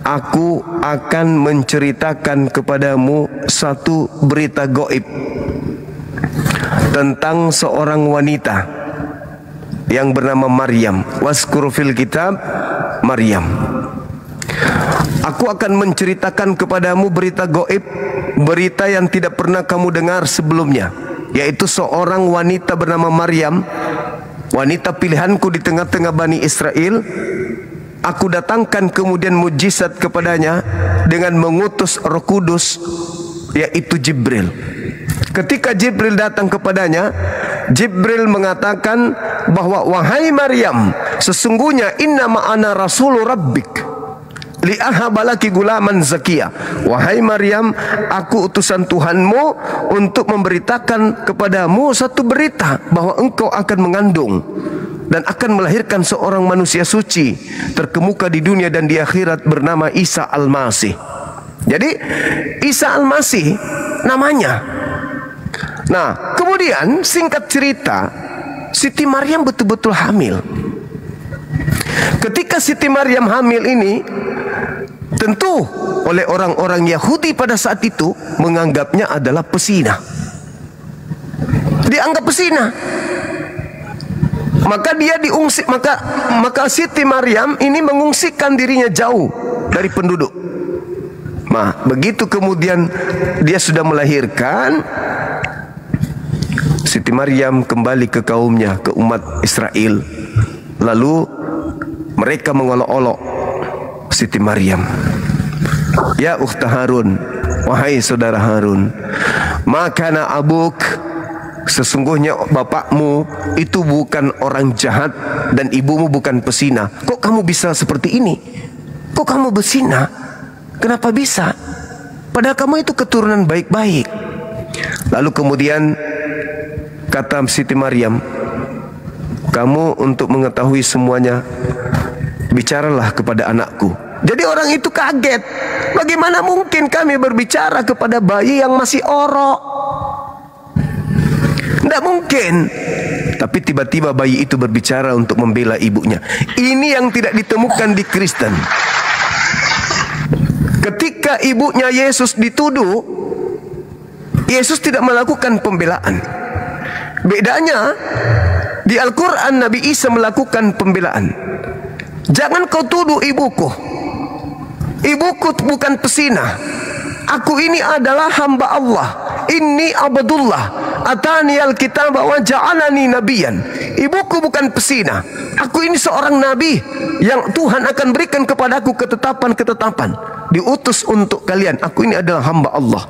aku akan menceritakan kepadamu satu berita gaib tentang seorang wanita yang bernama Maryam. Waskur fil kitab Maryam. Aku akan menceritakan kepadamu berita gaib, berita yang tidak pernah kamu dengar sebelumnya, yaitu seorang wanita bernama Maryam, wanita pilihanku di tengah-tengah Bani Israel. Aku datangkan kemudian mujizat kepadanya dengan mengutus Roh Kudus, yaitu Jibril. Ketika Jibril datang kepadanya, Jibril mengatakan bahwa, wahai Maryam, sesungguhnya innama ana rasulu rabbik li'ahabalaki gulaman zakiya. Wahai Maryam, aku utusan Tuhanmu untuk memberitakan kepadamu satu berita bahwa engkau akan mengandung dan akan melahirkan seorang manusia suci terkemuka di dunia dan di akhirat bernama Isa Al-Masih. Jadi Isa Al-Masih namanya. Nah, kemudian singkat cerita, Siti Maryam betul-betul hamil. Ketika Siti Maryam hamil ini, tentu oleh orang-orang Yahudi pada saat itu menganggapnya adalah pesina. Dianggap pesina. Maka dia diungsi, maka Siti Maryam ini mengungsikan dirinya jauh dari penduduk. Nah, begitu kemudian dia sudah melahirkan, Siti Maryam kembali ke kaumnya, ke umat Israel. Lalu mereka mengolok-olok Siti Maryam. Ya ukhta Harun, wahai saudara Harun, makana abuk, sesungguhnya bapakmu itu bukan orang jahat dan ibumu bukan pesina. Kok kamu bisa seperti ini? Kok kamu berzina? Kenapa bisa? Padahal kamu itu keturunan baik-baik. Lalu kemudian kata Siti Maryam, kamu untuk mengetahui semuanya, bicaralah kepada anakku. Jadi orang itu kaget. Bagaimana mungkin kami berbicara kepada bayi yang masih orok? Tidak mungkin. Tapi tiba-tiba bayi itu berbicara untuk membela ibunya. Ini yang tidak ditemukan di Kristen. Ketika ibunya Yesus dituduh, Yesus tidak melakukan pembelaan. Bedanya di Al-Quran Nabi Isa melakukan pembelaan. Jangan kau tuduh ibuku. Ibuku bukan pesina. Aku ini adalah hamba Allah. Inni abdullah. Atani al-kitab wa ja'alani nabiyan. Ibuku bukan pesina. Aku ini seorang nabi yang Tuhan akan berikan kepadaku ketetapan-ketetapan. Diutus untuk kalian. Aku ini adalah hamba Allah.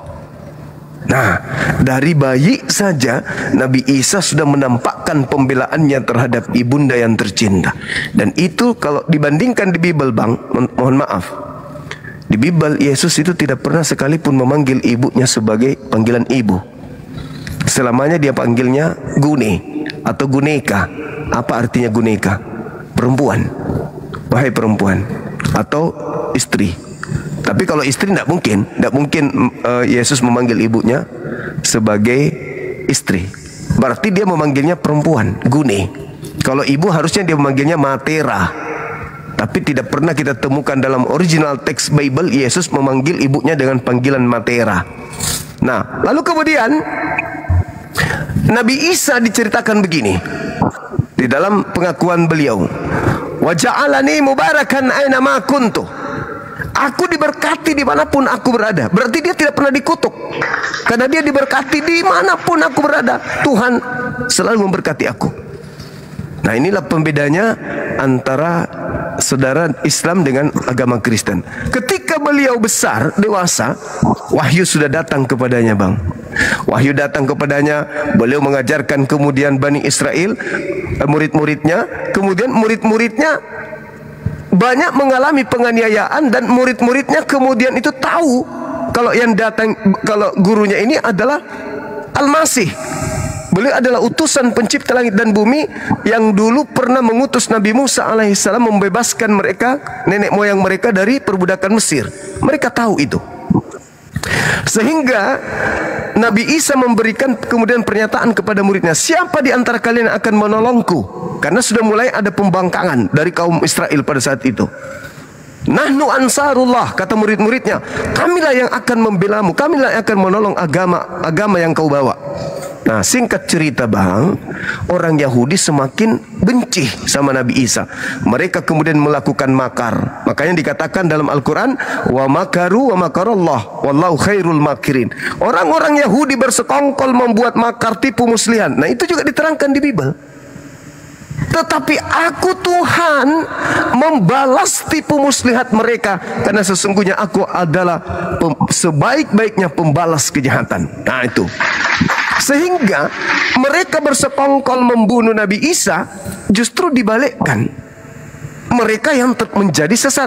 Nah, dari bayi saja Nabi Isa sudah menampakkan pembelaannya terhadap ibunda yang tercinta. Dan itu kalau dibandingkan di Bible, Bang, mohon maaf, di Bible Yesus itu tidak pernah sekalipun memanggil ibunya sebagai panggilan ibu. Selamanya dia panggilnya Gune atau Guneka. Apa artinya Guneka? Perempuan. Wahai perempuan. Atau istri. Tapi kalau istri tidak mungkin Yesus memanggil ibunya sebagai istri. Berarti dia memanggilnya perempuan, Gune. Kalau ibu harusnya dia memanggilnya Matera. Tapi tidak pernah kita temukan dalam original teks Bible Yesus memanggil ibunya dengan panggilan Matera. Nah, lalu kemudian Nabi Isa diceritakan begini di dalam pengakuan beliau, wa ja'alani mubarakan aina ma kuntu. Aku diberkati dimanapun aku berada. Berarti dia tidak pernah dikutuk, karena dia diberkati dimanapun aku berada. Tuhan selalu memberkati aku. Nah, inilah pembedanya antara saudara Islam dengan agama Kristen. Ketika beliau besar, dewasa, wahyu sudah datang kepadanya, Bang. Wahyu datang kepadanya, beliau mengajarkan kemudian Bani Israel, murid-muridnya, kemudian murid-muridnya banyak mengalami penganiayaan dan murid-muridnya kemudian itu tahu kalau yang datang, kalau gurunya ini adalah Al-Masih. Beliau adalah utusan pencipta langit dan bumi yang dulu pernah mengutus Nabi Musa alaihissalam membebaskan mereka, nenek moyang mereka dari perbudakan Mesir. Mereka tahu itu. Sehingga Nabi Isa memberikan kemudian pernyataan kepada muridnya, siapa di antara kalian yang akan menolongku? Karena sudah mulai ada pembangkangan dari kaum Israel pada saat itu. Nahnu ansarullah, kata murid-muridnya, kamilah yang akan membelamu, kamilah yang akan menolong agama yang kau bawa. Nah, singkat cerita, Bang, orang Yahudi semakin benci sama Nabi Isa. Mereka kemudian melakukan makar. Makanya dikatakan dalam Al-Quran, wa makaru wa makarallah wallahu khairul makirin. Orang-orang Yahudi bersekongkol membuat makar, tipu muslihan. Nah, itu juga diterangkan di Bible. Tetapi aku Tuhan membalas tipu muslihat mereka, karena sesungguhnya aku adalah sebaik-baiknya pembalas kejahatan. Nah, itu. Sehingga mereka bersekongkol membunuh Nabi Isa, justru dibalikkan. Mereka yang menjadi sesat.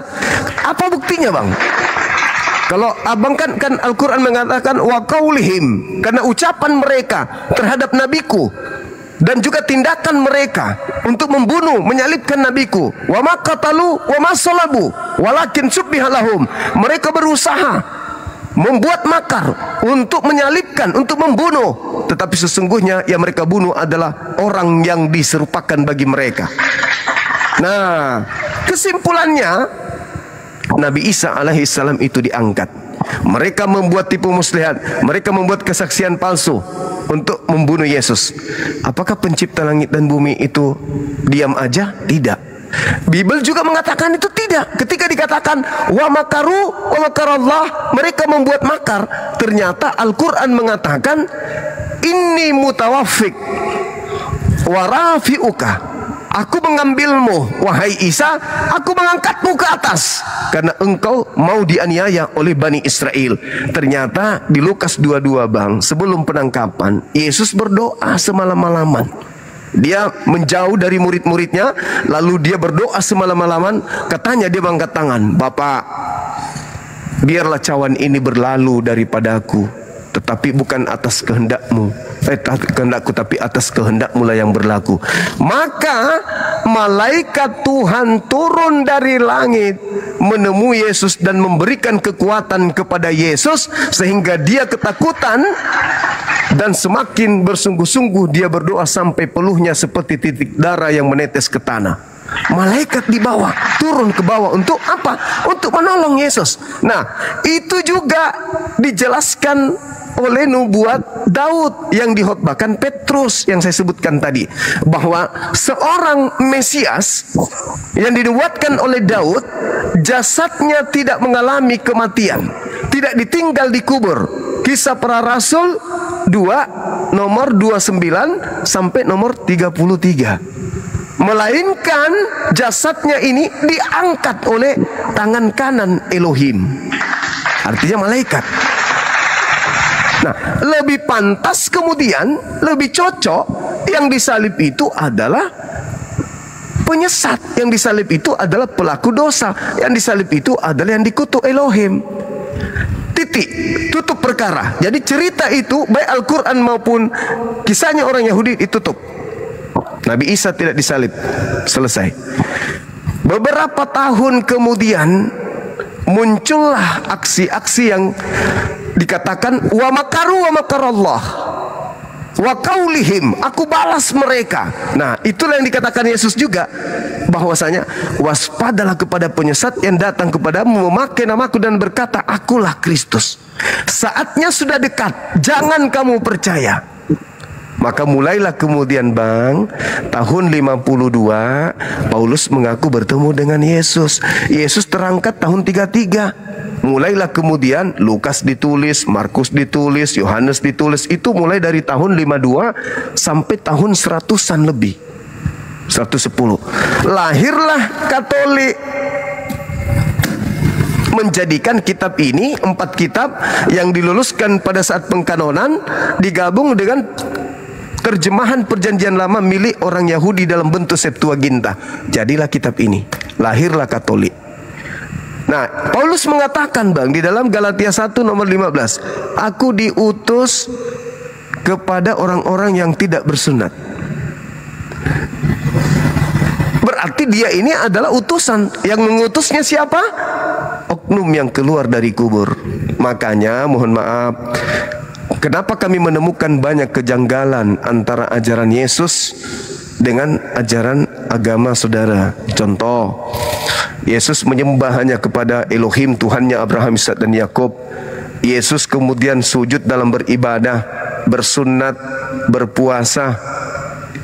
Apa buktinya, Bang? Kalau abang kan Al-Quran mengatakan wa qaulihim, karena ucapan mereka terhadap nabiku dan juga tindakan mereka untuk membunuh, menyalibkan nabiku. Wa ma qatalu wa ma salabu walakin subbiha lahum. Mereka berusaha membuat makar untuk menyalibkan, untuk membunuh, tetapi sesungguhnya yang mereka bunuh adalah orang yang diserupakan bagi mereka. Nah, kesimpulannya Nabi Isa alaihissalam itu diangkat. Mereka membuat tipu muslihat, mereka membuat kesaksian palsu untuk membunuh Yesus. Apakah pencipta langit dan bumi itu diam aja? Tidak. Bible juga mengatakan itu tidak. Ketika dikatakan wa makaru wa makarallah, mereka membuat makar, ternyata Al-Quran mengatakan inni mutawaffik wa rafi'uka, aku mengambilmu wahai Isa, aku mengangkatmu ke atas karena engkau mau dianiaya oleh Bani Israel. Ternyata di Lukas 22, Bang, sebelum penangkapan Yesus berdoa semalam-malaman. Dia menjauh dari murid-muridnya, lalu dia berdoa semalam-malaman. Katanya dia mengangkat tangan, Bapak, biarlah cawan ini berlalu daripadaku, tetapi bukan atas kehendakmu, kehendakku, tapi atas kehendakmu lah yang berlaku. Maka malaikat Tuhan turun dari langit menemui Yesus dan memberikan kekuatan kepada Yesus, sehingga dia ketakutan dan semakin bersungguh-sungguh dia berdoa sampai peluhnya seperti titik darah yang menetes ke tanah. Malaikat di bawah turun ke bawah untuk apa? Untuk menolong Yesus. Nah, itu juga dijelaskan oleh nubuat Daud yang dihotbahkan Petrus yang saya sebutkan tadi, bahwa seorang Mesias yang dinubuatkan oleh Daud, jasadnya tidak mengalami kematian, tidak ditinggal dikubur. Kisah Para Rasul 2 nomor 29 sampai nomor 33. Melainkan jasadnya ini diangkat oleh tangan kanan Elohim, artinya malaikat. Nah, lebih pantas kemudian, lebih cocok yang disalib itu adalah penyesat, yang disalib itu adalah pelaku dosa, yang disalib itu adalah yang dikutuk Elohim. Titik, tutup perkara. Jadi cerita itu baik Al-Quran maupun kisahnya orang Yahudi ditutup. Nabi Isa tidak disalib, selesai. Beberapa tahun kemudian muncullah aksi-aksi yang dikatakan wa makaru wa makarallah wa qaulihim, aku balas mereka. Nah, itulah yang dikatakan Yesus juga, bahwasanya waspadalah kepada penyesat yang datang kepadamu memakai namaku dan berkata akulah Kristus. Saatnya sudah dekat, jangan kamu percaya. Maka mulailah kemudian tahun 52 Paulus mengaku bertemu dengan Yesus. Yesus terangkat tahun 33. Mulailah kemudian Lukas ditulis, Markus ditulis, Yohanes ditulis. Itu mulai dari tahun 52 sampai tahun 100-an lebih, 110. Lahirlah Katolik, menjadikan kitab ini, 4 kitab yang diluluskan pada saat pengkanonan, digabung dengan terjemahan perjanjian lama milik orang Yahudi dalam bentuk Septuaginta. Jadilah kitab ini, lahirlah Katolik. Nah, Paulus mengatakan di dalam Galatia 1 nomor 15, aku diutus kepada orang-orang yang tidak bersunat. Berarti dia ini adalah utusan. Yang mengutusnya siapa? Oknum yang keluar dari kubur. Makanya mohon maaf, kenapa kami menemukan banyak kejanggalan antara ajaran Yesus dengan ajaran agama saudara. Contoh, Yesus menyembah hanya kepada Elohim, Tuhannya Abraham, Ishak dan Yakub. Yesus kemudian sujud dalam beribadah, bersunat, berpuasa,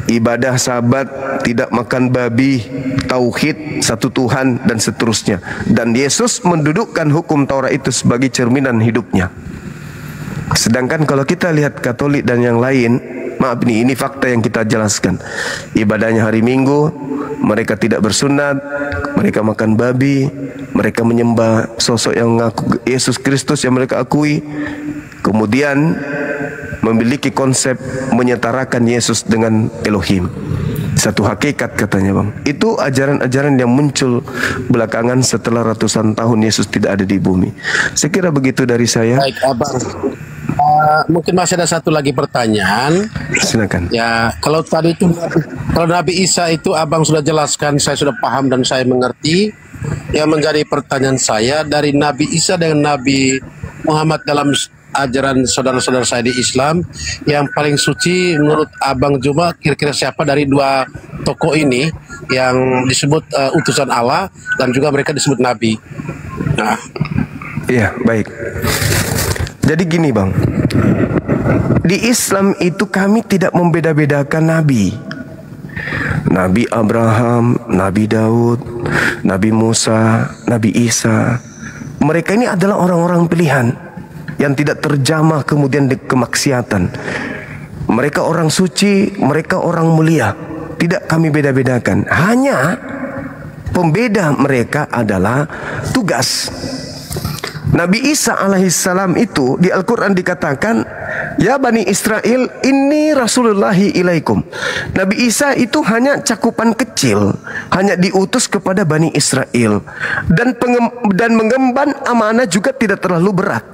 ibadah Sabat, tidak makan babi, tauhid, satu Tuhan, dan seterusnya. Dan Yesus mendudukkan hukum Taurat itu sebagai cerminan hidupnya. Sedangkan kalau kita lihat Katolik dan yang lain, maaf ini fakta yang kita jelaskan. Ibadahnya hari Minggu, mereka tidak bersunat, mereka makan babi, mereka menyembah sosok yang mengaku Yesus Kristus yang mereka akui. Kemudian memiliki konsep menyetarakan Yesus dengan Elohim. Satu hakikat katanya Itu ajaran-ajaran yang muncul belakangan setelah ratusan tahun Yesus tidak ada di bumi. Saya kira begitu dari saya. Baik, Abang. Mungkin masih ada satu lagi pertanyaan. Silakan. Ya, kalau tadi itu, kalau Nabi Isa itu Abang sudah jelaskan, saya sudah paham dan saya mengerti. Yang menjadi pertanyaan saya, dari Nabi Isa dengan Nabi Muhammad dalam ajaran saudara-saudara saya di Islam, yang paling suci menurut Abang Juma kira-kira siapa dari dua tokoh ini yang disebut utusan Allah dan juga mereka disebut Nabi? Nah, iya, baik. Jadi gini di Islam itu kami tidak membeda-bedakan Nabi. Nabi Abraham, Nabi Daud, Nabi Musa, Nabi Isa. Mereka ini adalah orang-orang pilihan yang tidak terjamah kemudian kemaksiatan. Mereka orang suci, mereka orang mulia. Tidak kami beda-bedakan. Hanya pembeda mereka adalah tugas. Nabi Isa alaihissalam itu di Al-Quran dikatakan, ya Bani Israel, inni Rasulullahi ilaikum. Nabi Isa itu hanya cakupan kecil, hanya diutus kepada Bani Israel. Dan mengemban amanah juga tidak terlalu berat.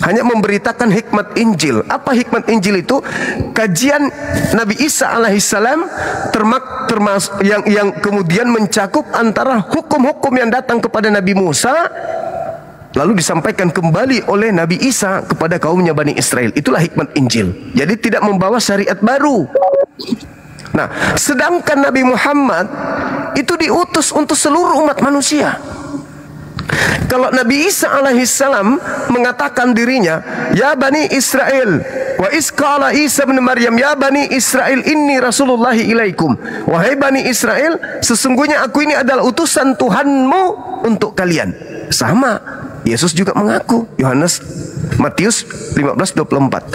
Hanya memberitakan hikmat Injil. Apa hikmat Injil itu? Kajian Nabi Isa alaihissalam termasuk yang kemudian mencakup antara hukum-hukum yang datang kepada Nabi Musa, lalu disampaikan kembali oleh Nabi Isa kepada kaumnya Bani Israel. Itulah hikmat Injil. Jadi tidak membawa syariat baru. Nah, sedangkan Nabi Muhammad itu diutus untuk seluruh umat manusia. Kalau Nabi Isa alaihissalam mengatakan dirinya, ya Bani Israel, wa isqala Isa bin Maryam, ya Bani Israel, inni Rasulullahi ilaikum. Wahai Bani Israel, sesungguhnya aku ini adalah utusan Tuhanmu untuk kalian. Sama. Yesus juga mengaku, Matius 15:24.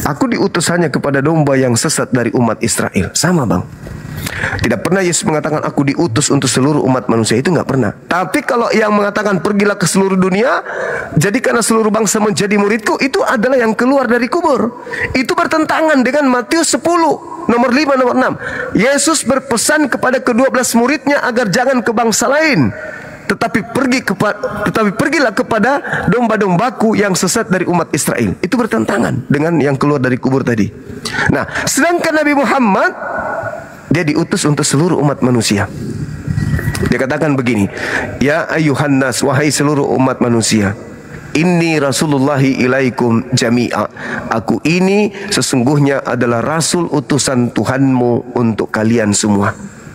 Aku diutus hanya kepada domba yang sesat dari umat Israel. Sama bang. Tidak pernah Yesus mengatakan aku diutus untuk seluruh umat manusia, itu nggak pernah. Tapi kalau yang mengatakan pergilah ke seluruh dunia, jadikanlah seluruh bangsa menjadi muridku, itu adalah yang keluar dari kubur. Itu bertentangan dengan Matius 10 nomor 5 nomor 6. Yesus berpesan kepada ke-12 muridnya agar jangan ke bangsa lain, tetapi pergilah kepada domba-dombaku yang sesat dari umat Israel. Itu bertentangan dengan yang keluar dari kubur tadi. Nah, sedangkan Nabi Muhammad, dia diutus untuk seluruh umat manusia. Dia katakan begini, ya ayuhan nas, wahai seluruh umat manusia, inni rasulullahi ilaikum jami'a. Aku ini sesungguhnya adalah rasul utusan Tuhanmu untuk kalian semua,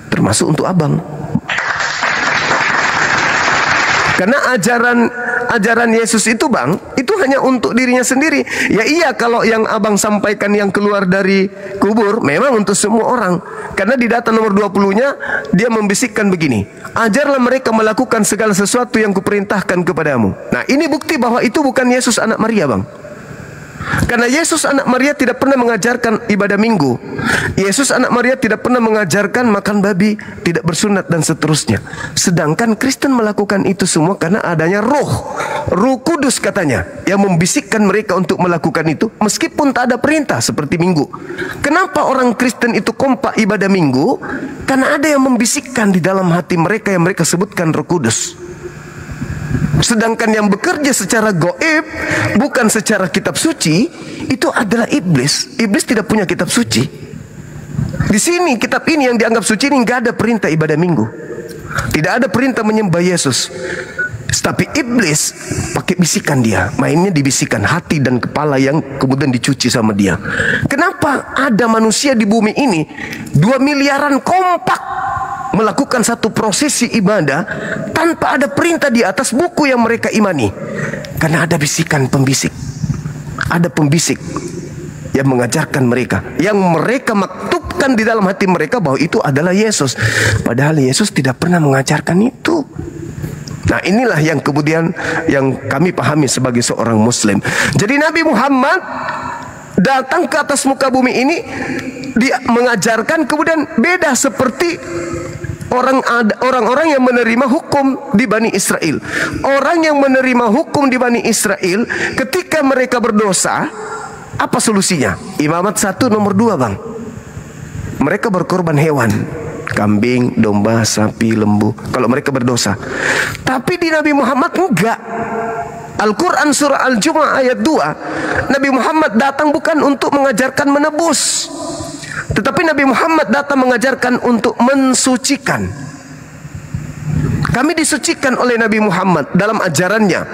termasuk untuk abang. Karena ajaran Yesus itu bang, itu hanya untuk dirinya sendiri. Ya iya, kalau yang abang sampaikan yang keluar dari kubur memang untuk semua orang. Karena di data nomor 20-nya dia membisikkan begini, ajarlah mereka melakukan segala sesuatu yang kuperintahkan kepadamu. Nah, ini bukti bahwa itu bukan Yesus anak Maria bang. Karena Yesus anak Maria tidak pernah mengajarkan ibadah minggu. Yesus anak Maria tidak pernah mengajarkan makan babi, tidak bersunat dan seterusnya. Sedangkan Kristen melakukan itu semua karena adanya Roh Kudus katanya yang membisikkan mereka untuk melakukan itu meskipun tak ada perintah seperti minggu. Kenapa orang Kristen itu kompak ibadah minggu? Karena ada yang membisikkan di dalam hati mereka yang mereka sebutkan Roh Kudus. Sedangkan yang bekerja secara goib, bukan secara kitab suci, itu adalah iblis. Iblis tidak punya kitab suci. Di sini kitab ini yang dianggap suci ini nggak ada perintah ibadah minggu, tidak ada perintah menyembah Yesus. Tapi iblis pakai bisikan dia, mainnya dibisikan hati dan kepala yang kemudian dicuci sama dia. Kenapa ada manusia di bumi ini 2 miliaran kompak melakukan satu prosesi ibadah tanpa ada perintah di atas buku yang mereka imani? Karena ada bisikan pembisik, ada pembisik yang mengajarkan mereka, yang mereka maktubkan di dalam hati mereka bahwa itu adalah Yesus, padahal Yesus tidak pernah mengajarkan itu. Nah, inilah yang kemudian yang kami pahami sebagai seorang muslim. Jadi Nabi Muhammad datang ke atas muka bumi ini, dia mengajarkan kemudian beda seperti orang-orang yang menerima hukum di Bani Israel. Orang yang menerima hukum di Bani Israel ketika mereka berdosa, apa solusinya? Imamat 1 nomor 2 bang. Mereka berkorban hewan, kambing, domba, sapi, lembu, kalau mereka berdosa. Tapi di Nabi Muhammad enggak. Al-Quran surah Al-Jumu'ah ayat 2, Nabi Muhammad datang bukan untuk mengajarkan menebus, tetapi Nabi Muhammad datang mengajarkan untuk mensucikan. Kami disucikan oleh Nabi Muhammad dalam ajarannya.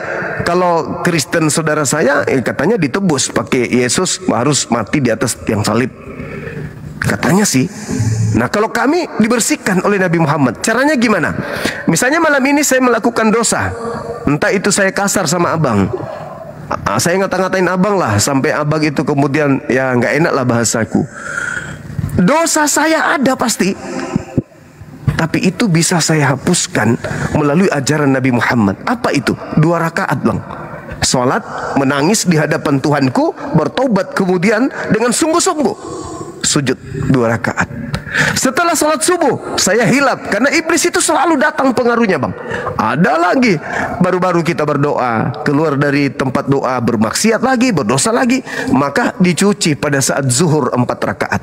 Kalau Kristen saudara saya katanya ditebus pakai Yesus harus mati di atas tiang salib, katanya sih. Nah, kalau kami dibersihkan oleh Nabi Muhammad, caranya gimana? Misalnya malam ini saya melakukan dosa, entah itu saya kasar sama abang, saya ngata-ngatain abang lah, sampai abang itu kemudian ya nggak enak lah bahasaku. Dosa saya ada pasti, tapi itu bisa saya hapuskan melalui ajaran Nabi Muhammad. Apa itu? 2 rakaat bang. Sholat, menangis di hadapan Tuhanku, bertobat kemudian dengan sungguh-sungguh sujud 2 rakaat. Setelah sholat subuh saya hilap, karena iblis itu selalu datang pengaruhnya bang. Ada lagi, baru-baru kita berdoa, keluar dari tempat doa bermaksiat lagi, berdosa lagi, maka dicuci pada saat zuhur 4 rakaat.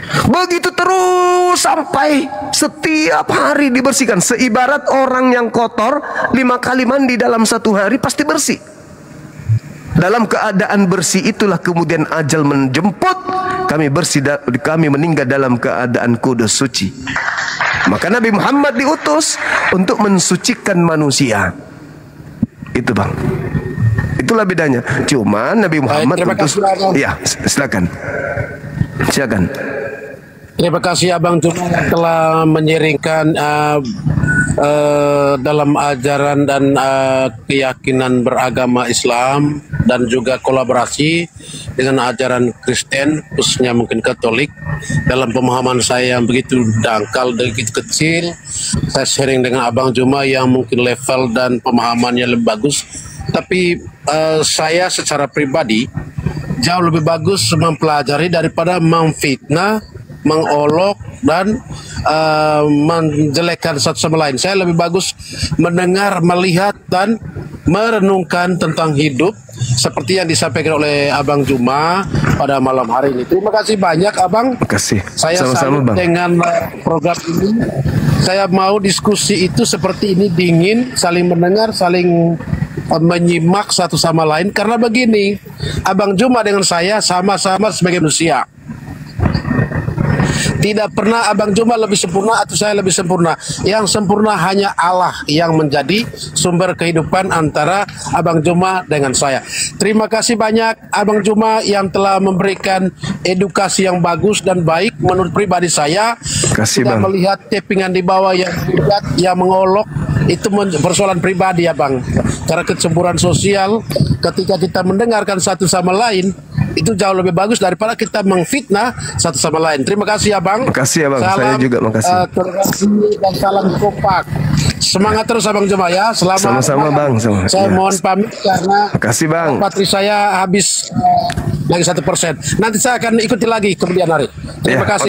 Begitu terus sampai setiap hari dibersihkan. Seibarat orang yang kotor 5 kali mandi dalam 1 hari pasti bersih. Dalam keadaan bersih itulah kemudian ajal menjemput, kami bersih, kami meninggal dalam keadaan kudus suci. Maka Nabi Muhammad diutus untuk mensucikan manusia. Itu bang, itulah bedanya. Cuma Nabi Muhammad utus. Ya, silakan. Silakan. Terima kasih Abang Juma telah menyiringkan dalam ajaran dan keyakinan beragama Islam dan juga kolaborasi dengan ajaran Kristen, khususnya mungkin Katolik. Dalam pemahaman saya yang begitu dangkal, begitu kecil, saya sharing dengan Abang Juma yang mungkin level dan pemahamannya lebih bagus. tapi saya secara pribadi jauh lebih bagus mempelajari daripada memfitnah, mengolok dan menjelekkan satu sama lain. Saya lebih bagus mendengar, melihat dan merenungkan tentang hidup seperti yang disampaikan oleh Abang Juma pada malam hari ini. Terima kasih banyak Abang. Terima kasih. Saya Sama-sama, salut Bang. dengan program ini. Saya mau diskusi itu seperti ini, dingin, saling mendengar, saling menyimak satu sama lain. Karena begini, Abang Juma dengan saya sama-sama sebagai manusia. Tidak pernah Abang Juma lebih sempurna atau saya lebih sempurna. Yang sempurna hanya Allah yang menjadi sumber kehidupan antara Abang Juma dengan saya. Terima kasih banyak Abang Juma yang telah memberikan edukasi yang bagus dan baik menurut pribadi saya. Kasih, Tidak Bang. melihat tappingan di bawah yang tidak, yang mengolok, itu persoalan pribadi ya Bang. Karena kecemburuan sosial ketika kita mendengarkan satu sama lain itu jauh lebih bagus daripada kita mengfitnah satu sama lain. Terima kasih ya Bang. Terima kasih ya Bang. Salam, Saya juga makasih. toleransi dan salam kompak. Semangat terus Abang Juma ya. Selamat. Sama-sama, Bang. Saya Ya. mohon pamit karena Makasih, Bang. baterai saya habis lagi 1%. Nanti saya akan ikuti lagi kemudian hari. Terima Ya. kasih.